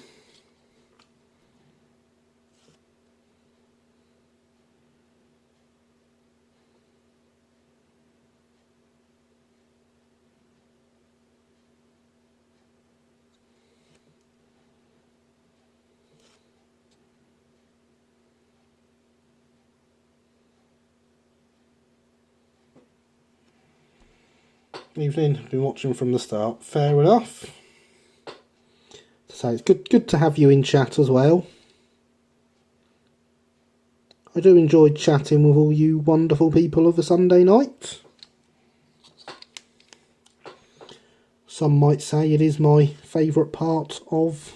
Evening, I've been watching from the start. Fair enough. So it's good to have you in chat as well. I do enjoy chatting with all you wonderful people of a Sunday night. Some might say it is my favourite part of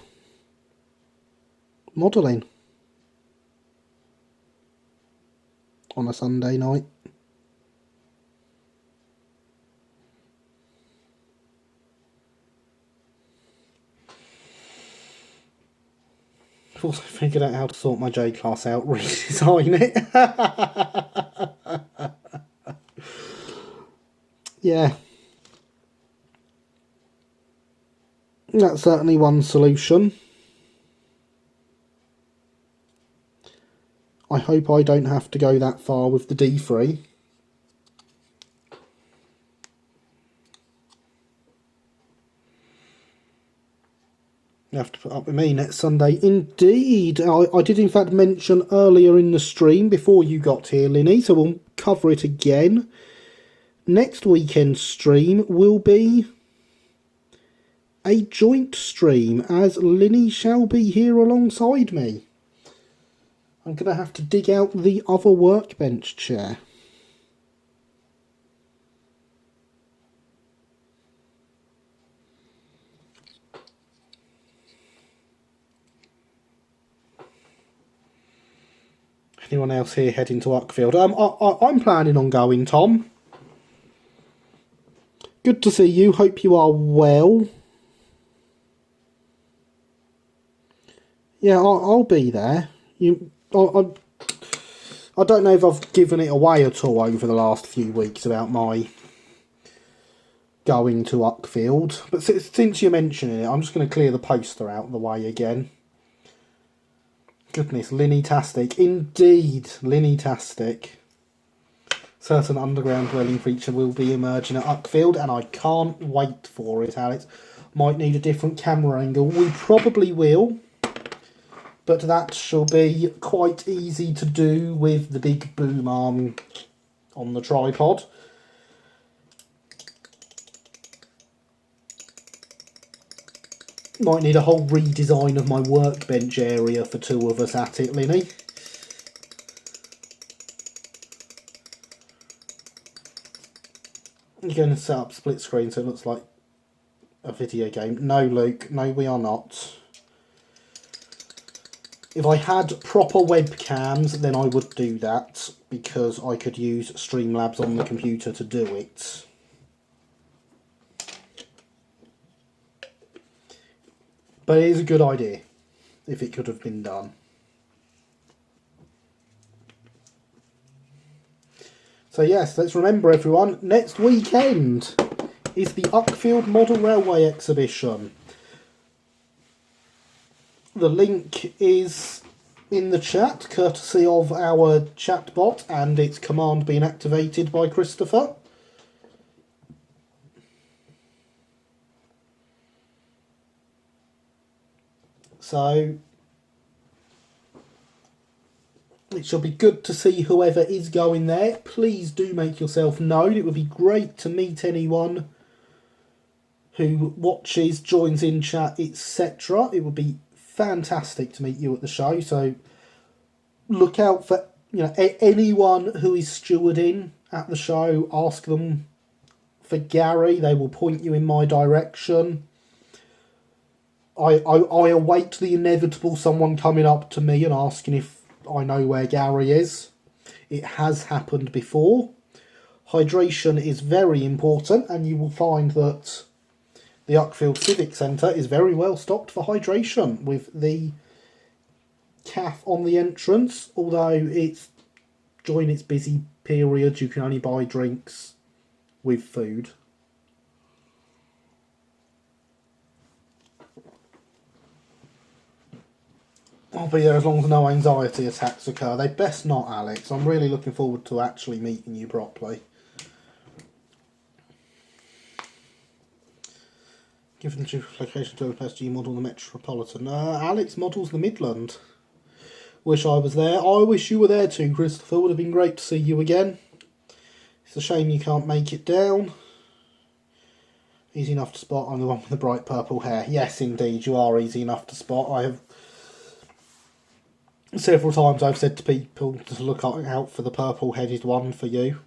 modelling on a Sunday night. I've also figured out how to sort my J-class out, redesign it. Yeah. That's certainly one solution. I hope I don't have to go that far with the D3. You have to put up with me next Sunday. Indeed. I did in fact mention earlier in the stream before you got here, Linny, so we'll cover it again. Next weekend's stream will be a joint stream, as Linny shall be here alongside me. I'm going to have to dig out the other workbench chair. Anyone else here heading to Uckfield? I'm planning on going, Tom. Good to see you. Hope you are well. Yeah, I'll be there. I don't know if I've given it away at all over the last few weeks about my going to Uckfield, but since you're mentioning it, I'm just going to clear the poster out of the way again. Goodness, Linny-tastic. Indeed, Linny-tastic. Certain underground dwelling creature will be emerging at Uckfield, and I can't wait for it, Alex. Might need a different camera angle. We probably will, but that shall be quite easy to do with the big boom arm on the tripod. Might need a whole redesign of my workbench area for two of us at it, Linny. You're going to set up split screen so it looks like a video game. No, Luke. No, we are not. If I had proper webcams, then I would do that, because I could use Streamlabs on the computer to do it. But it is a good idea, if it could have been done. So yes, let's remember everyone, next weekend is the Uckfield Model Railway Exhibition. The link is in the chat, courtesy of our chatbot, and its command being activated by Christopher. So it shall be good to see whoever is going there. Please do make yourself known. It would be great to meet anyone who watches, joins in chat, etc. It would be fantastic to meet you at the show. So look out for anyone who is stewarding at the show. Ask them for Gary. They will point you in my direction. I await the inevitable someone coming up to me and asking if I know where Gary is. It has happened before. Hydration is very important, and you will find that the Uckfield Civic Centre is very well stocked for hydration, with the calf on the entrance, although it's during its busy period, you can only buy drinks with food. I'll be there as long as no anxiety attacks occur. They best not, Alex. I'm really looking forward to actually meeting you properly. Given the location to the you model the Metropolitan. Alex models the Midland. Wish I was there. I wish you were there too, Christopher. Would have been great to see you again. It's a shame you can't make it down. Easy enough to spot. I'm the one with the bright purple hair. Yes, indeed, you are easy enough to spot. I have several times I've said to people to look out for the purple-headed one for you.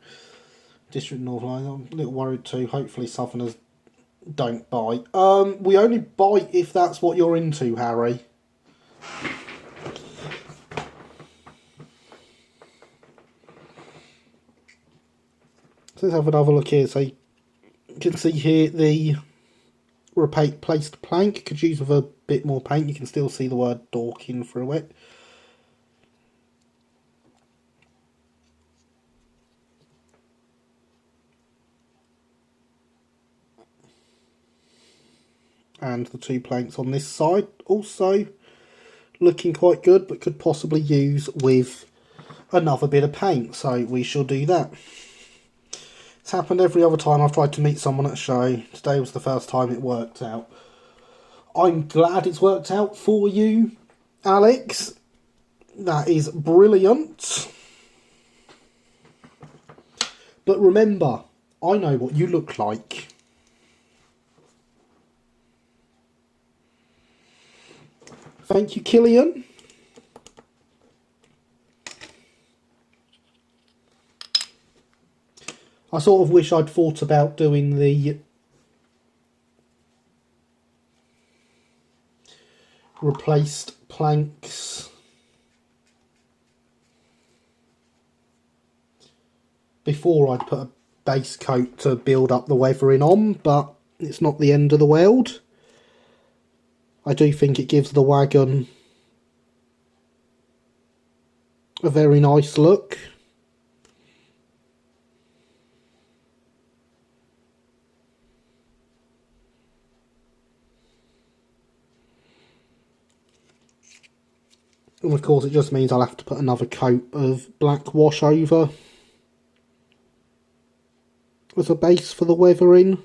District North Line. I'm a little worried too. Hopefully Southerners don't bite. We only bite if that's what you're into, Harry. So let's have another look here. So you can see here the replaced plank. Could use with a bit more paint. You can still see the word Dorking through it. And the two planks on this side also looking quite good, but could possibly use with another bit of paint, so we shall do that. It's happened every other time I've tried to meet someone at a show. Today was the first time it worked out. I'm glad it's worked out for you, Alex. That is brilliant. But remember, I know what you look like. Thank you, Killian. I sort of wish I'd thought about doing the replaced planks before I'd put a base coat to build up the weathering on, but it's not the end of the world. I do think it gives the wagon a very nice look. And of course it just means I'll have to put another coat of black wash over as a base for the weathering,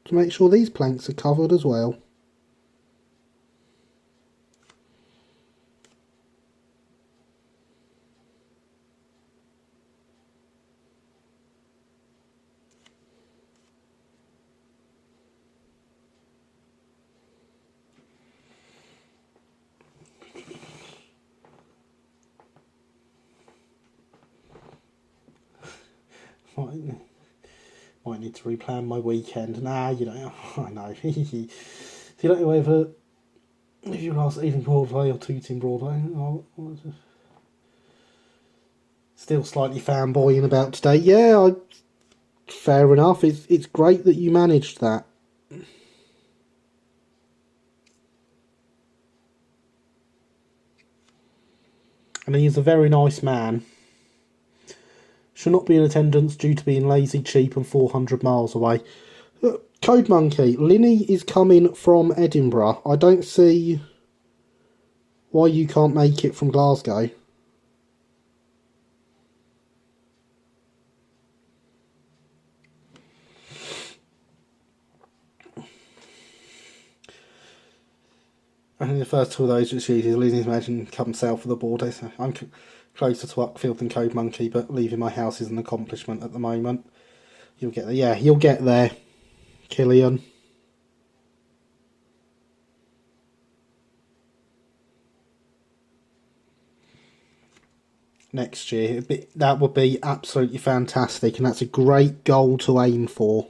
to make sure these planks are covered as well. Might need to replan my weekend. Nah, you know, I know. So you don't know whether if you class eating Broadway or tooting Broadway. Still slightly fanboying about today. Yeah, fair enough. It's great that you managed that. And he's a very nice man. Shall not be in attendance due to being lazy, cheap and 400 miles away. Code Monkey, Linny is coming from Edinburgh. I don't see why you can't make it from Glasgow. I think the first two of those which uses Linny's Imagine come south of the border. So I'm closer to Uckfield than Code Monkey, but leaving my house is an accomplishment at the moment. You'll get there. Yeah, you'll get there, Killian. Next year, that would be absolutely fantastic, and that's a great goal to aim for.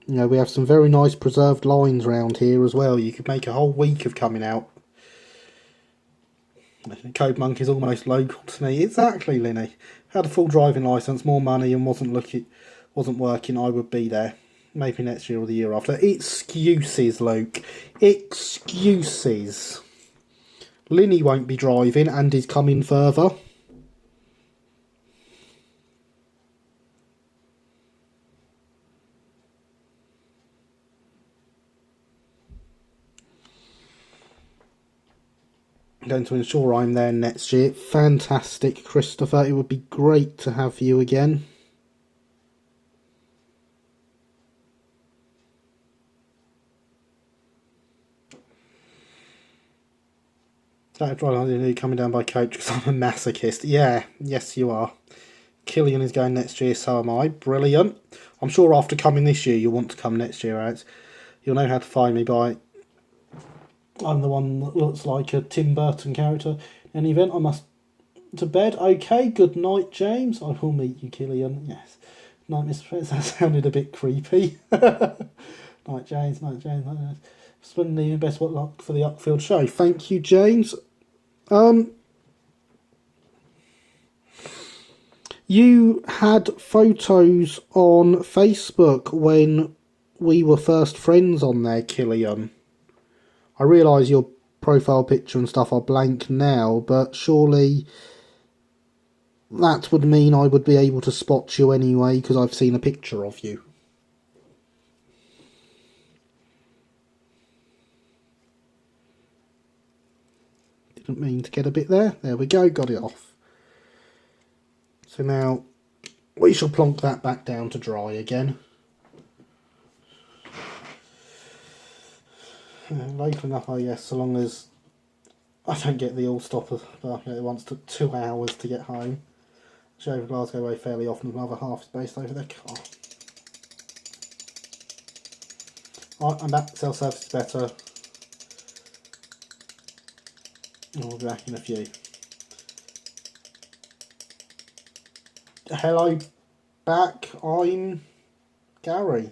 You know, we have some very nice preserved lines round here as well. You could make a whole week of coming out. Code Monkey's almost local to me. Exactly, Linny. Had a full driving licence, more money, and wasn't working, I would be there. Maybe next year or the year after. Excuses, Luke. Excuses. Linny won't be driving and is coming further. Going to ensure I'm there next year. Fantastic, Christopher. It would be great to have you again. That drive coming down by coach because I'm a masochist. Yeah, yes you are. Killian is going next year, so am I. Brilliant. I'm sure after coming this year, you'll want to come next year, Alex. You'll know how to find me by... I'm the one that looks like a Tim Burton character. In any event, I must to bed. Okay, good night, James. I will meet you, Killian. Yes. Night, Mr. Prince. That sounded a bit creepy. Night, James. Night, James. Night, James. Spend the evening. Best of luck for the Uckfield show. Thank you, James. You had photos on Facebook when we were first friends on there, Killian. I realise your profile picture and stuff are blank now, but surely that would mean I would be able to spot you anyway, because I've seen a picture of you. Didn't mean to get a bit there. There we go, got it off. So now we shall plonk that back down to dry again. Local enough, oh yes, so long as I don't get the all-stopper. Well, it once took 2 hours to get home. She over Glasgow way fairly often, and another half is based over their car. Right, I'm back. Self-service is better. I'll be back in a few. Hello, back. I'm Gary.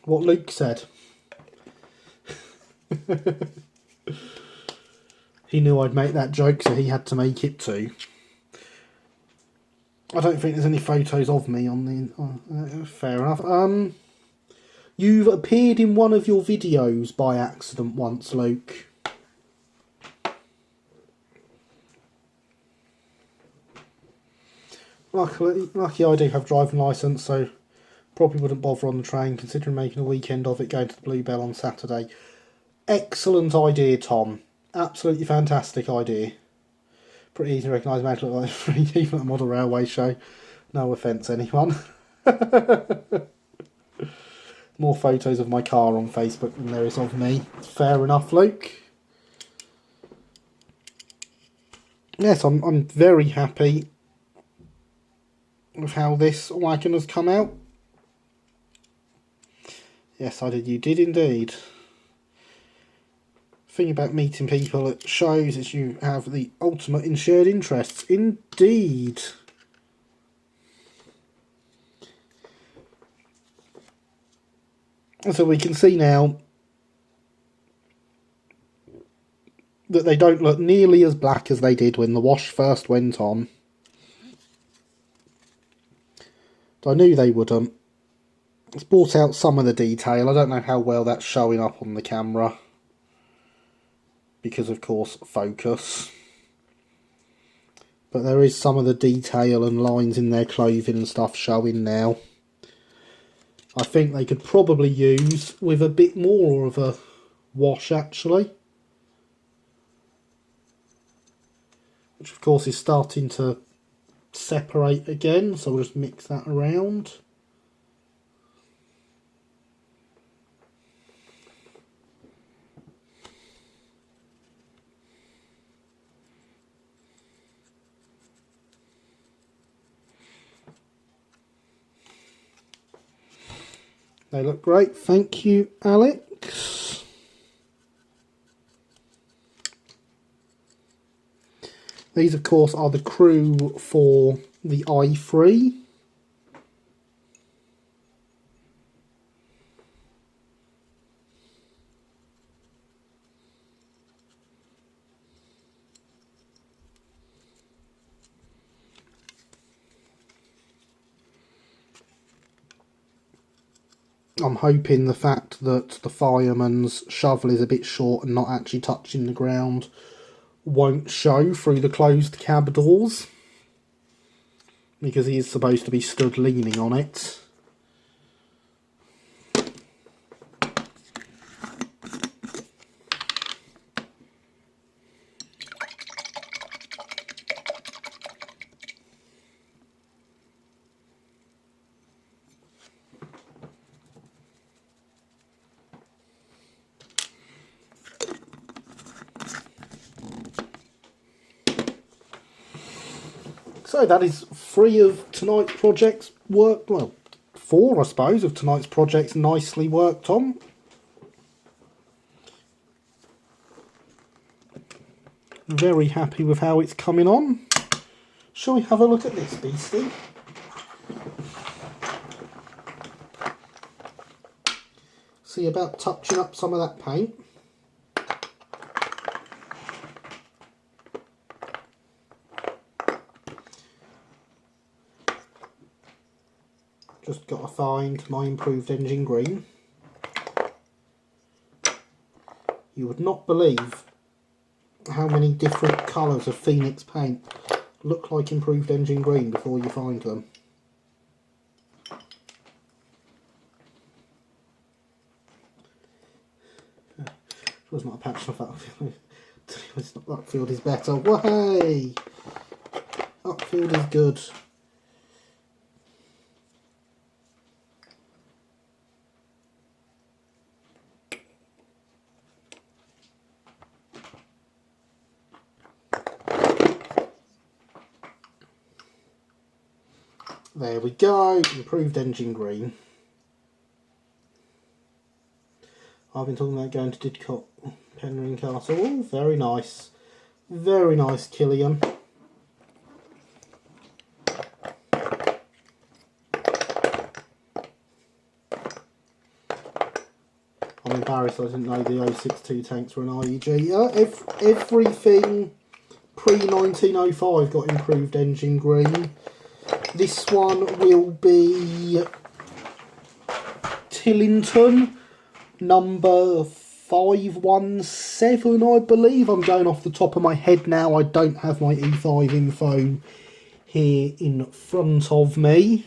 What Luke said. He knew I'd make that joke, so he had to make it too. I don't think there's any photos of me on the... fair enough. You've appeared in one of your videos by accident once, Luke. Lucky I do have driving licence, so probably wouldn't bother on the train, considering making a weekend of it, going to the Bluebell on Saturday. Excellent idea, Tom. Absolutely fantastic idea. Pretty easy to recognise, man, look like 3 people at a model railway show. No offence, anyone. More photos of my car on Facebook than there is of me. Fair enough, Luke. Yes, I'm very happy with how this wagon has come out. Yes, I did. You did indeed. Thing about meeting people at shows is you have the ultimate in shared interests. Indeed. And so we can see now that they don't look nearly as black as they did when the wash first went on. I knew they wouldn't. It's brought out some of the detail. I don't know how well that's showing up on the camera. Because, of course, focus. But there is some of the detail and lines in their clothing and stuff showing now. I think they could probably use with a bit more of a wash, actually. Which, of course, is starting to separate again. So we'll just mix that around. They look great. Thank you, Alex. These, of course, are the crew for the i3. I'm hoping the fact that the fireman's shovel is a bit short and not actually touching the ground won't show through the closed cab doors, because he is supposed to be stood leaning on it. So that is 3 of tonight's projects worked, well, 4 I suppose of tonight's projects nicely worked on. Very happy with how it's coming on. Shall we have a look at this beastie? See about touching up some of that paint. Just got to find my improved engine green. You would not believe how many different colours of Phoenix paint look like improved engine green before you find them. It was not a patch of Upfield. It's not Upfield is better. Way! Upfield is good. There we go, improved engine green. I've been talking about going to Didcot Penryn Castle. Oh, very nice. Very nice, Killian. I'm embarrassed I didn't know the 062 tanks were an IEG. Everything pre-1905 got improved engine green. This one will be Tillington, number 517, I believe. I'm going off the top of my head now. I don't have my E5 info here in front of me.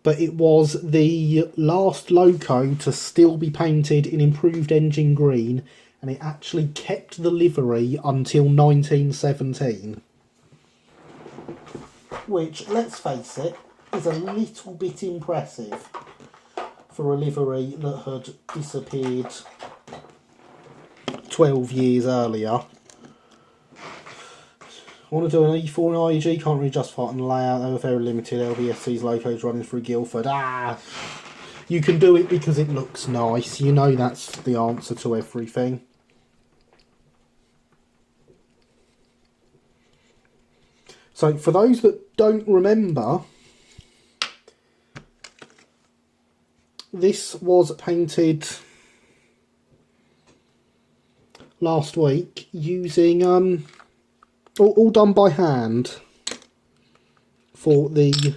But it was the last loco to still be painted in improved engine green, and it actually kept the livery until 1917. Which, let's face it, is a little bit impressive for a livery that had disappeared 12 years earlier. I want to do an E4 and IEG, can't really justify it on the layout. They were very limited. LBSC's locos running through Guildford. You can do it because it looks nice. You know that's the answer to everything. So for those that don't remember, this was painted last week using all done by hand for the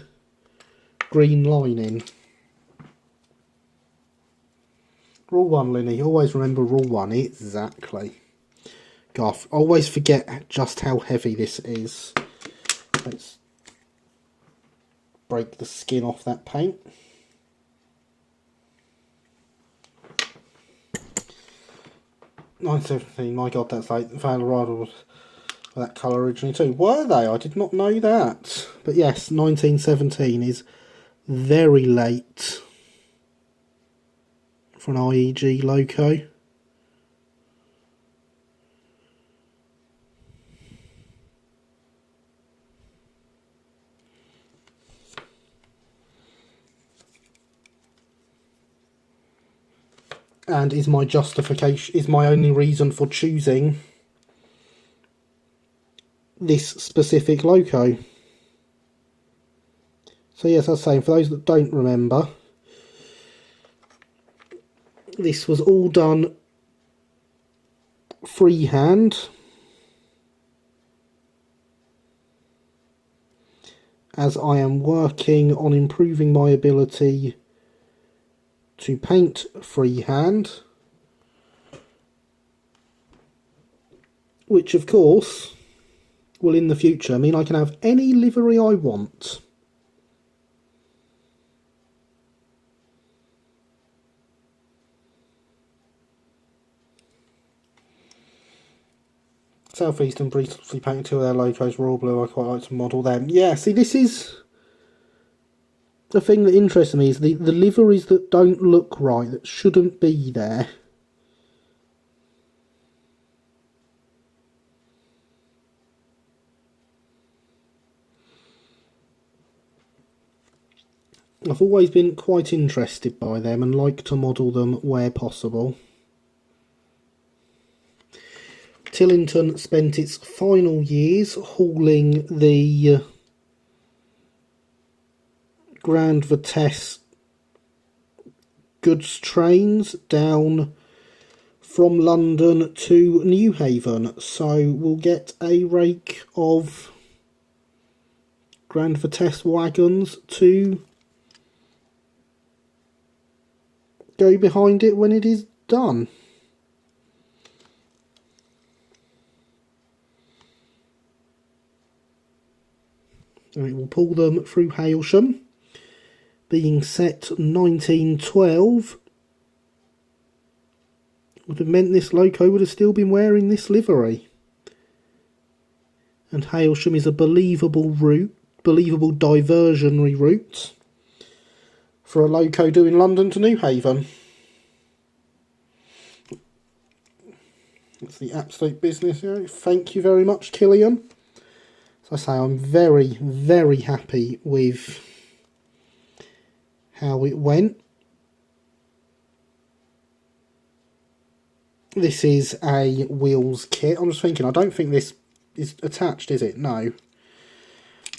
green lining. Rule 1, Linny. Always remember rule 1. Exactly. Gosh, always forget just how heavy this is. Let's break the skin off that paint. $9.17, my god, that's late. The Vale Rider was that colour originally too. Were they? I did not know that. But yes, 1917 is very late for an IEG loco. And is my justification, is my only reason for choosing this specific loco. So yes, I was saying, for those that don't remember, this was all done freehand, as I am working on improving my ability to paint freehand, which of course will in the future mean I can have any livery I want. South East and briefly painted two of their logos were all blue. I quite like to model them. Yeah, see, this is the thing that interests me, is the liveries that don't look right, that shouldn't be there. I've always been quite interested by them and like to model them where possible. Tillington spent its final years hauling the Grand Vitesse goods trains down from London to Newhaven, so we'll get a rake of Grand Vitesse wagons to go behind it when it is done. And it will pull them through Hailsham, being set 1912. Would have meant this loco would have still been wearing this livery. And Hailsham is a believable route, believable diversionary route for a loco doing London to Newhaven. That's the absolute business here. Thank you very much, Killian. As I say, I'm very, very happy with how it went. This is a wheels kit. I'm just thinking, I don't think this is attached, is it? No.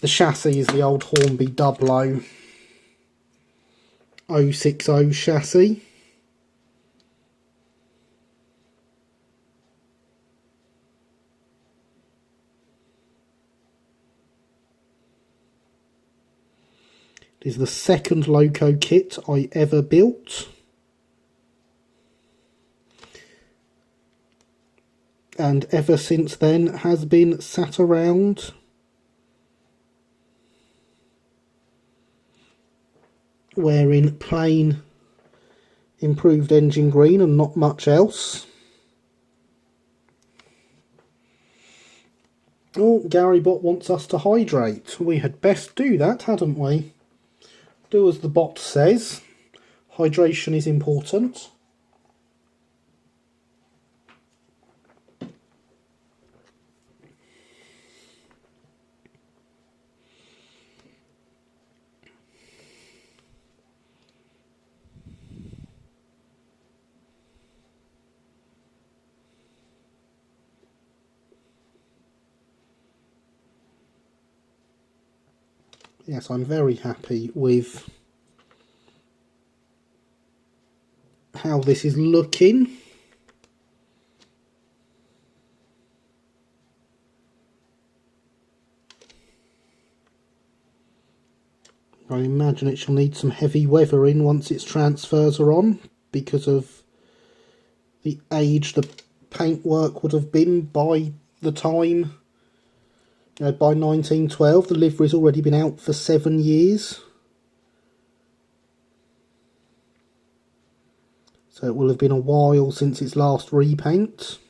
The chassis is the old Hornby 00060 chassis. It is the second loco kit I ever built. And ever since then has been sat around wearing plain improved engine green and not much else. Oh, Gary Bot wants us to hydrate. We had best do that, hadn't we? Do as the bot says. Hydration is important. Yes, I'm very happy with how this is looking. I imagine it shall need some heavy weathering once its transfers are on, because of the age the paintwork would have been by the time. By 1912, the livery's already been out for 7 years. So it will have been a while since its last repaint.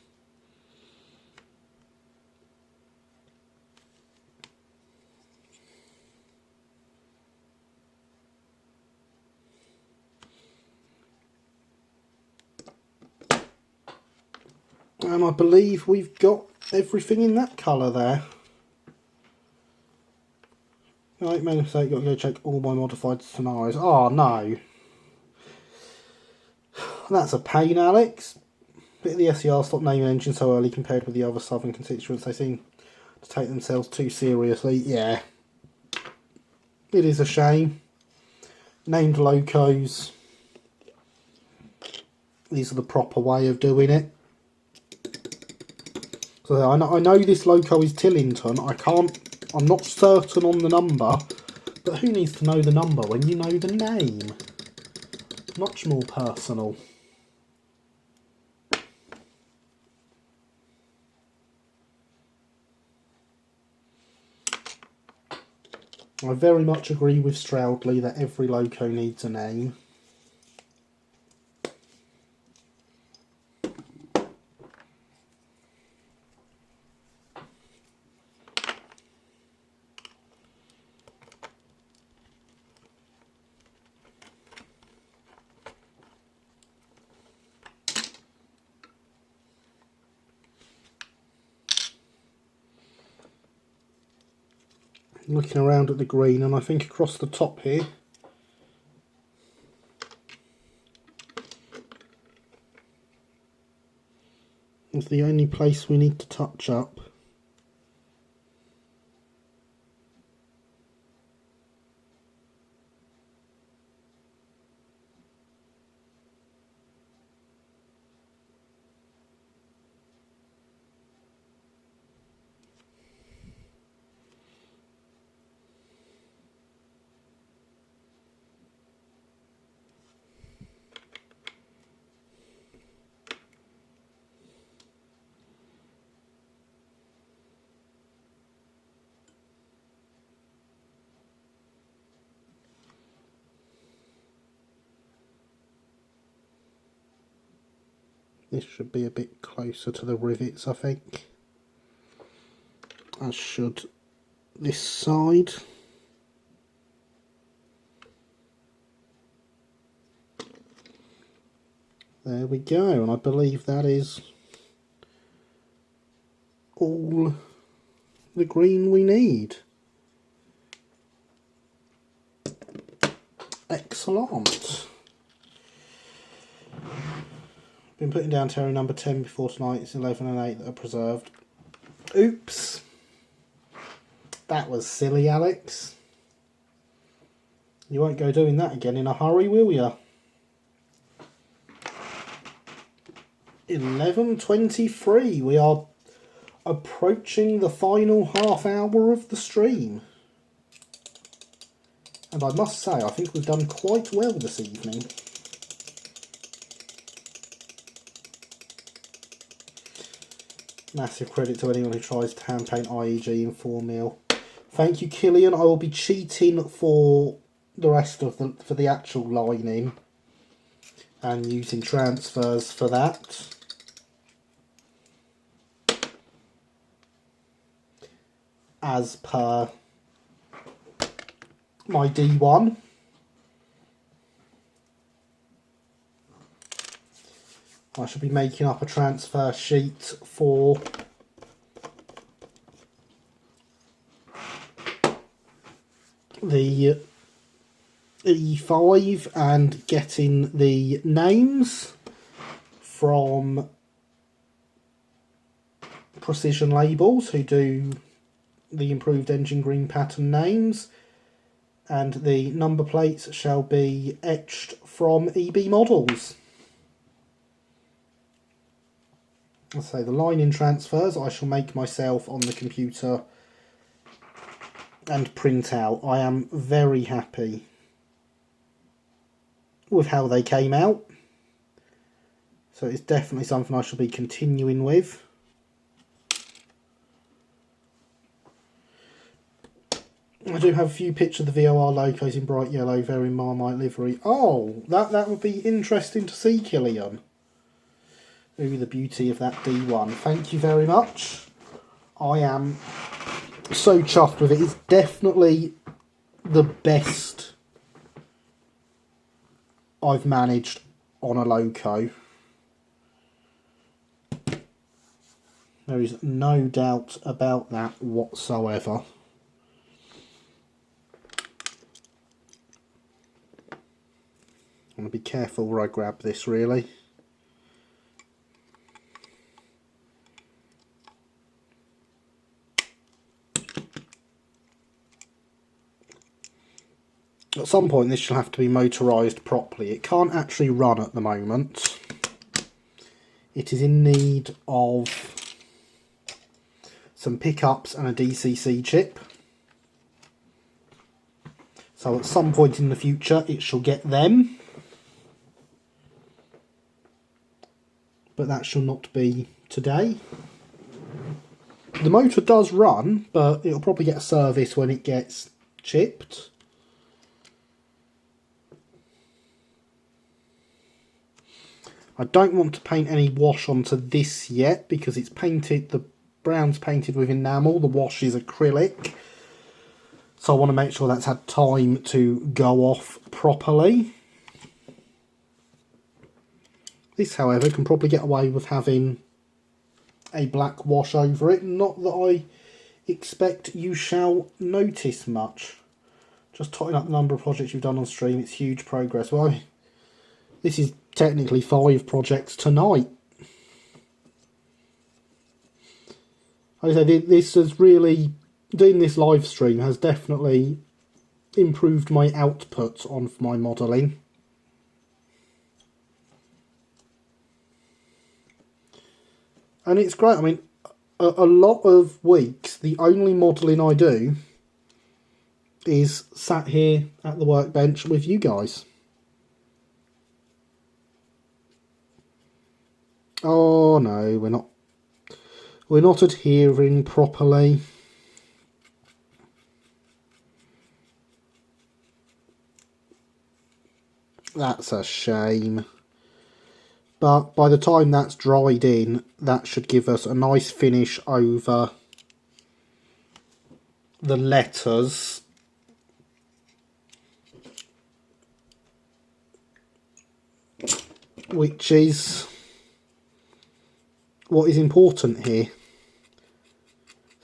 And I believe we've got everything in that colour there. Right, made a mistake, got to go check all my modified scenarios. Oh no. That's a pain, Alex. Bit of the SER stopped naming engines so early compared with the other southern constituents. They seem to take themselves too seriously. Yeah. It is a shame. Named locos. These are the proper way of doing it. So I know this loco is Tillington. I'm not certain on the number, but who needs to know the number when you know the name? Much more personal. I very much agree with Stroudley that every loco needs a name. Looking around at the green, and I think across the top here is the only place we need to touch up. This should be a bit closer to the rivets, I think, as should this side. There we go, and I believe that is all the green we need. Excellent. Been putting down terry number 10 before tonight. It's 11 and 8 that are preserved. Oops. That was silly, Alex. You won't go doing that again in a hurry, will you? 11:23. We are approaching the final half hour of the stream. And I must say, I think we've done quite well this evening. Massive credit to anyone who tries to hand paint IEG in 4 mil. Thank you, Killian. I will be cheating for the rest of for the actual lining and using transfers for that. As per my D1. I shall be making up a transfer sheet for the E5 and getting the names from Precision Labels, who do the improved engine green pattern names, and the number plates shall be etched from EB Models. I'll say the line-in transfers I shall make myself on the computer and print out. I am very happy with how they came out, so it's definitely something I shall be continuing with. I do have a few pictures of the VOR locos in bright yellow, very Marmite livery. Oh, that would be interesting to see, Killian. Ooh, the beauty of that D1. Thank you very much. I am so chuffed with it. It's definitely the best I've managed on a loco. There is no doubt about that whatsoever. I'm going to be careful where I grab this, really. At some point this shall have to be motorised properly. It can't actually run at the moment. It is in need of some pickups and a DCC chip. So at some point in the future it shall get them. but that shall not be today. The motor does run, but it'll probably get a service when it gets chipped. I don't want to paint any wash onto this yet because it's painted, the brown's painted with enamel, the wash is acrylic. So I want to make sure that's had time to go off properly. This, however, can probably get away with having a black wash over it. Not that I expect you shall notice much. Just totting up the number of projects you've done on stream, it's huge progress. Well, this is technically 5 projects tonight. Like I say, this has really, doing this live stream has definitely improved my output on my modelling. And it's great. I mean, a lot of weeks, the only modelling I do is sat here at the workbench with you guys. Oh no, we're not adhering properly. That's a shame. But by the time that's dried in, that should give us a nice finish over the letters. Which is what is important here.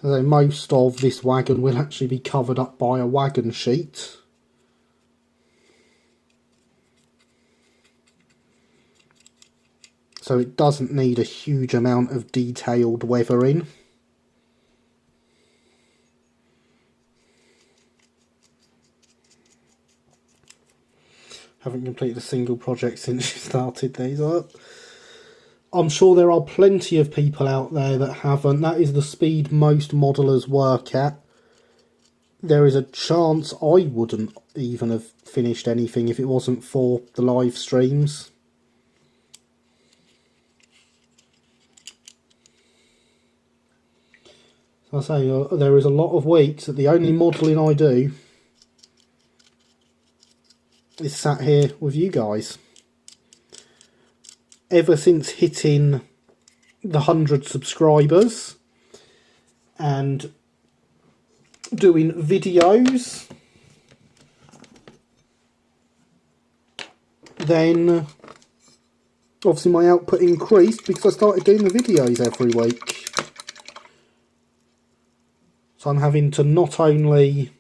So most of this wagon will actually be covered up by a wagon sheet. So it doesn't need a huge amount of detailed weathering. Haven't completed a single project since you started these up. I'm sure there are plenty of people out there that haven't. That is the speed most modelers work at. There is a chance I wouldn't even have finished anything if it wasn't for the live streams. I say, there is a lot of weeks that the only modelling I do is sat here with you guys. Ever since hitting the 100 subscribers and doing videos, then obviously my output increased because I started doing the videos every week. So I'm having to not only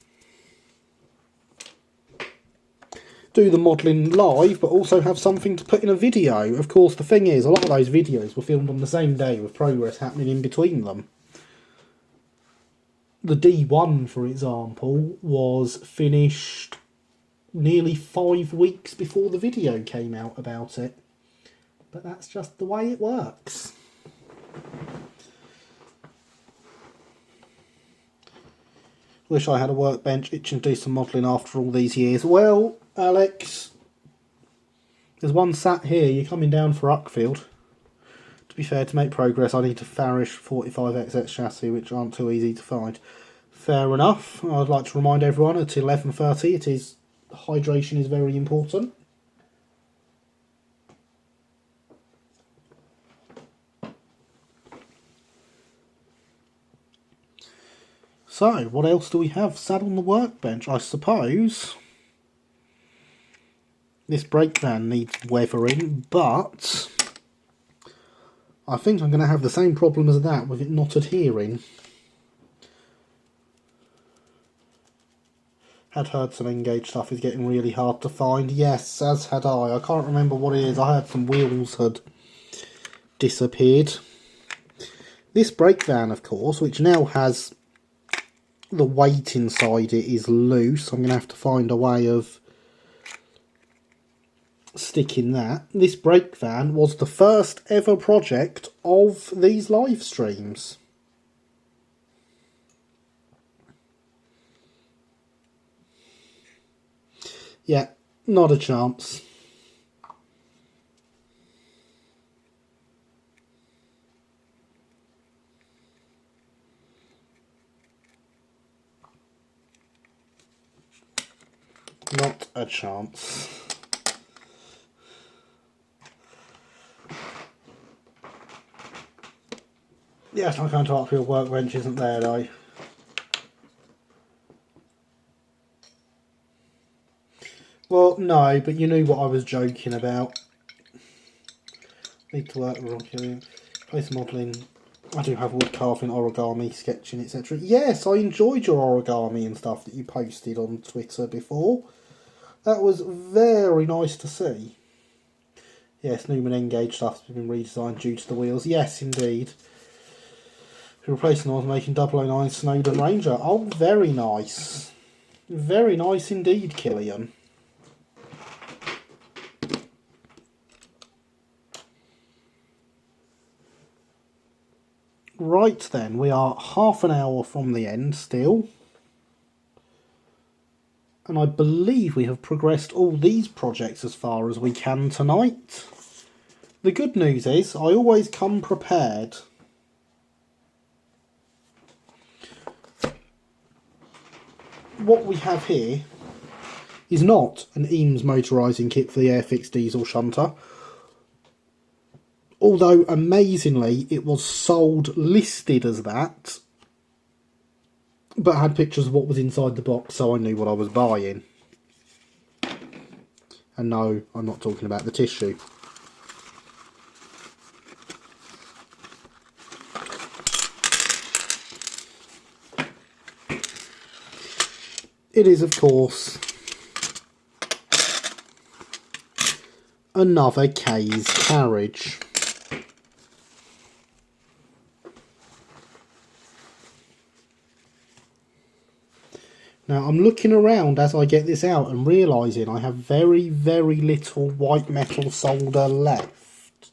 do the modelling live, but also have something to put in a video. Of course, the thing is, a lot of those videos were filmed on the same day with progress happening in between them. The D1, for example, was finished nearly 5 weeks before the video came out about it. But that's just the way it works. Wish I had a workbench itching to do some modelling after all these years. Well, Alex, there's one sat here. You're coming down for Uckfield. To be fair, to make progress, I need to Farish 45XX chassis, which aren't too easy to find. Fair enough. I'd like to remind everyone at 11:30, hydration is very important. So, what else do we have sat on the workbench? I suppose this brake van needs weathering, but I think I'm going to have the same problem as that with it not adhering. Had heard some Engage stuff is getting really hard to find. Yes, as had I. I can't remember what it is. I heard some wheels had disappeared. This brake van, of course, which now has the weight inside it is loose. I'm going to have to find a way of sticking that. This brake van was the first ever project of these live streams. Yeah, not a chance. a chance. Yes, my kind of Arkfield workbench isn't there though. Well, no, but you knew what I was joking about. Need to work with place modelling. I do have wood carving, origami, sketching, etc. Yes, I enjoyed your origami and stuff that you posted on Twitter before. That was very nice to see. Yes, Newman Engage stuff's been redesigned due to the wheels. Yes, indeed. Replacing those, making 009 Snowden Ranger. Oh, very nice. Very nice indeed, Killian. Right then, we are half an hour from the end still. And I believe we have progressed all these projects as far as we can tonight. The good news is, I always come prepared. What we have here is not an Eames motorising kit for the Airfix diesel shunter. Although, amazingly, it was sold listed as that, but had pictures of what was inside the box, so I knew what I was buying. And no, I'm not talking about the tissue. It is, of course, another Kay's carriage. Now, I'm looking around as I get this out and realising I have very, very little white metal solder left.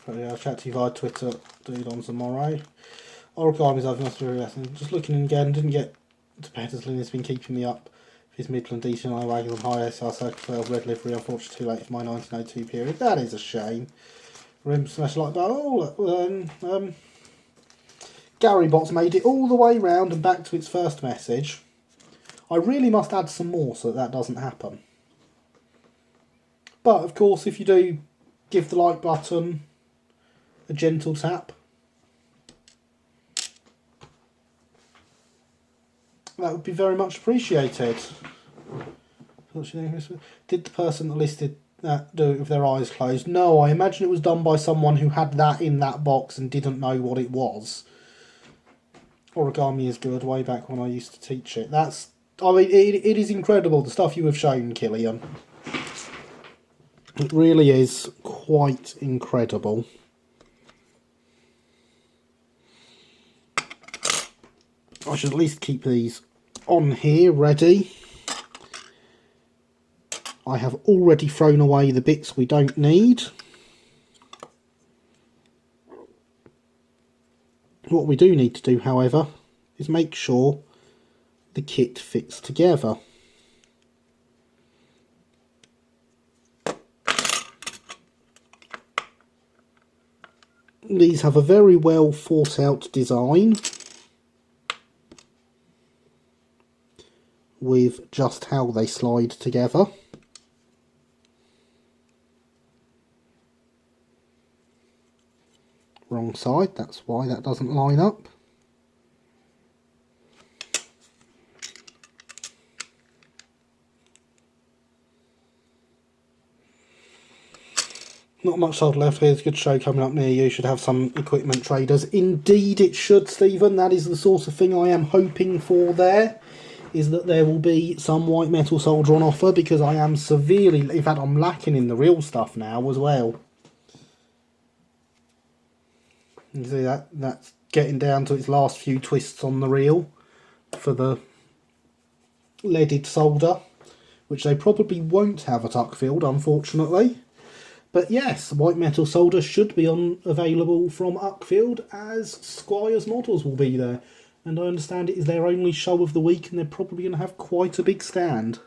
But yeah, I'll chat to you via Twitter, dude, on tomorrow. Origami's over must be interesting. Just looking again, didn't get to bed as Lynn has been keeping me up. His Midland decent eye wagon on high SR Circle 12 red livery, unfortunately too late for my 1902 period. That is a shame. Rim smash like that. Oh, Gary Bots made it all the way round and back to its first message. I really must add some more so that doesn't happen. But of course, if you do, give the like button a gentle tap. That would be very much appreciated. Did the person that listed that do it with their eyes closed? No, I imagine it was done by someone who had that in that box and didn't know what it was. Origami is good, way back when I used to teach it. I mean, it is incredible, the stuff you have shown, Killian. It really is quite incredible. I should at least keep these on here, ready. I have already thrown away the bits we don't need. What we do need to do, however, is make sure the kit fits together. These have a very well thought out design with just how they slide together. Wrong side, that's why that doesn't line up. Not much sold left here. There's a good show coming up near you. Should have some equipment traders. Indeed it should, Stephen. That is the sort of thing I am hoping for there. Is that there will be some white metal solder on offer, because I am severely... In fact, I'm lacking in the real stuff now as well. You see that's getting down to its last few twists on the reel for the leaded solder, which they probably won't have at Uckfield, unfortunately. But yes, white metal solder should be available from Uckfield, as Squire's Models will be there. And I understand it is their only show of the week, and they're probably going to have quite a big stand.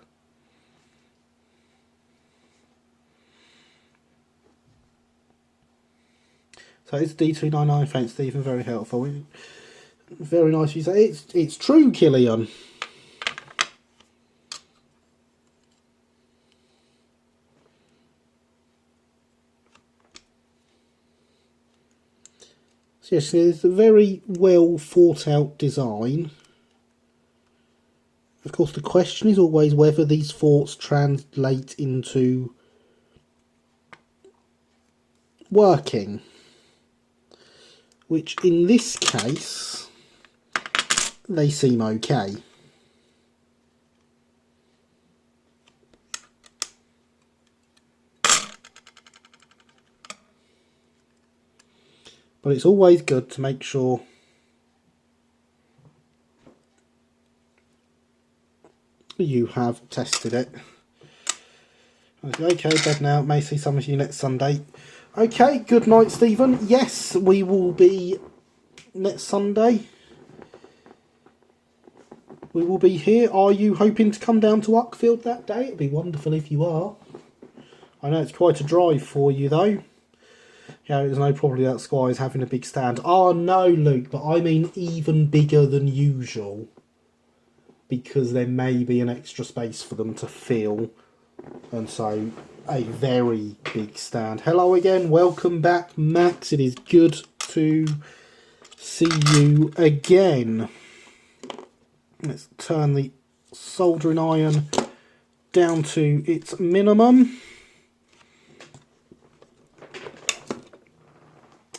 So it's D299, thanks Stephen, very helpful. Very nice you say. It's true, Killian. So yes, it's a very well thought out design. Of course, the question is always whether these thoughts translate into working, which in this case they seem okay. But it's always good to make sure you have tested it. Okay, bed now. May see some of you next Sunday. Okay, good night, Stephen. Yes, we will be next Sunday. We will be here. Are you hoping to come down to Uckfield that day? It'd be wonderful if you are. I know it's quite a drive for you, though. Yeah, there's no problem about Squires having a big stand. Oh, no, Luke, but I mean even bigger than usual. Because there may be an extra space for them to fill. And so, a very big stand. Hello again, welcome back, Max. It is good to see you again. Let's turn the soldering iron down to its minimum.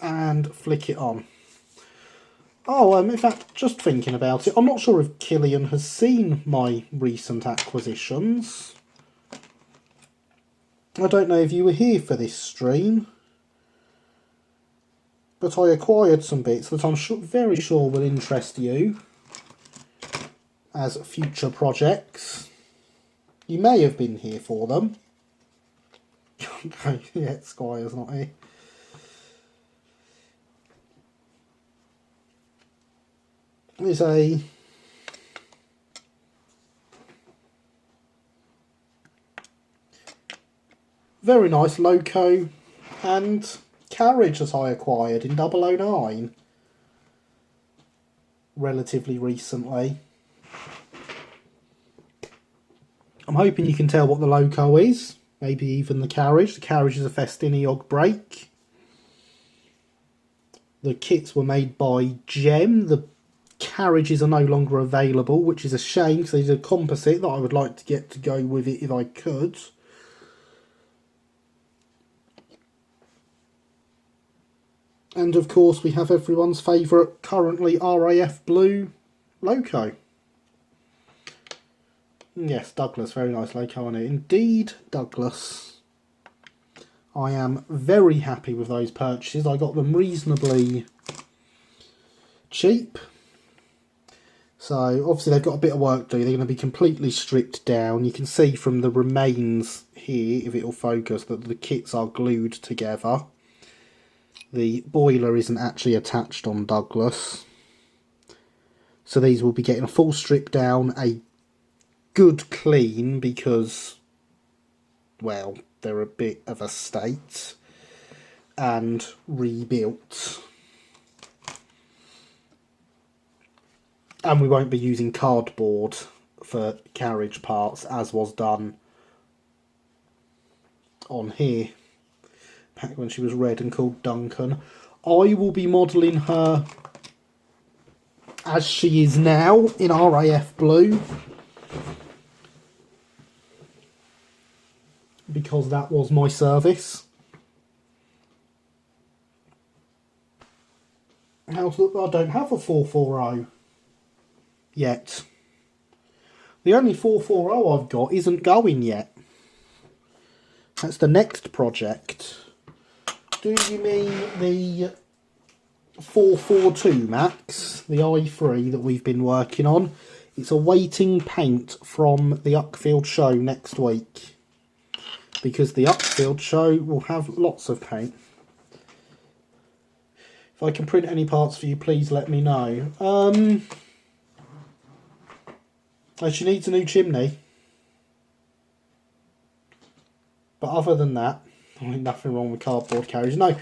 And flick it on. Oh, in fact, just thinking about it, I'm not sure if Killian has seen my recent acquisitions. I don't know if you were here for this stream, but I acquired some bits that I'm very sure will interest you as future projects. You may have been here for them. Yeah, Squire's not here. There's a very nice loco and carriage that I acquired in 009 relatively recently. I'm hoping you can tell what the loco is, maybe even the carriage. The carriage is a Festiniog brake. The kits were made by Gem. The carriages are no longer available, which is a shame because they did a composite that I would like to get to go with it if I could. And of course we have everyone's favourite currently RAF blue loco. Yes, Douglas, very nice loco on it. Indeed, Douglas. I am very happy with those purchases. I got them reasonably cheap. So obviously they've got a bit of work to do. They're going to be completely stripped down. You can see from the remains here, if it'll focus, that the kits are glued together. The boiler isn't actually attached on Douglas. So these will be getting a full strip down, a good clean because, well, they're a bit of a state, and rebuilt. And we won't be using cardboard for carriage parts as was done on here back when she was red and called Duncan. I will be modelling her as she is now in RAF blue, because that was my service. How's look, I don't have a 440 yet. The only 440 I've got isn't going yet. That's the next project. Do you mean the 442 Max, the i3 that we've been working on? It's awaiting paint from the Uckfield show next week, because the Uckfield show will have lots of paint. If I can print any parts for you, please let me know. She needs a new chimney. But other than that, nothing wrong with cardboard carriages. No,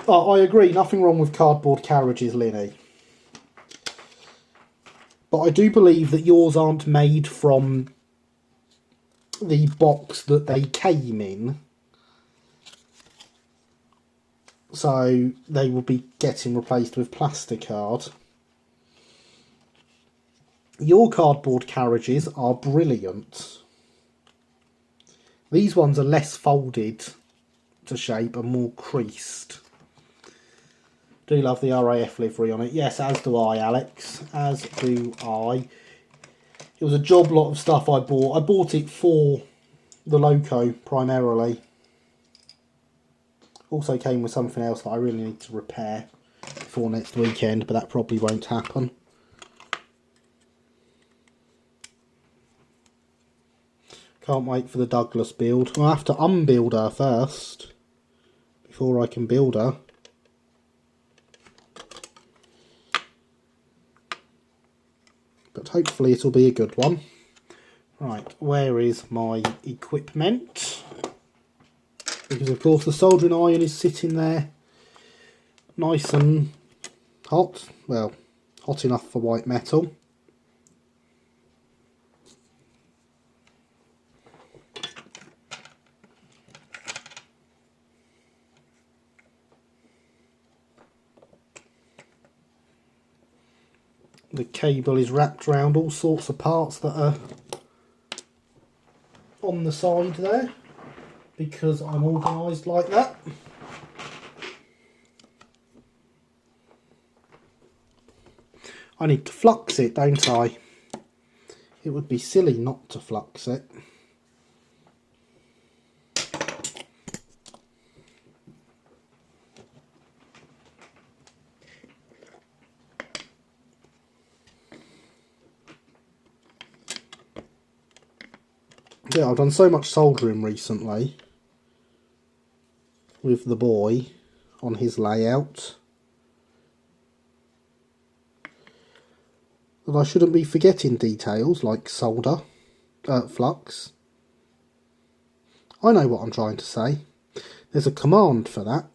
I agree, nothing wrong with cardboard carriages, Linny. But I do believe that yours aren't made from the box that they came in. So they will be getting replaced with plastic card. Your cardboard carriages are brilliant. These ones are less folded to shape and more creased. Do love the RAF livery on it. Yes, as do I, Alex. As do I. It was a job lot of stuff I bought. I bought it for the loco primarily. Also came with something else that I really need to repair before next weekend, but that probably won't happen. Can't wait for the Douglas build. I'll have to unbuild her first before I can build her. But hopefully it'll be a good one. Right, where is my equipment? Because of course the soldering iron is sitting there nice and hot. Well, hot enough for white metal. The cable is wrapped around all sorts of parts that are on the side there, because I'm organised like that. I need to flux it, don't I? It would be silly not to flux it. Yeah, I've done so much soldering recently with the boy on his layout that I shouldn't be forgetting details like solder, flux. I know what I'm trying to say. There's a command for that.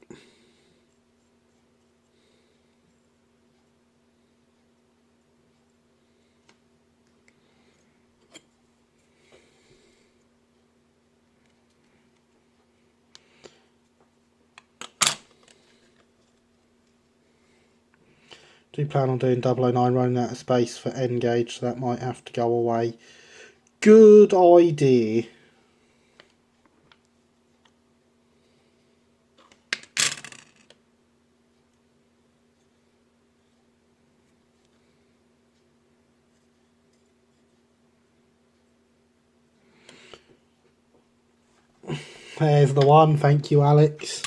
Do plan on doing 009 running out of space for N-gauge, so that might have to go away. Good idea. There's the one, thank you Alex.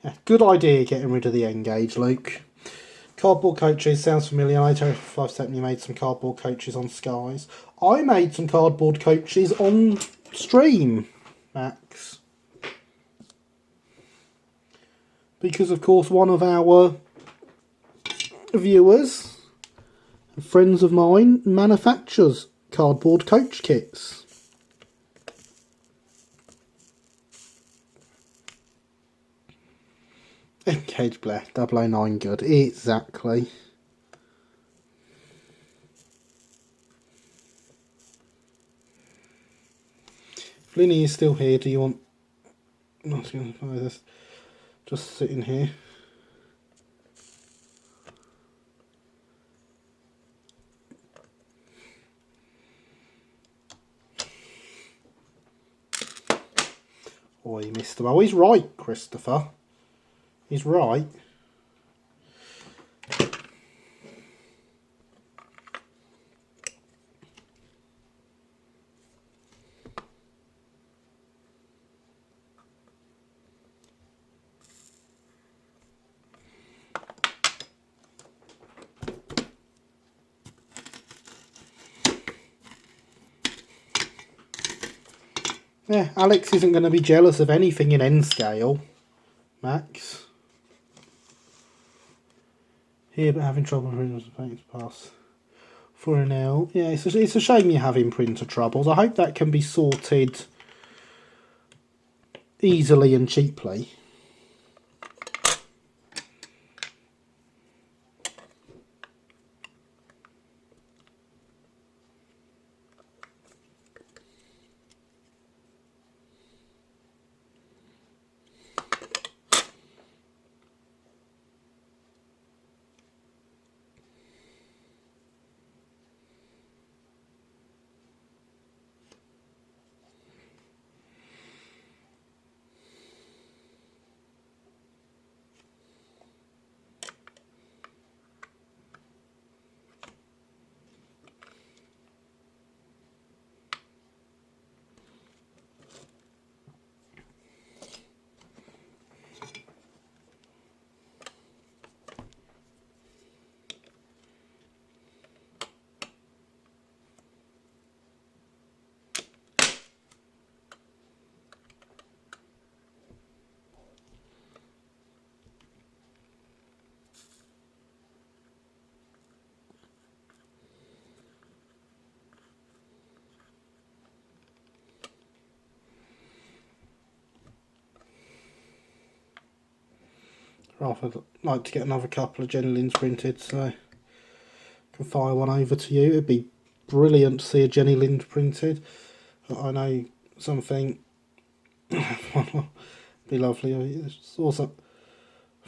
Yeah, good idea getting rid of the N-gauge, Luke. Cardboard coaches, sounds familiar. I know 5 you made some cardboard coaches on Skies. I made some cardboard coaches on stream, Max. Because of course one of our viewers, friends of mine, manufactures cardboard coach kits. Cage Blair, 009 good, exactly. If Linny is still here, do you want... Not going to buy this. Just sitting here. Oh, he missed him. Oh, he's right, Christopher. He's right. Yeah, Alex isn't going to be jealous of anything in N scale, Max. Here, but having trouble with the paint pass for now. Yeah, it's a shame you're having printer troubles. I hope that can be sorted easily and cheaply. rather like to get another couple of Jenny Linds printed, so I can fire one over to you. It'd be brilliant to see a Jenny Lind printed. I know something be lovely. It's also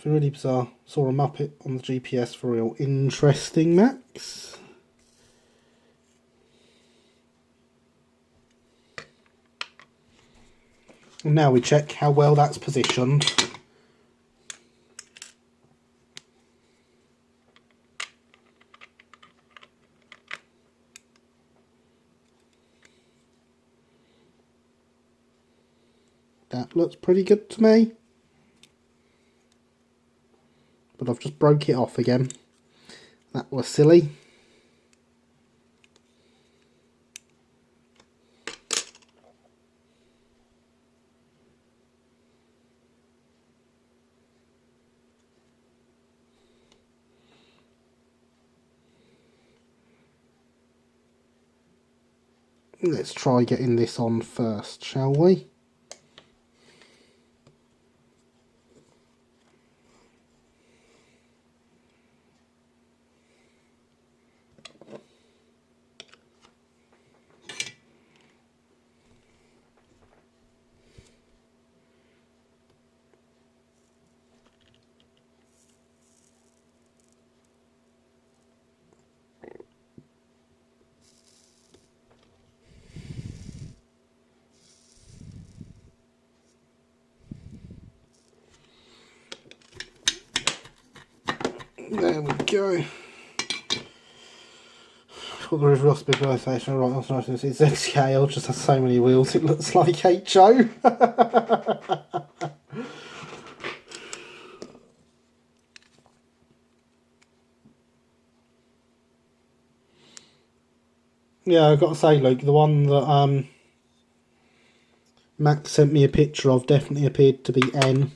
really bizarre. Saw a Muppet on the GPS for real. Interesting, Max. And now we check how well that's positioned. That looks pretty good to me. But I've just broke it off again. That was silly. Let's try getting this on first, shall we? There we go. What the River Ross Big Station, right? That's nice. It's ZScale, just has so many wheels. It looks like HO. Yeah, I've got to say, Luke, the one that Max sent me a picture of definitely appeared to be N.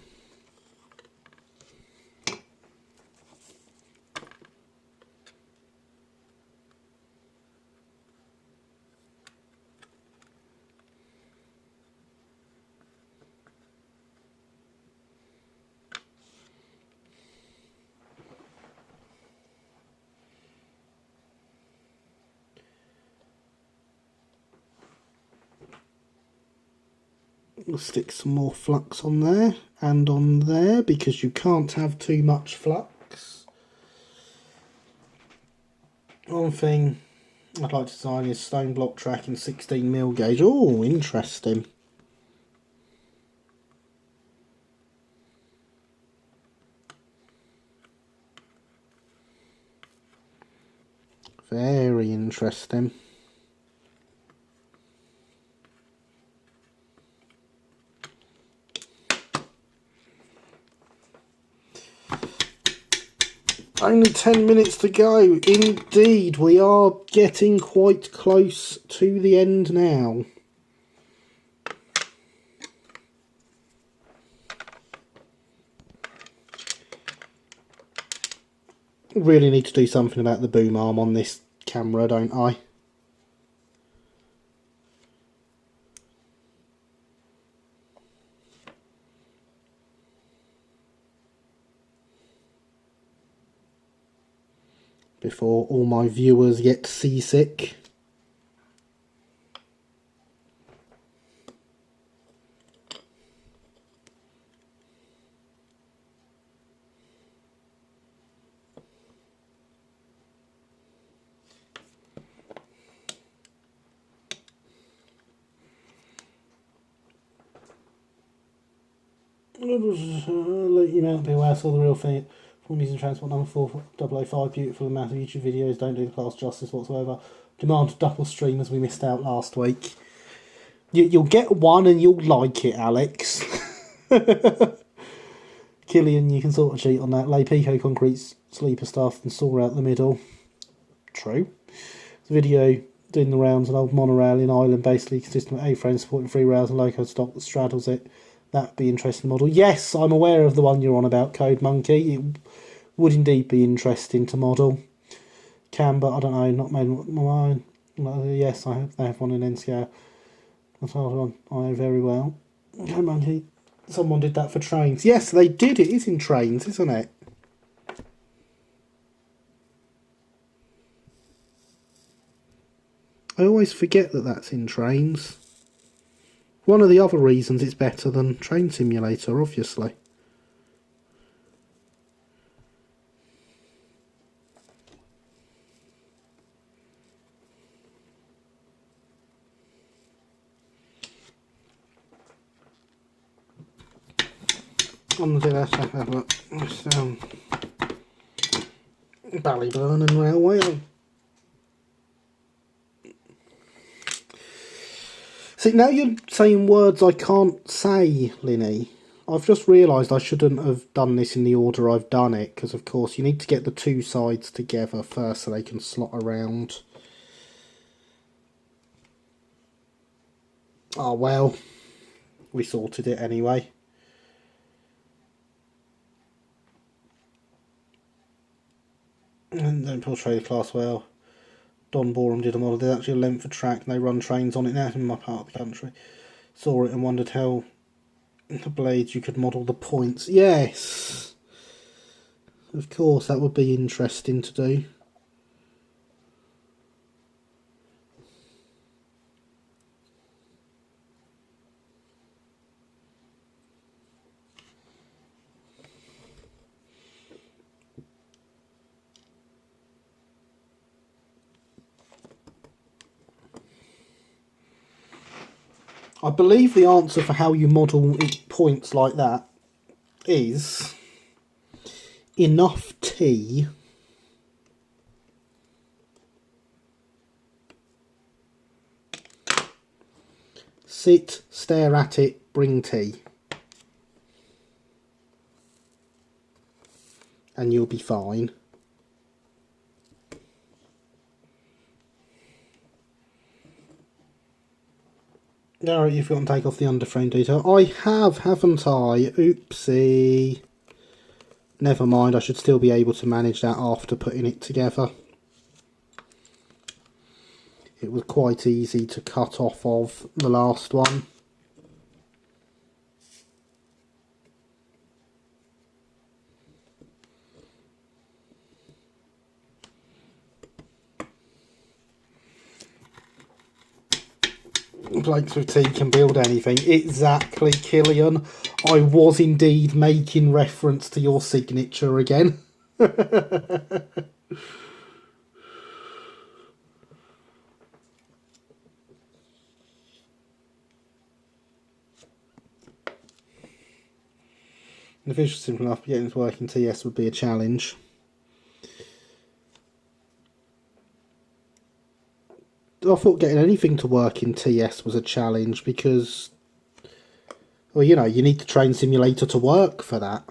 We'll stick some more flux on there and on there because you can't have too much flux. One thing I'd like to design is stone block track in 16mm gauge. Oh, interesting. Very interesting. Only 10 minutes to go. Indeed, we are getting quite close to the end now. Really need to do something about the boom arm on this camera, don't I? Before all my viewers get seasick. Let you know, be aware, I saw the real thing. Full News and Transport number 4005, beautiful and massive YouTube videos, don't do the class justice whatsoever. Demand double stream as we missed out last week. You'll get one and you'll like it, Alex. Killian, you can sort of cheat on that. Lay Pico Concrete sleeper stuff and saw out the middle. True. The video doing the rounds, an old monorail in Ireland, basically consisting of A-frame supporting 3 rails and loco stock that straddles it. That'd be interesting model. Yes, I'm aware of the one you're on about, Code Monkey. It would indeed be interesting to model. Can, but I don't know, not made my mind. Yes, they have one in N scale. That's the one I know very well. Code Monkey. Someone did that for trains. Yes, they did. It is in trains, isn't it? I always forget that that's in trains. One of the other reasons it's better than Train Simulator, obviously. On the let's have a look. Ballyburn and Railway. See, now you're saying words I can't say, Linny. I've just realised I shouldn't have done this in the order I've done it, because of course you need to get the two sides together first so they can slot around. Oh well, we sorted it anyway. And don't portray the class well. Don Borum did a model. There's actually a length of track and they run trains on it now in my part of the country. Saw it and wondered how the blades you could model the points. Yes, of course, that would be interesting to do. I believe the answer for how you model points like that is enough tea sit, stare at it, bring tea. And you'll be fine. Alright, you've got to take off the underframe detail. I have, haven't I? Oopsie. Never mind, I should still be able to manage that after putting it together. It was quite easy to cut off of the last one. Blokes with tea can build anything. Exactly, Killian. I was indeed making reference to your signature again. The visual simple enough, but getting it to work in TS would be a challenge. I thought getting anything to work in TS was a challenge because, well, you know, you need the Train Simulator to work for that.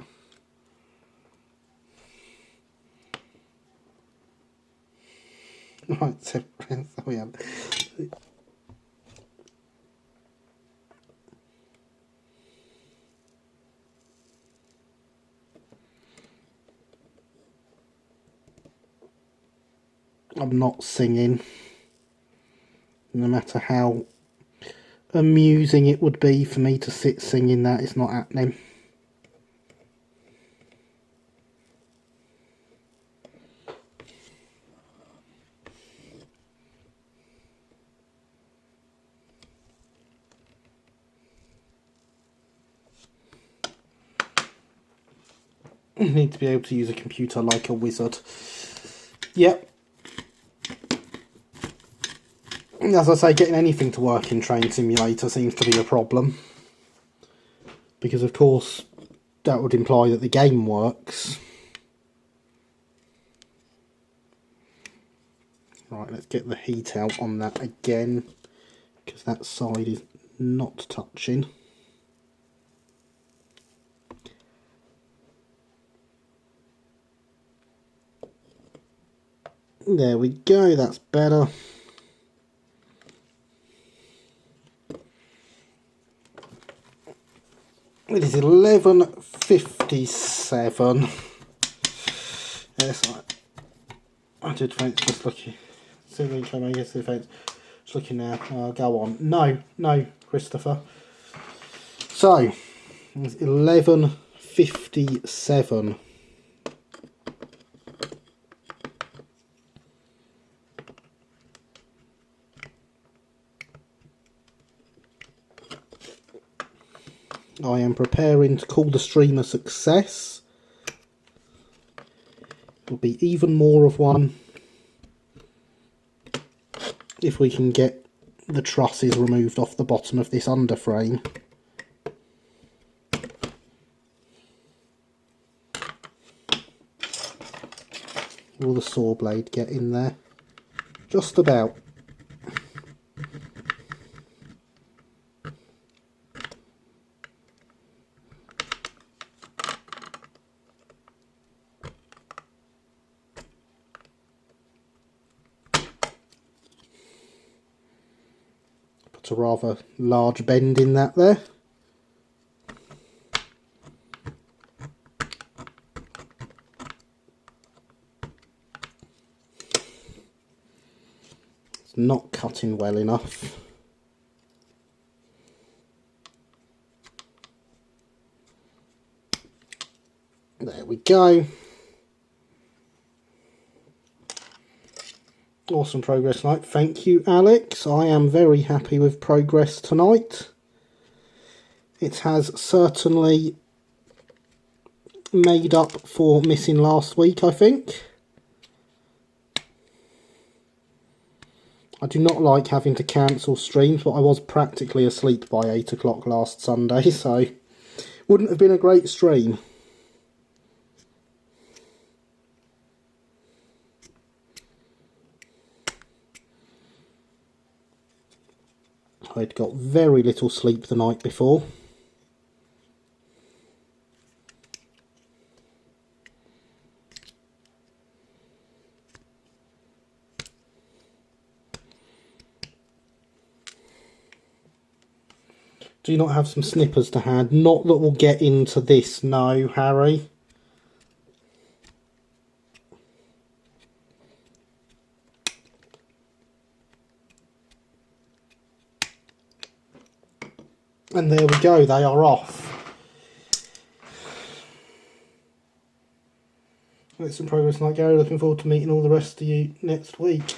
Right, so we have. I'm not singing. No matter how amusing it would be for me to sit singing that, it's not happening. You need to be able to use a computer like a wizard. Yep. As I say, getting anything to work in Train Simulator seems to be a problem. Because of course, that would imply that the game works. Right, let's get the heat out on that again. Because that side is not touching. There we go, that's better. It is 11:57. Yes, I did think just looking. See if we can make it. Just looking now. Go on. No, Christopher. So It's 11:57. I am preparing to call the stream a success. There'll be even more of one if we can get the trusses removed off the bottom of this underframe. Will the saw blade get in there? Just about. Put a rather large bend in that there. It's not cutting well enough. There we go. Awesome progress tonight. Thank you, Alex. I am very happy with progress tonight. It has certainly made up for missing last week, I think. I do not like having to cancel streams, but I was practically asleep by 8 o'clock last Sunday, so wouldn't have been a great stream. I'd got very little sleep the night before. Do you not have some snippers to hand? Not that we'll get into this, no, Harry. And there we go, they are off. Make some progress tonight, Gary. Looking forward to meeting all the rest of you next week.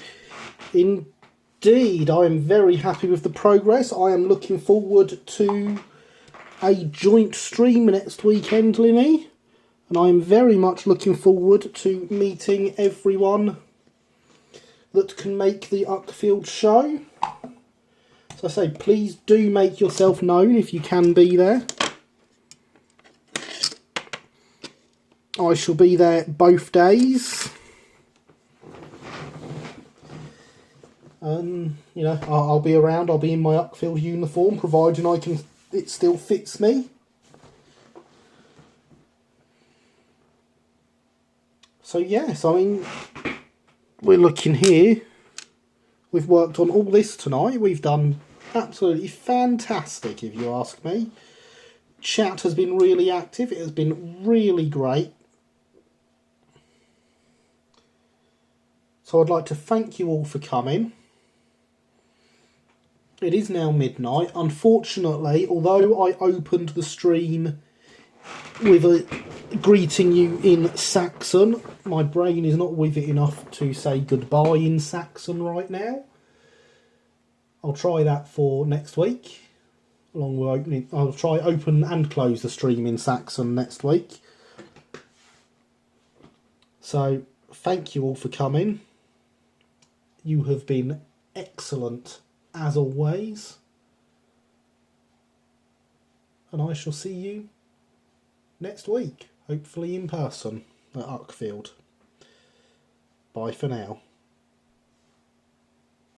Indeed, I am very happy with the progress. I am looking forward to a joint stream next weekend, Linny. And I am very much looking forward to meeting everyone that can make the Uckfield show. So I say, please do make yourself known if you can be there. I shall be there both days. You know, I'll be around. I'll be in my Uckfield uniform, providing it still fits me. So yes, I mean, we're looking here. We've worked on all this tonight. We've done absolutely fantastic, if you ask me. Chat has been really active. It has been really great. So I'd like to thank you all for coming. It is now midnight. Unfortunately, although I opened the stream with a greeting you in Saxon, my brain is not with it enough to say goodbye in Saxon right now. I'll try that for next week. Along with opening, I'll try open and close the stream in Saxon next week. So thank you all for coming. You have been excellent as always. And I shall see you next week, hopefully in person at Uckfield. Bye for now.